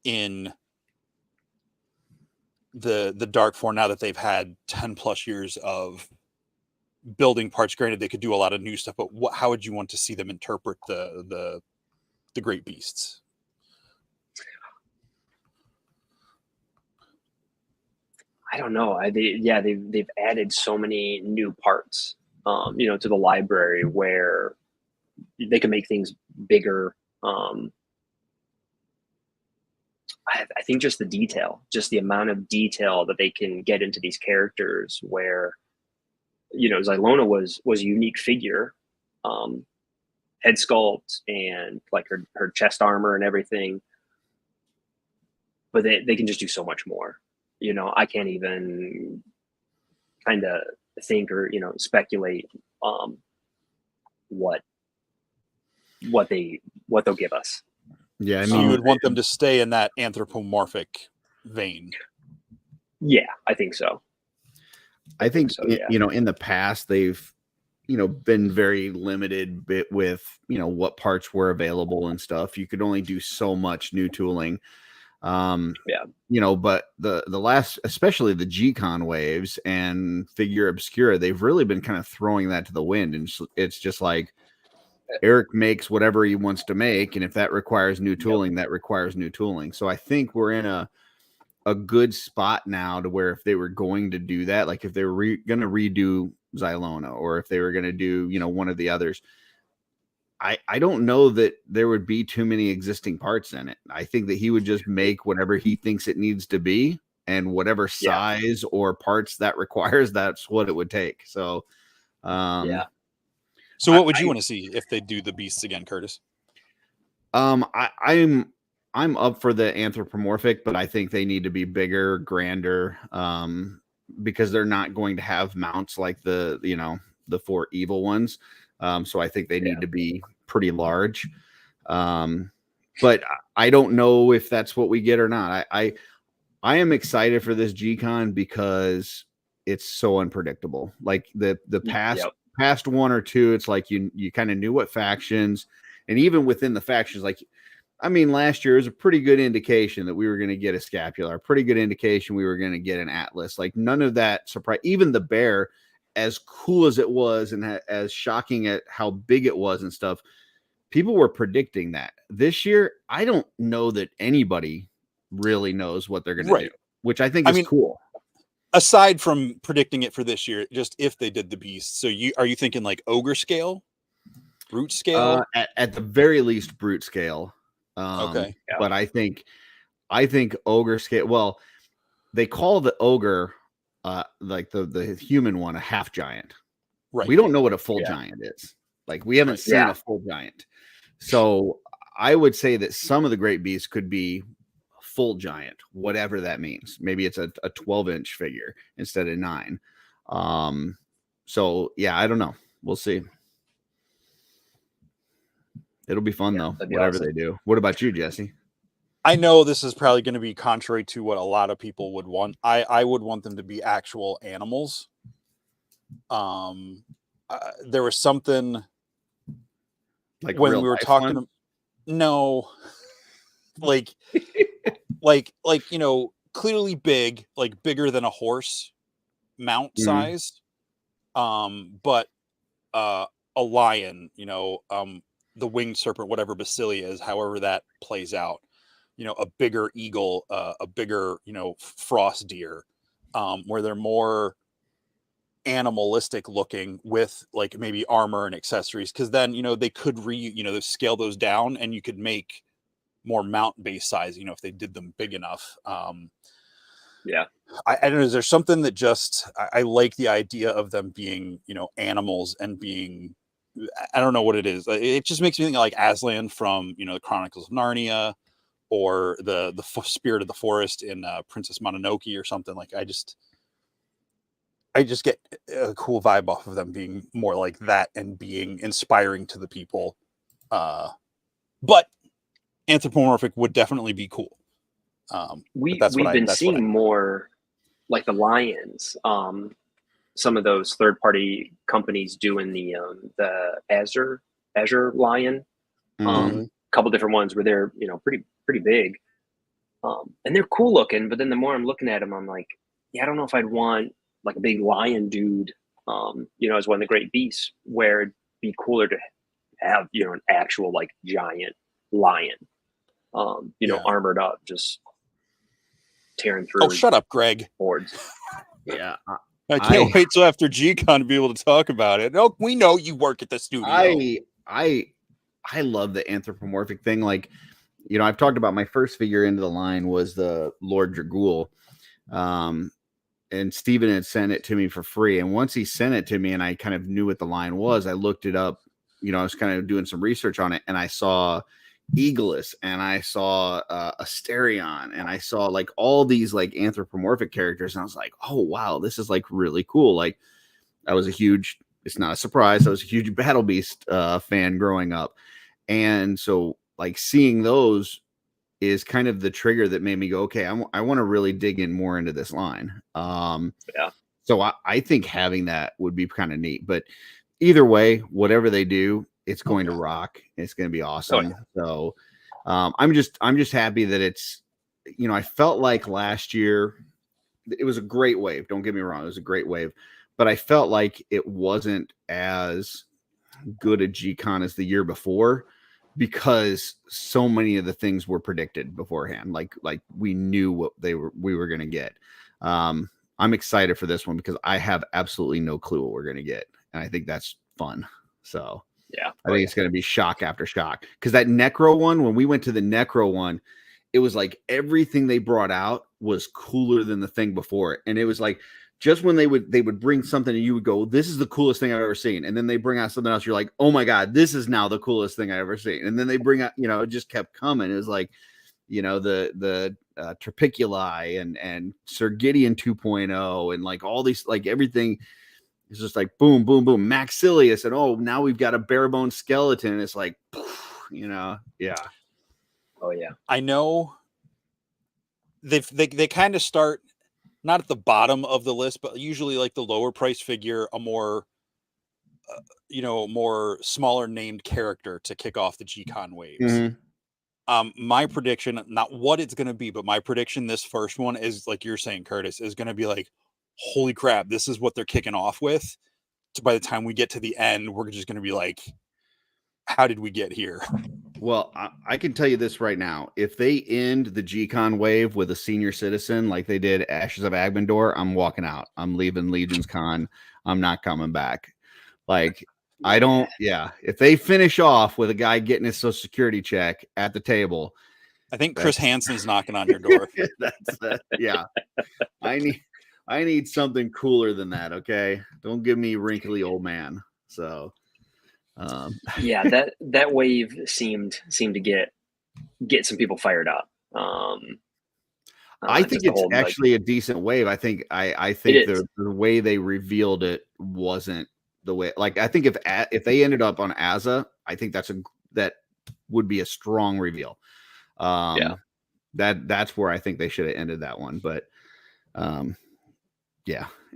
in the Dark Four now that they've had 10 plus years of building parts? Granted, they could do a lot of new stuff, but how would you want to see them interpret the great beasts? I don't know. They've added so many new parts, to the library where they can make things bigger. I think just the detail, just the amount of detail that they can get into these characters where, Zaylona was a unique figure, head sculpt and like her chest armor and everything, but they can just do so much more. I can't even kind of think or, speculate, what they'll give us. Yeah. I So mean, you would want them to stay in that anthropomorphic vein. Yeah, I think so. I think so, yeah. In the past they've been very limited bit with what parts were available and stuff. You could only do so much new tooling. But the last, especially the G-Con waves and Figure Obscura, they've really been kind of throwing that to the wind, and it's just like Eric makes whatever he wants to make, and if that requires new tooling, that requires new tooling. So I think we're in a good spot now to where if they were going to do that, like if they were going to redo Zaylona, or if they were going to do one of the others, I don't know that there would be too many existing parts in it. I think that he would just make whatever he thinks it needs to be, and whatever size or parts that requires, that's what it would take. So, So what would you want to see if they do the beasts again, Curtis? I'm up for the anthropomorphic, but I think they need to be bigger, grander, because they're not going to have mounts like the four evil ones. So I think they need to be pretty large. But I don't know if that's what we get or not. I am excited for this G-Con because it's so unpredictable. Like the past one or two, it's like you kind of knew what factions, and even within the factions, like, I mean, last year was a pretty good indication that we were going to get a scapular, a pretty good indication we were going to get an atlas. Like none of that surprise. Even the bear, as cool as it was and as shocking at how big it was and stuff, people were predicting that. This year, I don't know that anybody really knows what they're going to do, which I think is cool. Aside from predicting it for this year, just if they did the beast, so are you thinking like ogre scale, brute scale? At the very least, brute scale. Okay, but I think ogre scale. Well, they call the ogre, like the human one, a half giant. Right. We don't know what a full giant is. Like we haven't seen a full giant. So I would say that some of the great beasts could be full giant, whatever that means. Maybe it's a 12-inch figure instead of 9. So yeah, I don't know. We'll see. It'll be fun though, whatever they do. What about you, Jesse? I know this is probably going to be contrary to what a lot of people would want. I would want them to be actual animals. There was something like when we were talking. No, like clearly big, like bigger than a horse, mount size, but a lion, the winged serpent, whatever Basilia is, however that plays out, a bigger eagle, a bigger, frost deer, where they're more animalistic looking with like maybe armor and accessories. Cause then, they could scale those down and you could make more mount base size, if they did them big enough. Yeah. I don't know. Is there something that just, I like the idea of them being, animals and being, I don't know what it is. It just makes me think like Aslan from, the Chronicles of Narnia, or the Spirit of the Forest in Princess Mononoke or something. Like I just get a cool vibe off of them being more like that and being inspiring to the people. But anthropomorphic would definitely be cool. We've been seeing more like the lions. Some of those third-party companies doing the Azure lion. Couple different ones where they're pretty big, and they're cool looking. But then the more I'm looking at them, I'm like, yeah, I don't know if I'd want like a big lion dude, as one of the great beasts. Where it'd be cooler to have an actual like giant lion, armored up, just tearing through. Oh, shut up, Greg. Boards. Yeah. I can't wait till after G-Con to be able to talk about it. Oh, we know you work at the studio. I love the anthropomorphic thing. Like, I've talked about my first figure into the line was the Lord Dragul. And Steven had sent it to me for free. And once he sent it to me and I kind of knew what the line was, I looked it up. I was kind of doing some research on it, and I saw Aegelus, and I saw Asterion, and I saw like all these like anthropomorphic characters, and I was like, oh wow, this is like really cool. Like it's not a surprise, I was a huge Battle Beast fan growing up, and so like seeing those is kind of the trigger that made me go, okay, I want to really dig in more into this line. So I think having that would be kind of neat, but either way, whatever they do, it's going to rock. It's going to be awesome. So I'm just happy that it's, I felt like last year it was a great wave. Don't get me wrong. It was a great wave, but I felt like it wasn't as good a G-Con as the year before, because so many of the things were predicted beforehand. Like we knew what we were going to get. I'm excited for this one because I have absolutely no clue what we're going to get. And I think that's fun. So yeah, I think it's going to be shock after shock, because that Necro one, when we went to the Necro one, it was like everything they brought out was cooler than the thing before it. And it was like, just when they would bring something and you would go, this is the coolest thing I've ever seen. And then they bring out something else. You're like, oh my God, this is now the coolest thing I've ever seen. And then they bring out, it just kept coming. It was like, the Trapiculi and Sir Gideon 2.0 and like all these, like everything. It's just like boom, boom, boom. Maxilius, and oh, now we've got a bare bone skeleton. And it's like, yeah. Oh yeah. I know they kind of start not at the bottom of the list, but usually like the lower price figure, a more more smaller named character to kick off the G-Con waves. My prediction, not what it's going to be, but my prediction, this first one is like you're saying, Curtis, is going to be like, holy crap, this is what they're kicking off with. So by the time we get to the end, we're just going to be like, how did we get here? Well, I can tell you this right now. If they end the G-Con wave with a senior citizen like they did Ashes of Agbendor, I'm walking out. I'm leaving Legion's Con. I'm not coming back. Like, I don't, if they finish off with a guy getting his social security check at the table, I think Chris Hansen's knocking on your door. Yeah. I need something cooler than that. Okay. Don't give me wrinkly old man. So, that wave seemed to get some people fired up. I think it's actually a decent wave. I think the way they revealed it wasn't the way. Like, I think if they ended up on Azza, I think that would be a strong reveal. That's where I think they should have ended that one. But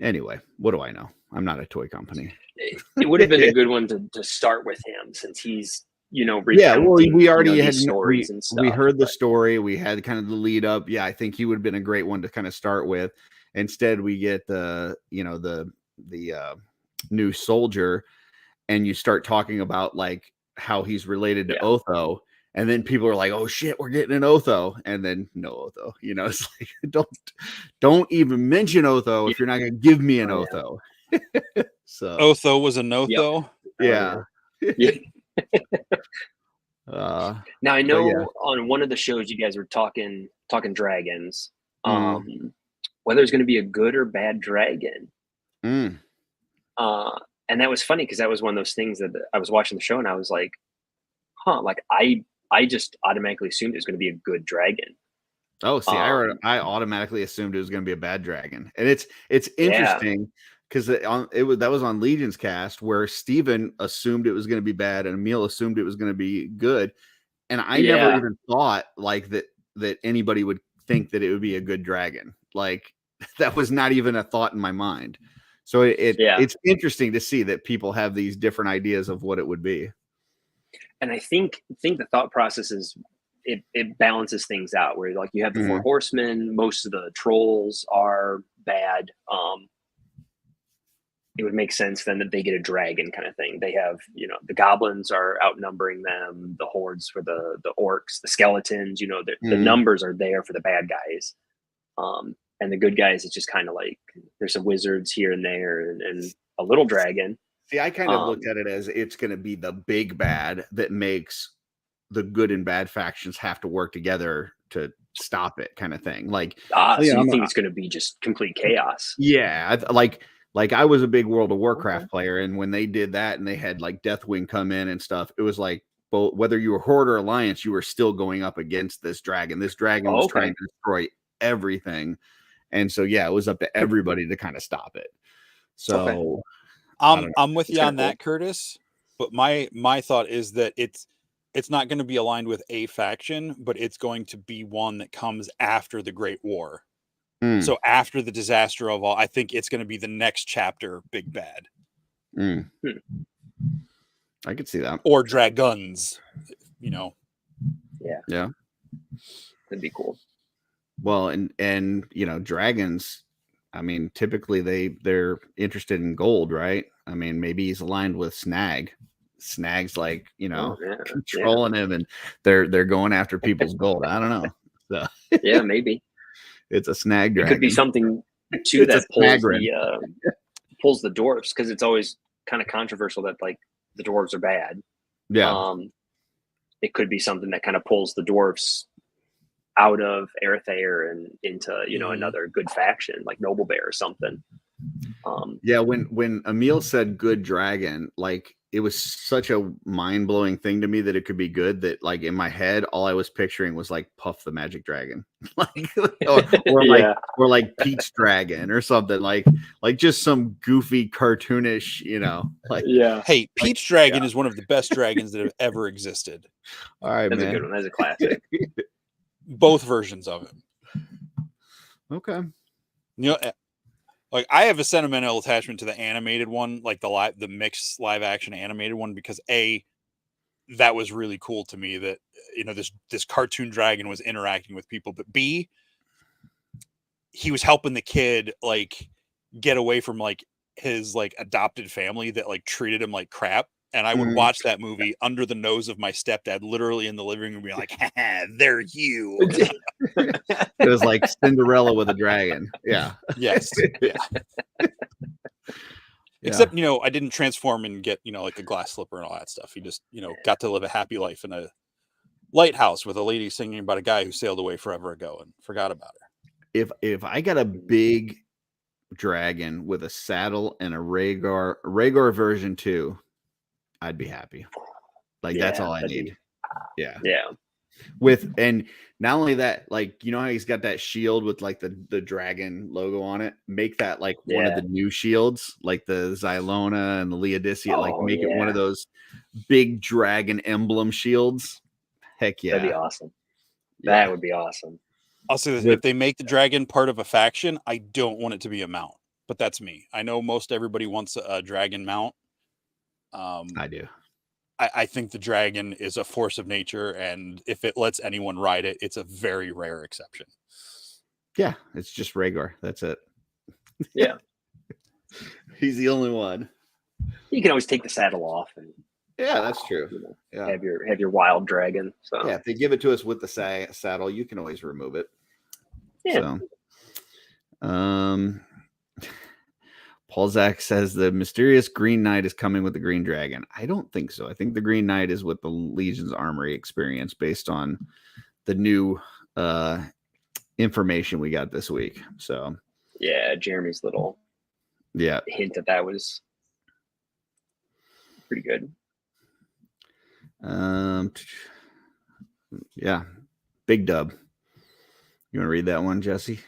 anyway, what do I know? I'm not a toy company. It would have been a good one to start with him, since he's we already had stories and stuff. We heard the story. We had kind of the lead up. Yeah, I think he would have been a great one to kind of start with. Instead, we get the new soldier, and you start talking about like how he's related to Otho, and then people are like, "Oh shit, we're getting an Otho," and then no Otho. It's like don't even mention Otho if you're not gonna give me an Otho. So Otho was a no-tho. Yeah. Yeah. Now I know on one of the shows you guys were talking dragons, whether it's going to be a good or bad dragon. And that was funny because that was one of those things that I was watching the show and I was like, huh, like I just automatically assumed it was going to be a good dragon. Oh, see, I automatically assumed it was going to be a bad dragon, and it's interesting because that was on Legion's cast where Steven assumed it was going to be bad and Emil assumed it was going to be good, and I never even thought like that anybody would think that it would be a good dragon. Like that was not even a thought in my mind. So it's interesting to see that people have these different ideas of what it would be. And I think the thought process is it balances things out where like you have the 4 horsemen, most of the trolls are bad. It would make sense then that they get a dragon kind of thing. They have, the goblins are outnumbering them, the hordes for the orcs, the skeletons, the numbers are there for the bad guys. And the good guys, it's just kind of like there's some wizards here and there and a little dragon. See, I kind of looked at it as it's going to be the big bad that makes the good and bad factions have to work together to stop it, kind of thing. Like, so you think it's going to be just complete chaos? Yeah, like I was a big World of Warcraft player, and when they did that and they had like Deathwing come in and stuff, it was like, well, whether you were Horde or Alliance, you were still going up against this dragon. This dragon was trying to destroy everything, and so it was up to everybody to kind of stop it. So. I'm with you on that, Curtis. But my thought is that it's not going to be aligned with a faction, but it's going to be one that comes after the Great War. So after the disaster of all, I think it's going to be the next chapter, big bad. I could see that. Or dragons, Yeah. Yeah. That'd be cool. Well, and dragons, I mean, typically they're interested in gold, right? I mean, maybe he's aligned with Snag. Snag's like, controlling him, and they're going after people's gold. I don't know. So yeah, maybe it's a Snag dragon. It could be something too that pulls the dwarves, because it's always kind of controversial that like the dwarves are bad. Yeah. It could be something that kind of pulls the dwarves out of Erethair and into another good faction like Noble Bear or something. When Emil said good dragon, like it was such a mind-blowing thing to me that it could be good, that like in my head all I was picturing was like Puff the Magic Dragon, like or like Peach Dragon or something, like just some goofy cartoonish, Hey, Peach Dragon is one of the best dragons that have ever existed. All right, that's man. a good one. That's a classic. Both versions of it. Okay. Like I have a sentimental attachment to the animated one, like the mixed live action animated one, because that was really cool to me that this cartoon dragon was interacting with people, but B, he was helping the kid like get away from like his like adopted family that like treated him like crap. And I would watch that movie under the nose of my stepdad, literally in the living room, being like, "Ha, there you." It was like Cinderella with a dragon. Yeah. Yes. Yeah. Except, I didn't transform and get, like a glass slipper and all that stuff. He just, got to live a happy life in a lighthouse with a lady singing about a guy who sailed away forever ago and forgot about her. If I got a big dragon with a saddle and a Rhaegar version 2, I'd be happy. Like that's all I need. Yeah. And not only that, like how he's got that shield with like the dragon logo on it. Make that like one of the new shields, like the Xylona and the Leodicea. Like make it one of those big dragon emblem shields. Heck yeah, that'd be awesome. That would be awesome. I'll say this: if they make the dragon part of a faction, I don't want it to be a mount. But that's me. I know most everybody wants a dragon mount. I do. I think the dragon is a force of nature, and if it lets anyone ride it, it's a very rare exception. Yeah, it's just Rhaegar. That's it. Yeah. He's the only one. You can always take the saddle off and Yeah, that's true. Yeah. have your wild dragon. So Yeah, if they give it to us with the saddle, you can always remove it. yeah. So, Paul Zach says the mysterious Green Knight is coming with the Green Dragon. I don't think so. I think the Green Knight is with the Legion's Armory experience based on the new information we got this week. So Yeah, Jeremy's little hint that was pretty good. Yeah, big dub. You want to read that one, Jesse?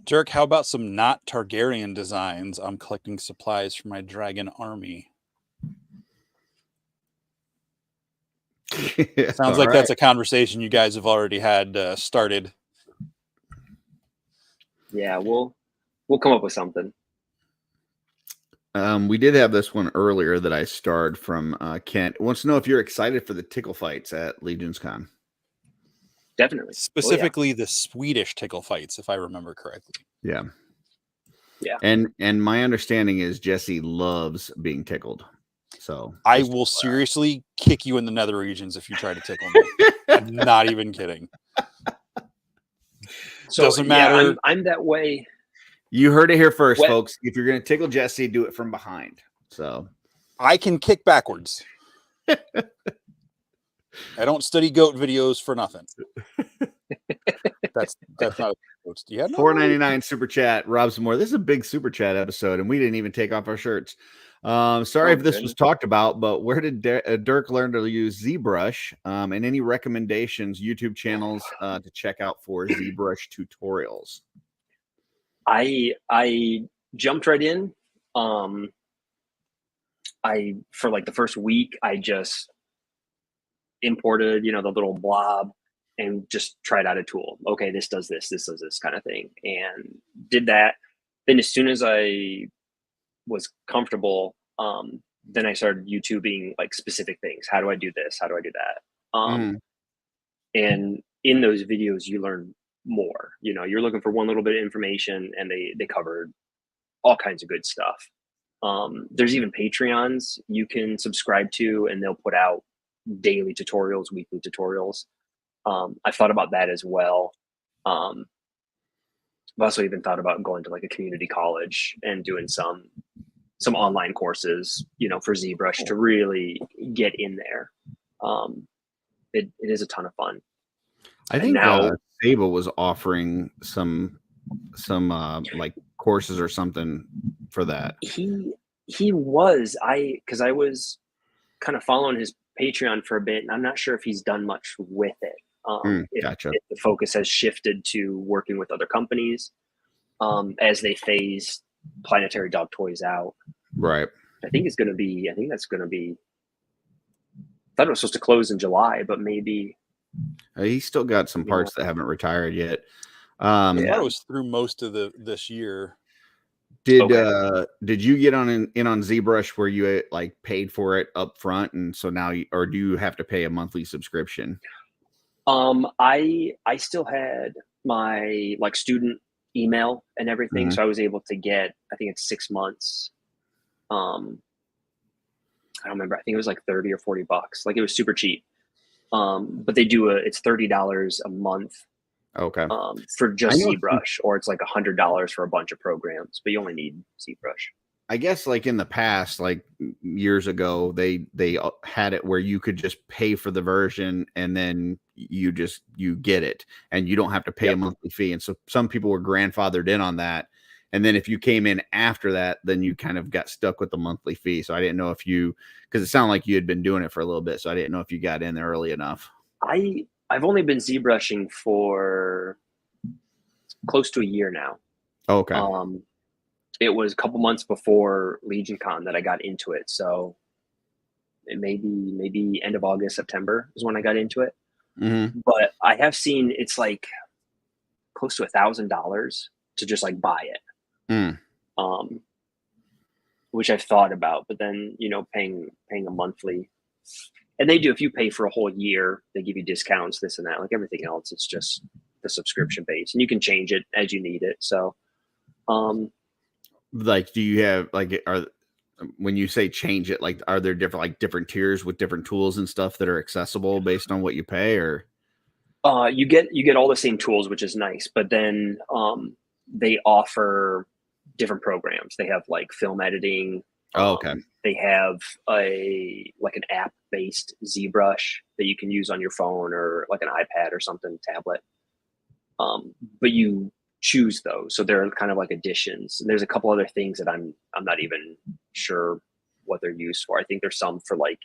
Dirk, how about some not Targaryen designs? I'm collecting supplies for my dragon army. Sounds like that's a conversation you guys have already had started. Yeah, we'll come up with something. We did have this one earlier that I starred from Kent. Wants to know if you're excited for the tickle fights at Legion's Con. Definitely. Specifically the Swedish tickle fights, if I remember correctly. Yeah. Yeah. And my understanding is Jesse loves being tickled. So I will seriously kick you in the nether regions if you try to tickle me. I'm not even kidding. So doesn't matter. Yeah, I'm that way. You heard it here first, folks. If you're going to tickle Jesse, do it from behind. So I can kick backwards. I don't study goat videos for nothing. That's not. Yeah, no. $4.99 super chat. Rob some more. This is a big super chat episode, and we didn't even take off our shirts. Sorry if this was talked about, but where did Dirk learn to use ZBrush? And any recommendations, YouTube channels to check out for ZBrush tutorials? I jumped right in. For like the first week, I just imported, the little blob and just tried out a tool. Okay, this does this does this kind of thing, and did that. Then as soon as I was comfortable, then I started YouTubing like specific things. How do I do this? How do I do that? And in those videos, you learn more. You're looking for one little bit of information, and they covered all kinds of good stuff. There's even Patreons you can subscribe to, and they'll put out daily tutorials, weekly tutorials. I've thought about that as well. I've also even thought about going to like a community college and doing some online courses, for ZBrush to really get in there. It is a ton of fun. I think now Saba was offering some like courses or something for that. He was, because I was kind of following his Patreon for a bit, and I'm not sure if he's done much with it. Gotcha. If the focus has shifted to working with other companies as they phase Planetary Dog Toys out. Right. I think that's going to be, I thought it was supposed to close in July, but maybe. He's still got some parts that haven't retired yet. I thought it was through most of this year. Did you get in on ZBrush where you like paid for it up front, and so now or do you have to pay a monthly subscription? I still had my like student email and everything, so I was able to get, I think it's 6 months. I don't remember. I think it was like $30 or $40. Like it was super cheap. But they do it's $30 a month. Okay. For just ZBrush, or it's like $100 for a bunch of programs, but you only need ZBrush. I guess like in the past, like years ago, they had it where you could just pay for the version and then you get it and you don't have to pay a monthly fee. And so some people were grandfathered in on that. And then if you came in after that, then you kind of got stuck with the monthly fee. So I didn't know if because it sounded like you had been doing it for a little bit. So I didn't know if you got in there early enough. I've only been ZBrushing for close to a year now. Okay. It was a couple months before Legion Con that I got into it. So it maybe end of August, September is when I got into it. Mm-hmm. But I have seen it's like close to $1,000 to just like buy it. Which I've thought about, but then, paying a monthly, and they do, if you pay for a whole year, they give you discounts, this and that, like everything else. It's just the subscription base, and you can change it as you need it. So Like, do you have like when you say change it, like, are there different tiers with different tools and stuff that are accessible based on what you pay, or? You get all the same tools, which is nice, but then they offer different programs. They have like film editing. Oh, okay. They have an app based ZBrush that you can use on your phone or like an iPad or something, tablet. But you choose those, so they're kind of like additions. And there's a couple other things that I'm not even sure what they're used for. I think there's some for like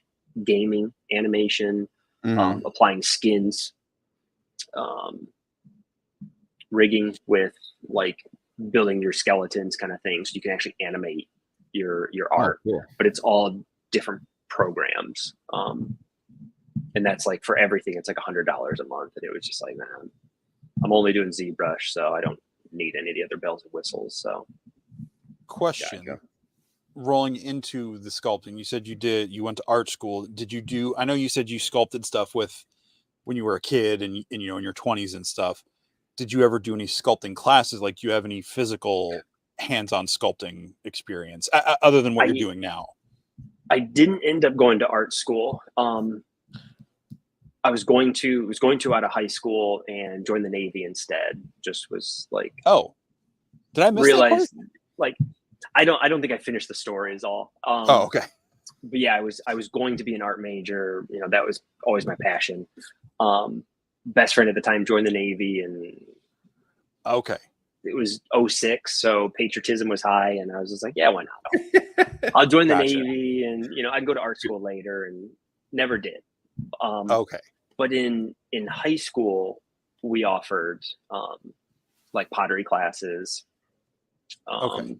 gaming, animation, applying skins, rigging with like building your skeletons kind of thing, so you can actually animate your art. Cool. But it's all different programs, and that's like for everything it's like $100 a month, and it was just like, man, I'm only doing ZBrush, so I don't need any of the other bells and whistles. So question, rolling into the sculpting, you said you went to art school. Did you do, I know you said you sculpted stuff with when you were a kid and you know, in your 20s and stuff. Did you ever do any sculpting classes? Like, do you have any physical hands-on sculpting experience other than what you're doing now? I didn't end up going to art school. I was going to out of high school and join the Navy instead. Just was like, oh, did I miss realize that part? Like, I don't think I finished the story is all. Oh, okay. But yeah, I was going to be an art major. You know, that was always my passion. Best friend at the time joined the Navy, and okay, it was 2006, so patriotism was high, and I was just like, yeah, why not? I'll join the Navy, and you know, I'd go to art school later, and never did. Okay. But in high school, we offered like pottery classes, Okay.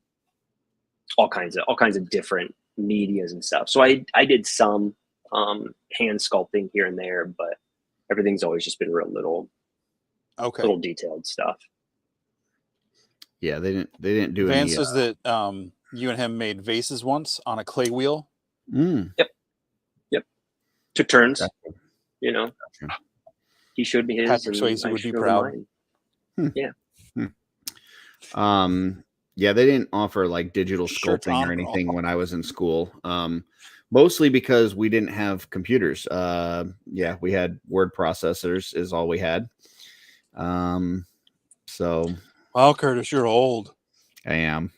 all kinds of different medias and stuff. So I did some hand sculpting here and there, but everything's always just been real little detailed stuff. Yeah, they didn't do Van any. says that you and him made vases once on a clay wheel. Yep. Took turns. Gotcha. You know, he showed me his. Patrick Swayze would be proud. Yeah. Yeah, they didn't offer like digital sculpting or anything when I was in school. Mostly because we didn't have computers. Yeah, we had word processors is all we had. So, well, Curtis, you're old. I am.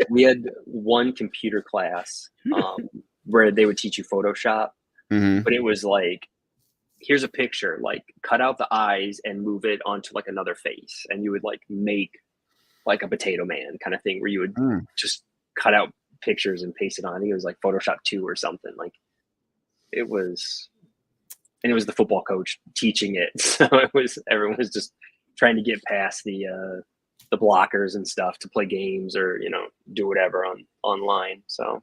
we had one computer class where they would teach you Photoshop, but it was like, here's a picture, like cut out the eyes and move it onto like another face, and you would like make like a potato man kind of thing where you would just cut out pictures and paste it on. I think it was like Photoshop 2 or something. Like it was the football coach teaching it, so everyone was just trying to get past the blockers and stuff to play games or, you know, do whatever online. So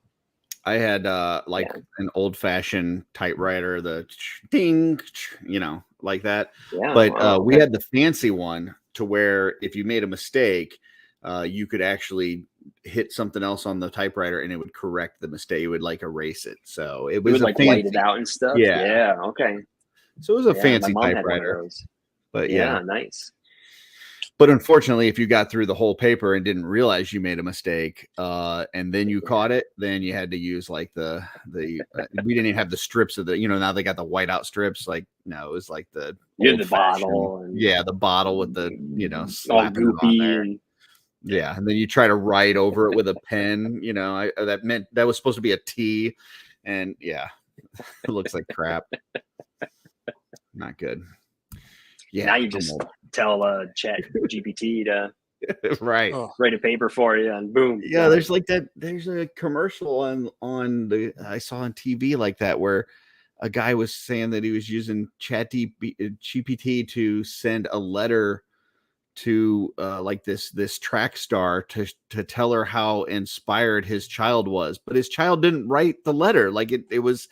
I had an old fashioned typewriter, the ding, you know, like that. Yeah, but we had the fancy one to where if you made a mistake, you could actually hit something else on the typewriter and it would correct the mistake. It would like erase it. So it was like white it out and stuff. Yeah. Okay. So it was a fancy typewriter. But yeah, nice. But unfortunately, if you got through the whole paper and didn't realize you made a mistake, and then you caught it, then you had to use like we didn't even have the strips of the, you know, now they got the whiteout strips. Like, no, it was like the bottle. And the bottle with the, you know, all goopy. And then you try to write over it with a pen, you know, that was supposed to be a T, and yeah, it looks like crap. Not good. Yeah. Now you just tell Chat GPT to write a paper for you, and boom. Yeah, there's like that. There's a commercial I saw on TV like that where a guy was saying that he was using Chat GPT to send a letter to like this track star to tell her how inspired his child was, but his child didn't write the letter. Like it was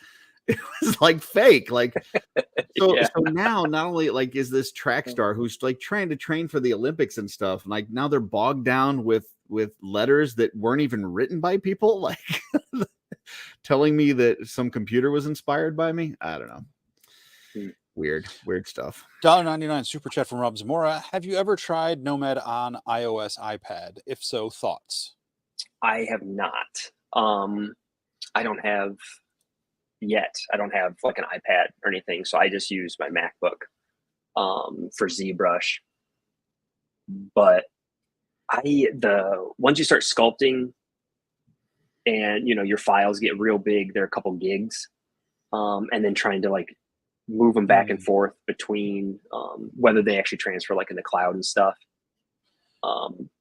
like fake. Like so now not only like is this track star who's like trying to train for the Olympics and stuff, like now they're bogged down with letters that weren't even written by people, like telling me that some computer was inspired by me. I don't know. weird stuff. $1.99 super chat from Rob Zamora. Have you ever tried Nomad on iOS iPad? If so, thoughts? I have not. I don't have yet. I don't have like an iPad or anything, so I just use my MacBook for ZBrush. But once you start sculpting and your files get real big, they're a couple gigs, and then trying to like move them back and forth between whether they actually transfer like in the cloud and stuff.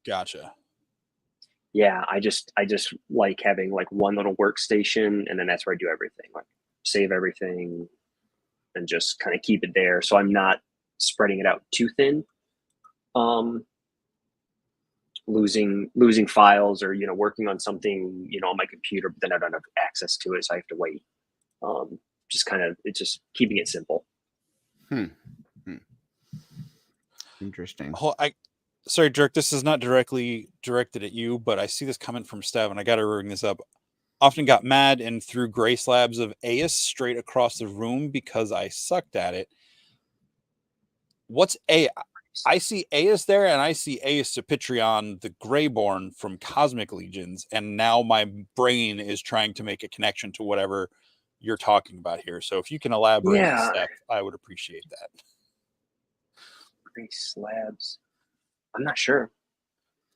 Gotcha. Yeah, I just like having like one little workstation, and then that's where I do everything, like save everything and just kind of keep it there. So I'm not spreading it out too thin. Losing files or, working on something, on my computer, but then I don't have access to it. So I have to wait. It's just keeping it simple. Interesting. Sorry, Dirk, this is not directly directed at you, but I see this comment from Stev, and I got to bring this up. Often got mad and threw gray slabs of AIS straight across the room because I sucked at it. What's AIS? I see AIS there, and I see AIS Sapitreon, the Greyborn from Cosmic Legions, and now my brain is trying to make a connection to whatever you're talking about here. So if you can elaborate, Steph, I would appreciate that. Gray slabs. I'm not sure.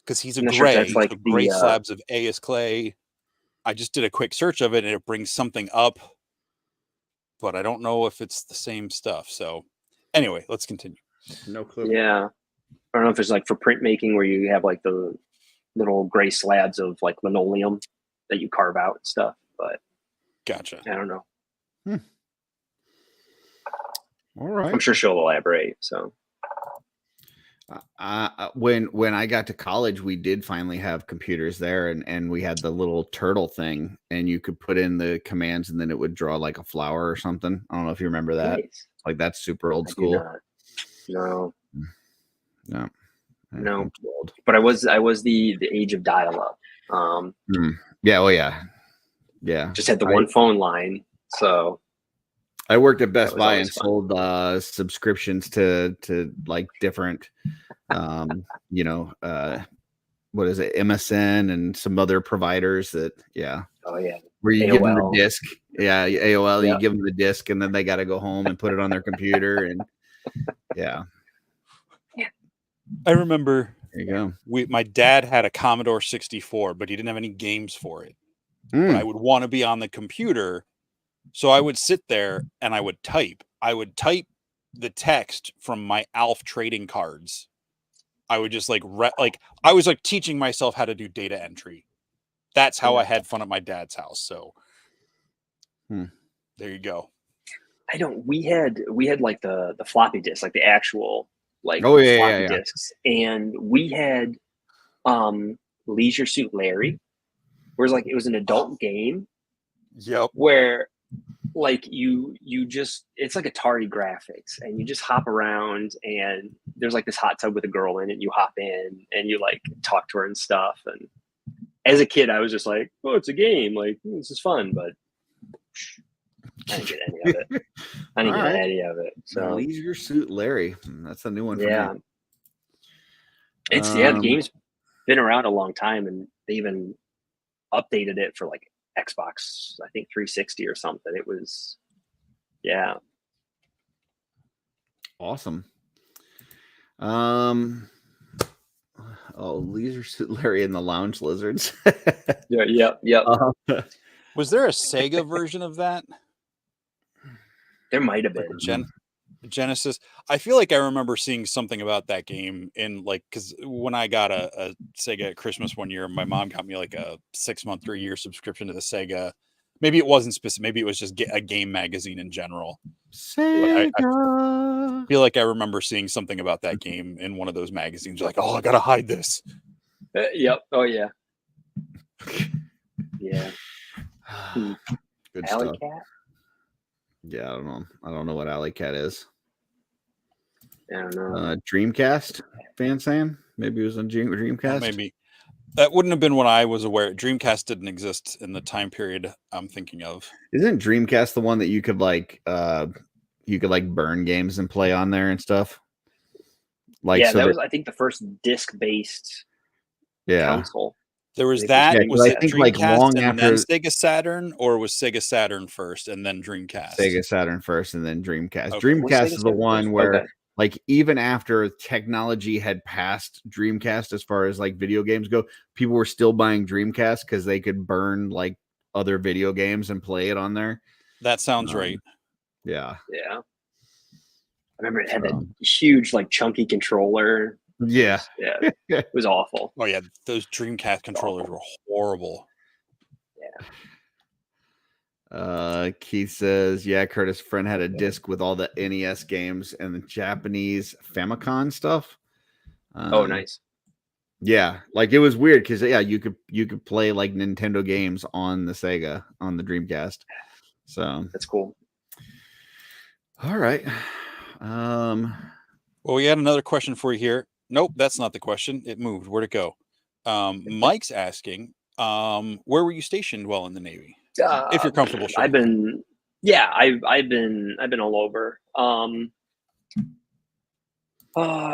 Because he's a gray. Sure like so gray slabs of AIS clay. I just did a quick search of it, and it brings something up, but I don't know if it's the same stuff. So anyway, let's continue. No clue. Yeah. I don't know if it's like for printmaking where you have like the little gray slabs of like linoleum that you carve out and stuff, but gotcha. I don't know. All right. I'm sure she'll elaborate. So when I got to college, we did finally have computers there, and we had the little turtle thing, and you could put in the commands and then it would draw like a flower or something. I don't know if you remember that. Nice. Like that's super old school. No. Old. But I was the age of dial-up. Yeah. Oh yeah. Yeah. Just had the one phone line. So I worked at Best Buy and sold subscriptions to like different, what is it, MSN and some other providers that, yeah. Oh yeah. Where you AOL. give them the disc. Yeah, AOL, Yep. You give them the disc and then they got to go home and put it on their computer. And yeah. I remember there you go. My dad had a Commodore 64, but he didn't have any games for it. But I would want to be on the computer. So I would sit there and I would type. I would type the text from my Alf trading cards. I would just I was like teaching myself how to do data entry. That's how I had fun at my dad's house. So there you go. We had like the floppy disk, like the actual floppy disks. And we had Leisure Suit Larry, where it was an adult game. Yep. Where like you just, it's like Atari graphics, and you just hop around, and there's like this hot tub with a girl in it, and you hop in and you like talk to her and stuff. And as a kid, I was just like, oh, it's a game, like this is fun, but I didn't get any of it. I didn't get any of it. So Leisure Suit Larry, that's a new one for me. It's the game's been around a long time, and they even updated it for like Xbox, I think 360 or something. It was, awesome. Leisure Suit Larry and the Lounge Lizards. Yep. Was there a Sega version of that? There might have been. Genesis. I feel like I remember seeing something about that game in because when I got a Sega at Christmas one year, my mom got me like a 6-month or a year subscription to the Sega. Maybe it wasn't specific. Maybe it was just a game magazine in general. Sega. I feel like I remember seeing something about that game in one of those magazines. You're like, oh, I gotta hide this. Yep. Oh yeah. Yeah. Good Alley stuff. Cat? Yeah, I don't know what Alley Cat is. I don't know. Dreamcast, fan saying? Maybe it was on Dreamcast? Maybe. That wouldn't have been when I was aware. Dreamcast didn't exist in the time period I'm thinking of. Isn't Dreamcast the one that you could you could like burn games and play on there and stuff. Like, Yeah, so that was, I think, the first disc-based console. There was I think that. Yeah, Was I it think, Dreamcast like, long and then after- Sega Saturn, or was Sega Saturn first and then Dreamcast? Sega Saturn first and then Dreamcast. Okay. Dreamcast Was Sega is the Saturn one first? where Okay. like even after technology had passed Dreamcast as far as like video games go, people were still buying Dreamcast because they could burn like other video games and play it on there. That sounds right. Yeah. Yeah. I remember it had that huge, like, chunky controller. Yeah. Yeah. It was awful. Oh yeah, those Dreamcast controllers were horrible. Keith says, yeah, Curtis' friend had a disc with all the NES games and the Japanese Famicom stuff. Oh, nice. Yeah, like it was weird because you could play like Nintendo games on the Sega on the Dreamcast. So That's cool. all right. Well, we had another question for you here. Nope, that's not the question. It moved. Where'd it go? Mike's asking, where were you stationed while in the Navy? If you're comfortable sharing. I've been all over.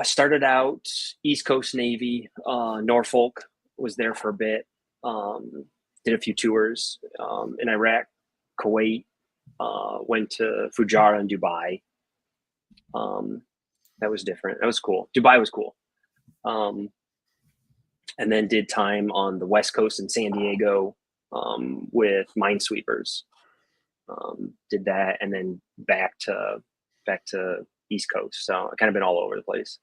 Started out East Coast Navy, Norfolk, was there for a bit. Did a few tours in Iraq, Kuwait, went to Fujairah and Dubai. That was different. That was cool. Dubai was cool. And then did time on the West Coast in San Diego with Minesweepers. Did that and then back to East Coast. So I kind of been all over the place.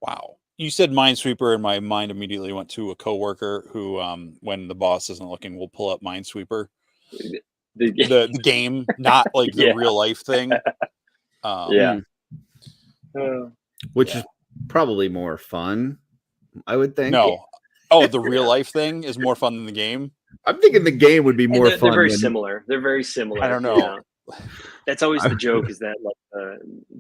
Wow. You said Minesweeper, and my mind immediately went to a coworker who, when the boss isn't looking, will pull up Minesweeper. The game, not like the real life thing. Which is probably more fun, I would think. No. Oh, the real life thing is more fun than the game. I'm thinking the game would be more fun. They're very similar. They're very similar. I don't know. That's always the joke, is that like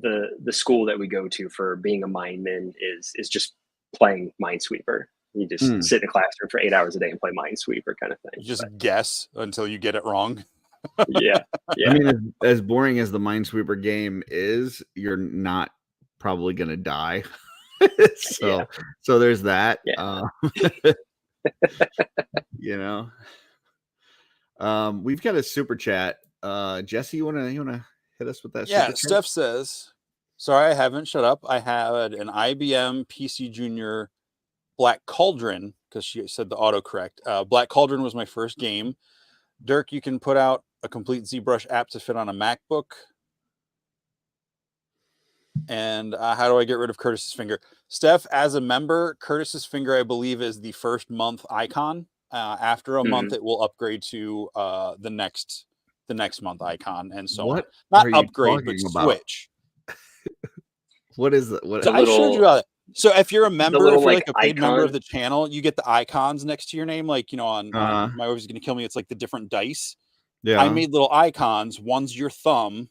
the school that we go to for being a mineman is just playing Minesweeper. You just sit in a classroom for 8 hours a day and play Minesweeper kind of thing. You just guess until you get it wrong. Yeah. I mean, as boring as the Minesweeper game is, you're not probably going to die. So there's that. You know, we've got a super chat. Jesse, you wanna hit us with that? Yeah, super chat? Steph says, sorry, I haven't. Shut up. I had an IBM PC Junior Black Cauldron, because she said the autocorrect. Black Cauldron was my first game. Dirk, you can put out a complete ZBrush app to fit on a MacBook. And how do I get rid of Curtis's finger? Steph, as a member, Curtis's finger, I believe, is the first month icon. After a month, it will upgrade to the next month icon, and so What not are you upgrade, but talking about? switch. What is that? What? I showed you about it. So if you're a member, if little, you're like, like a paid member icon. of the channel, you get the icons next to your name, like, you know, on My Wife Is Gonna Kill Me, it's like the different dice. Yeah. I made little icons. One's your thumb.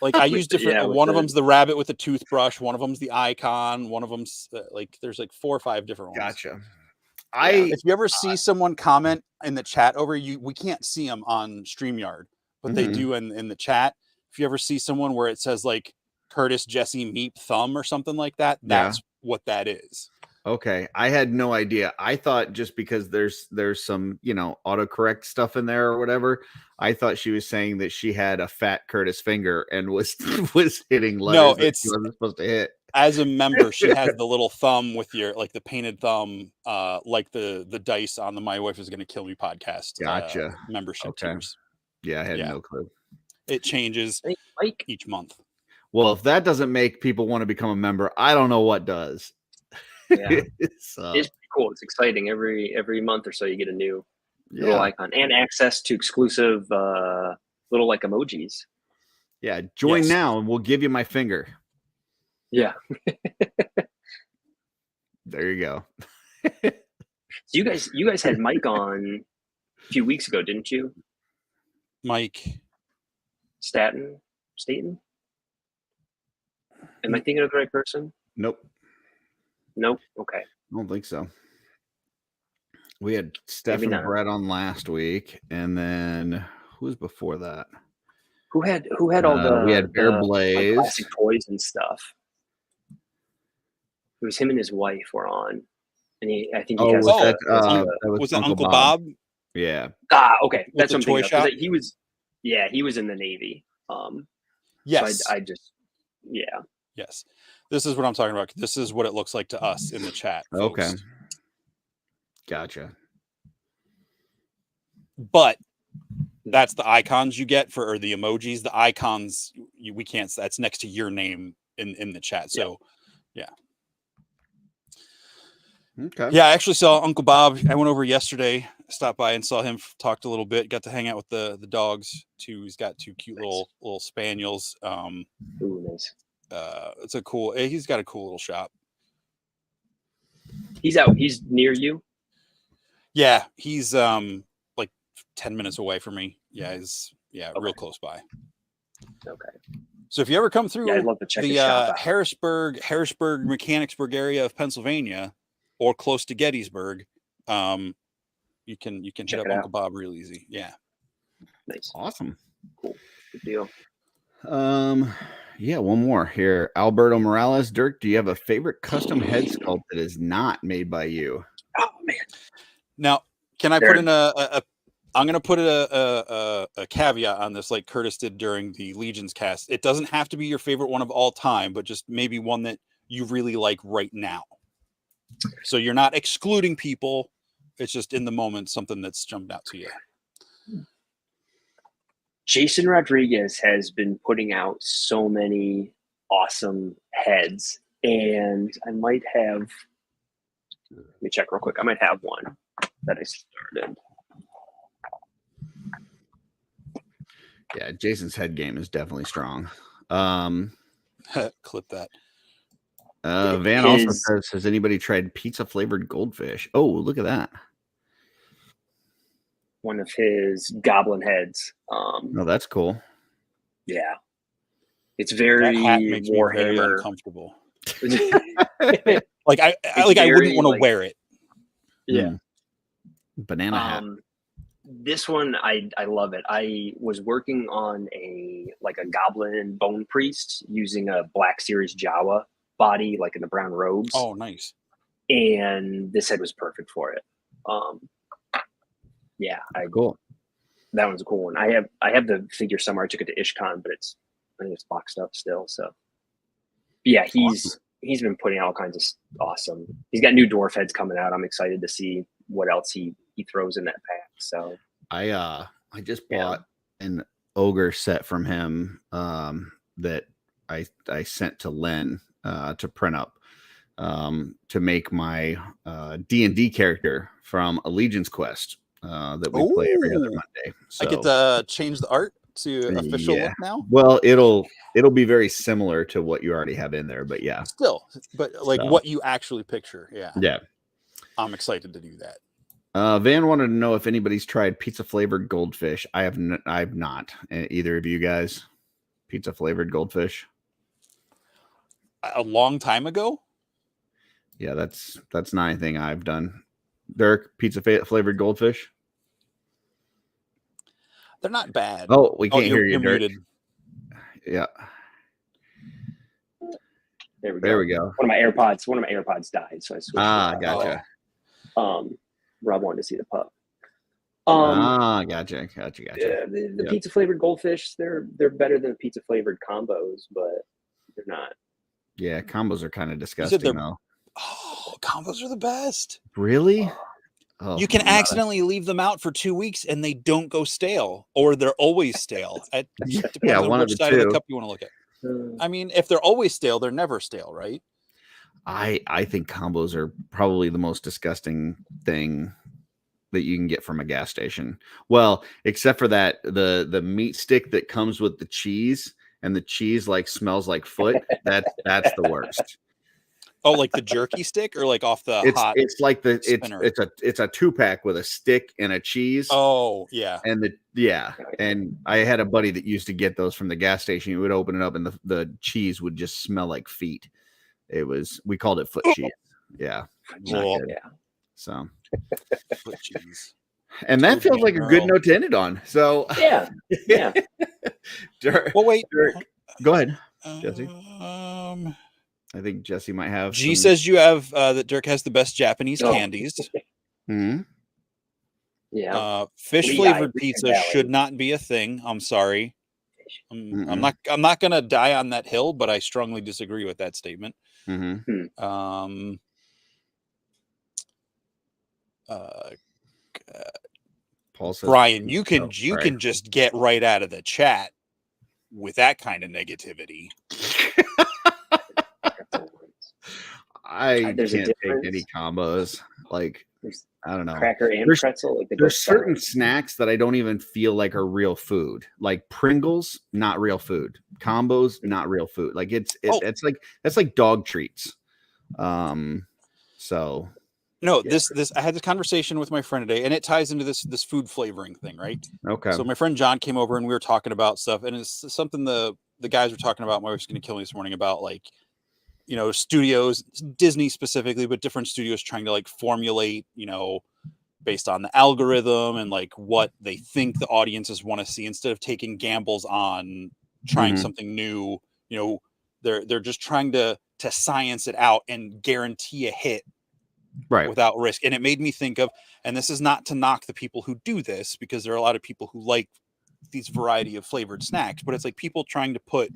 Like I use different. One of them's the rabbit with the toothbrush. One of them's the icon. One of them's like there's like 4 or 5 different ones. Gotcha. If you ever see someone comment in the chat over you, we can't see them on StreamYard, but they do in the chat. If you ever see someone where it says like Curtis Jesse Meep Thumb or something like that, that's what that is. Okay, I had no idea. I thought just because there's some, you know, autocorrect stuff in there or whatever, I thought she was saying that she had a fat Curtis finger and was hitting letters that she wasn't supposed to hit. As a member, she has the little thumb with your like the painted thumb, like the dice on the My Wife Is Gonna Kill Me podcast. Gotcha. Membership tiers. Yeah, I had no clue. It changes each month. Well, if that doesn't make people want to become a member, I don't know what does. Yeah. It's pretty cool. It's exciting. Every month or so you get a new little icon and access to exclusive little like emojis. Yeah, join now and we'll give you my finger. Yeah. There you go. So you guys had Mike on a few weeks ago, didn't you? Mike Staten? Am I thinking of the right person? Nope. Okay. I don't think so. We had Steph and Brett on last week, and then who was before that? Who had all the we had Bear the, like, Blaze. classic toys and stuff? It was him and his wife were on, and I think he has. Was Oh, that was it Uncle Bob? Yeah. Okay, With that's the what I'm toy thinking of. 'Cause shop? he was, he was in the Navy. Yes. So I just, yeah. Yes. This is what I'm talking about. This is what it looks like to us in the chat. Folks. Okay. Gotcha. But that's the icons you get or the emojis. The icons we can't. That's next to your name in the chat. So, yeah. Okay. Yeah, I actually saw Uncle Bob. I went over yesterday, stopped by and saw him, talked a little bit, got to hang out with the dogs too. He's got 2 cute little spaniels. Ooh, nice. It's a cool. He's got a cool little shop. He's out. He's near you. Yeah, he's like 10 minutes away from me. Yeah, he's real close by. Okay. So if you ever come through I'd love to check the his shop out. Harrisburg, Mechanicsburg area of Pennsylvania, or close to Gettysburg, you can hit up Uncle Bob real easy. Yeah. Nice. Awesome. Cool. Good deal. Yeah, one more here. Alberto Morales. Dirk, do you have a favorite custom head sculpt that is not made by you? Oh man. Now, can I put in I'm going to put a caveat on this, like Curtis did during the Legions cast. It doesn't have to be your favorite one of all time, but just maybe one that you really like right now. So you're not excluding people. It's just in the moment, something that's jumped out to you. Jason Rodriguez has been putting out so many awesome heads, and I might have, let me check real quick. I might have one that I started. Yeah, Jason's head game is definitely strong. Clip that. Van also says, has anybody tried pizza flavored goldfish? Oh, look at that. One of his goblin heads. Oh, that's cool. Yeah. It's very that hat makes Warhammer. Me very uncomfortable. I wouldn't want to wear it. Yeah. Banana hat. This one, I love it. I was working on a goblin bone priest using a Black Series Jawa body, like in the brown robes. Oh, nice. And this head was perfect for it. Yeah, cool. That one's a cool one. I have the figure somewhere. I took it to IshCon, but I think it's boxed up still. So yeah, he's been putting out all kinds of awesome. He's got new dwarf heads coming out. I'm excited to see what else he throws in that pack. So I just bought an ogre set from him that I sent to Len to print up to make my D&D character from Allegiance Quest that we play every other Monday. So I get to change the art to official look now. Well, it'll be very similar to what you already have in there, but yeah, still, but what you actually picture. Yeah. I'm excited to do that. Van wanted to know if anybody's tried pizza flavored goldfish. I've not. Either of you guys? Pizza flavored goldfish? A long time ago. Yeah, that's not anything I've done. Dirk, pizza flavored goldfish? They're not bad. Oh, we can't hear you, Dirk. Muted. Yeah. There we go. There we go. One of my AirPods died, so I switched. Gotcha. Rob wanted to see the pup. Gotcha. Yeah, the pizza flavored goldfish, they're better than pizza flavored combos, but they're not. Yeah, combos are kind of disgusting though. Oh, combos are the best. Really? Oh, you can accidentally leave them out for 2 weeks and they don't go stale, or they're always stale. It depends on which side of the cup you want to look at. I mean, if they're always stale, they're never stale, right? I think combos are probably the most disgusting thing that you can get from a gas station. Well, except for that, the meat stick that comes with the cheese, and the cheese smells like foot. That's the worst. Oh, like the jerky stick, or like off the hot? It's like spinner. it's a 2-pack with a stick and a cheese. Oh yeah, and I had a buddy that used to get those from the gas station. You would open it up, and the cheese would just smell like feet. We called it foot cheese. Yeah. Yeah. So foot cheese. And that feels like a good note to end it on. So Yeah. Dirk, Well, wait. go ahead, Jesse. I think Jesse might have. G says you have that Dirk has the best Japanese candies. Mm-hmm. Yeah. Fish flavored pizza should not be a thing. I'm sorry. I'm not gonna die on that hill, but I strongly disagree with that statement. Paul says, Brian, you can just get right out of the chat with that kind of negativity. I can't take any combos. Like, I don't know. Cracker and pretzel. Like there's certain snacks that I don't even feel like are real food. Like Pringles, not real food. Combos, not real food. Like that's like dog treats. So no, this I had this conversation with my friend today, and it ties into this food flavoring thing, right? Okay. So my friend John came over and we were talking about stuff, and it's something the guys were talking about. My wife's gonna kill me this morning about, like, you know, studios, Disney specifically, but different studios trying to like formulate, you know, based on the algorithm and like what they think the audiences want to see, instead of taking gambles on trying something new. You know, they're just trying to science it out and guarantee a hit without risk. And it made me think of, and this is not to knock the people who do this, because there are a lot of people who like these variety of flavored snacks, but it's like people trying to put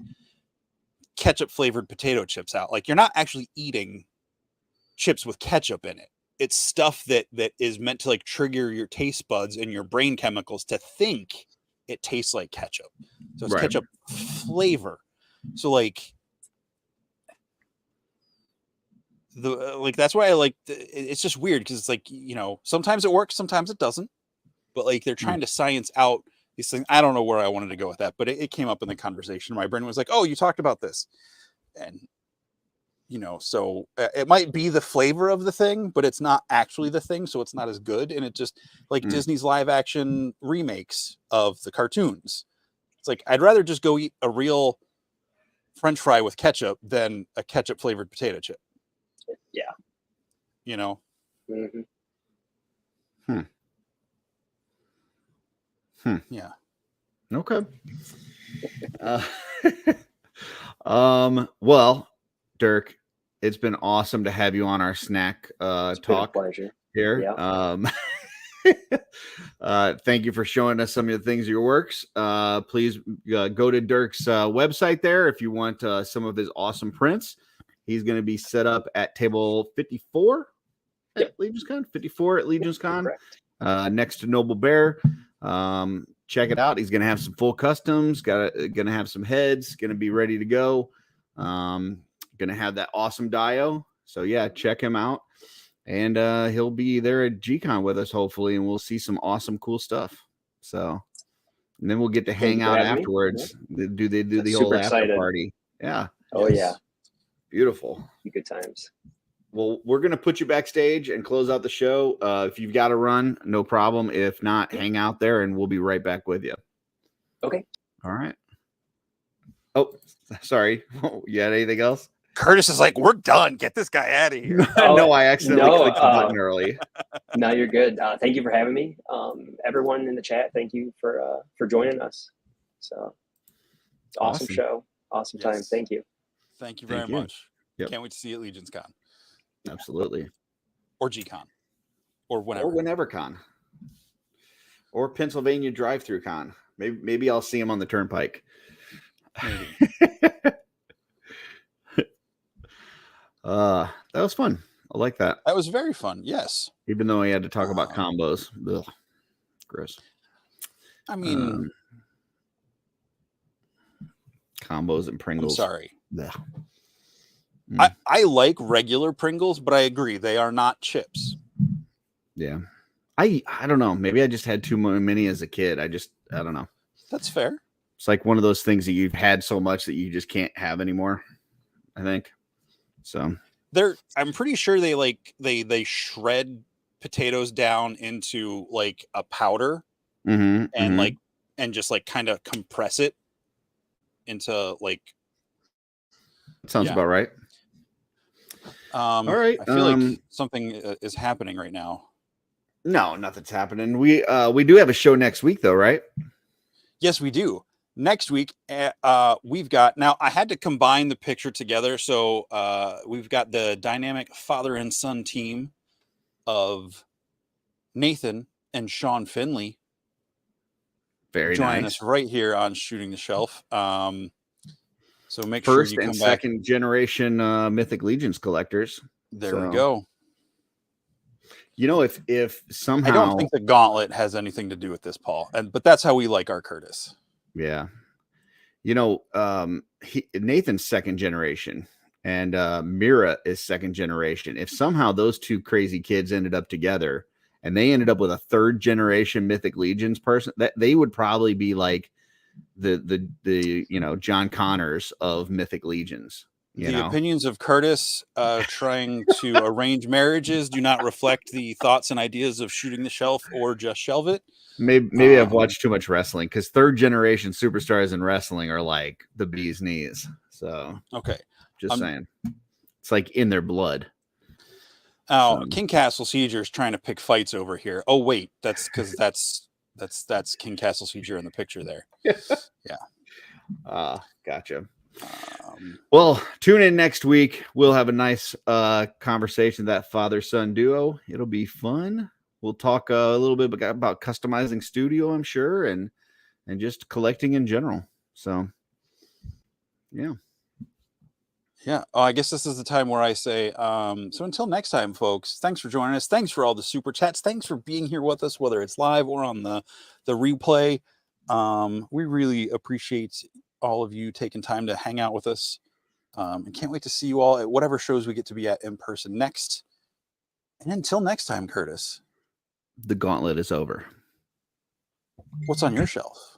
ketchup flavored potato chips out. Like, you're not actually eating chips with ketchup in it. It's stuff that is meant to like trigger your taste buds and your brain chemicals to think it tastes like ketchup. So it's ketchup flavor. So like that's why I like it's just weird, because it's like, you know, sometimes it works, sometimes it doesn't, but like they're trying to science out these things. I don't know where I wanted to go with that, but it came up in the conversation. My brain was like, oh, you talked about this. And, you know, so it might be the flavor of the thing, but it's not actually the thing. So it's not as good. And it just like Disney's live action remakes of the cartoons. It's like, I'd rather just go eat a real French fry with ketchup than a ketchup flavored potato chip. Yeah. You know? Yeah. Okay. Well, Dirk, it's been awesome to have you on our snack talk pleasure here. Yeah. Thank you for showing us some of the things of your works. Please go to Dirk's website there if you want some of his awesome prints. He's going to be set up at table 54 at Legion's Con, 54 at Legion's Con, next to Noble Bear. Check it out. He's going to have some full customs, going to have some heads, going to be ready to go. Going to have that awesome dio. So yeah, check him out. And he'll be there at G-Con with us, hopefully, and we'll see some awesome, cool stuff. So, and then we'll get to hang out afterwards. They do the whole after party. Yeah. Oh, yeah. Beautiful. Good times. Well, we're going to put you backstage and close out the show. If you've got to run, no problem. If not, hang out there and we'll be right back with you. Okay. All right. Oh, sorry. You had anything else? Curtis is like, we're done. Get this guy out of here. No, I accidentally clicked the button early. No, you're good. Thank you for having me. Everyone in the chat, thank you for joining us. So, awesome show. Awesome time. Thank you. Thank you very much. Yep. Can't wait to see you at Legion's Con. Absolutely. Or G-Con. Or whenever. Or whenever con. Or Pennsylvania drive-through con. Maybe I'll see him on the turnpike. Maybe. That was fun. I like that. That was very fun. Yes. Even though I had to talk about combos. Ugh. Gross. I mean, combos and Pringles. I'm sorry. I like regular Pringles, but I agree they are not chips. Yeah. I don't know. Maybe I just had too many as a kid. I don't know. That's fair. It's like one of those things that you've had so much that you just can't have anymore, I think. So I'm pretty sure they shred potatoes down into like a powder and just like kind of compress it into like. Sounds about right. All right. I feel like something is happening right now. No, nothing's happening. We do have a show next week, though, right? Yes, we do. Next week, we've got, now I had to combine the picture together. So we've got the dynamic father and son team of Nathan and Sean Finley. Very joining nice. us right here on Shooting the Shelf. So make First sure you and come back. second generation Mythic Legions collectors. There we go. You know, if somehow I don't think the gauntlet has anything to do with this, Paul, but that's how we like our Curtis. Yeah. You know, Nathan's second generation and Mira is second generation. If somehow those two crazy kids ended up together and they ended up with a third generation Mythic Legions person, that they would probably be like the you know, John Connors of Mythic Legions. The opinions of Curtis trying to arrange marriages do not reflect the thoughts and ideas of Shooting the Shelf or Just Shelve It. Maybe I've watched too much wrestling, because third generation superstars in wrestling are like the bee's knees. So okay, just saying, it's like in their blood. Oh, King Castle Sieger is trying to pick fights over here. Oh wait, that's because that's King Castle Sieger in the picture there. Yeah. Gotcha. Well, tune in next week. We'll have a nice conversation, that father-son duo. It'll be fun. We'll talk a little bit about customizing studio, I'm sure, and just collecting in general. So, yeah. Yeah. Oh, I guess this is the time where I say, so until next time, folks, thanks for joining us. Thanks for all the super chats. Thanks for being here with us, whether it's live or on the replay. We really appreciate all of you taking time to hang out with us. And can't wait to see you all at whatever shows we get to be at in person next. And until next time, Curtis. The gauntlet is over. What's on your shelf?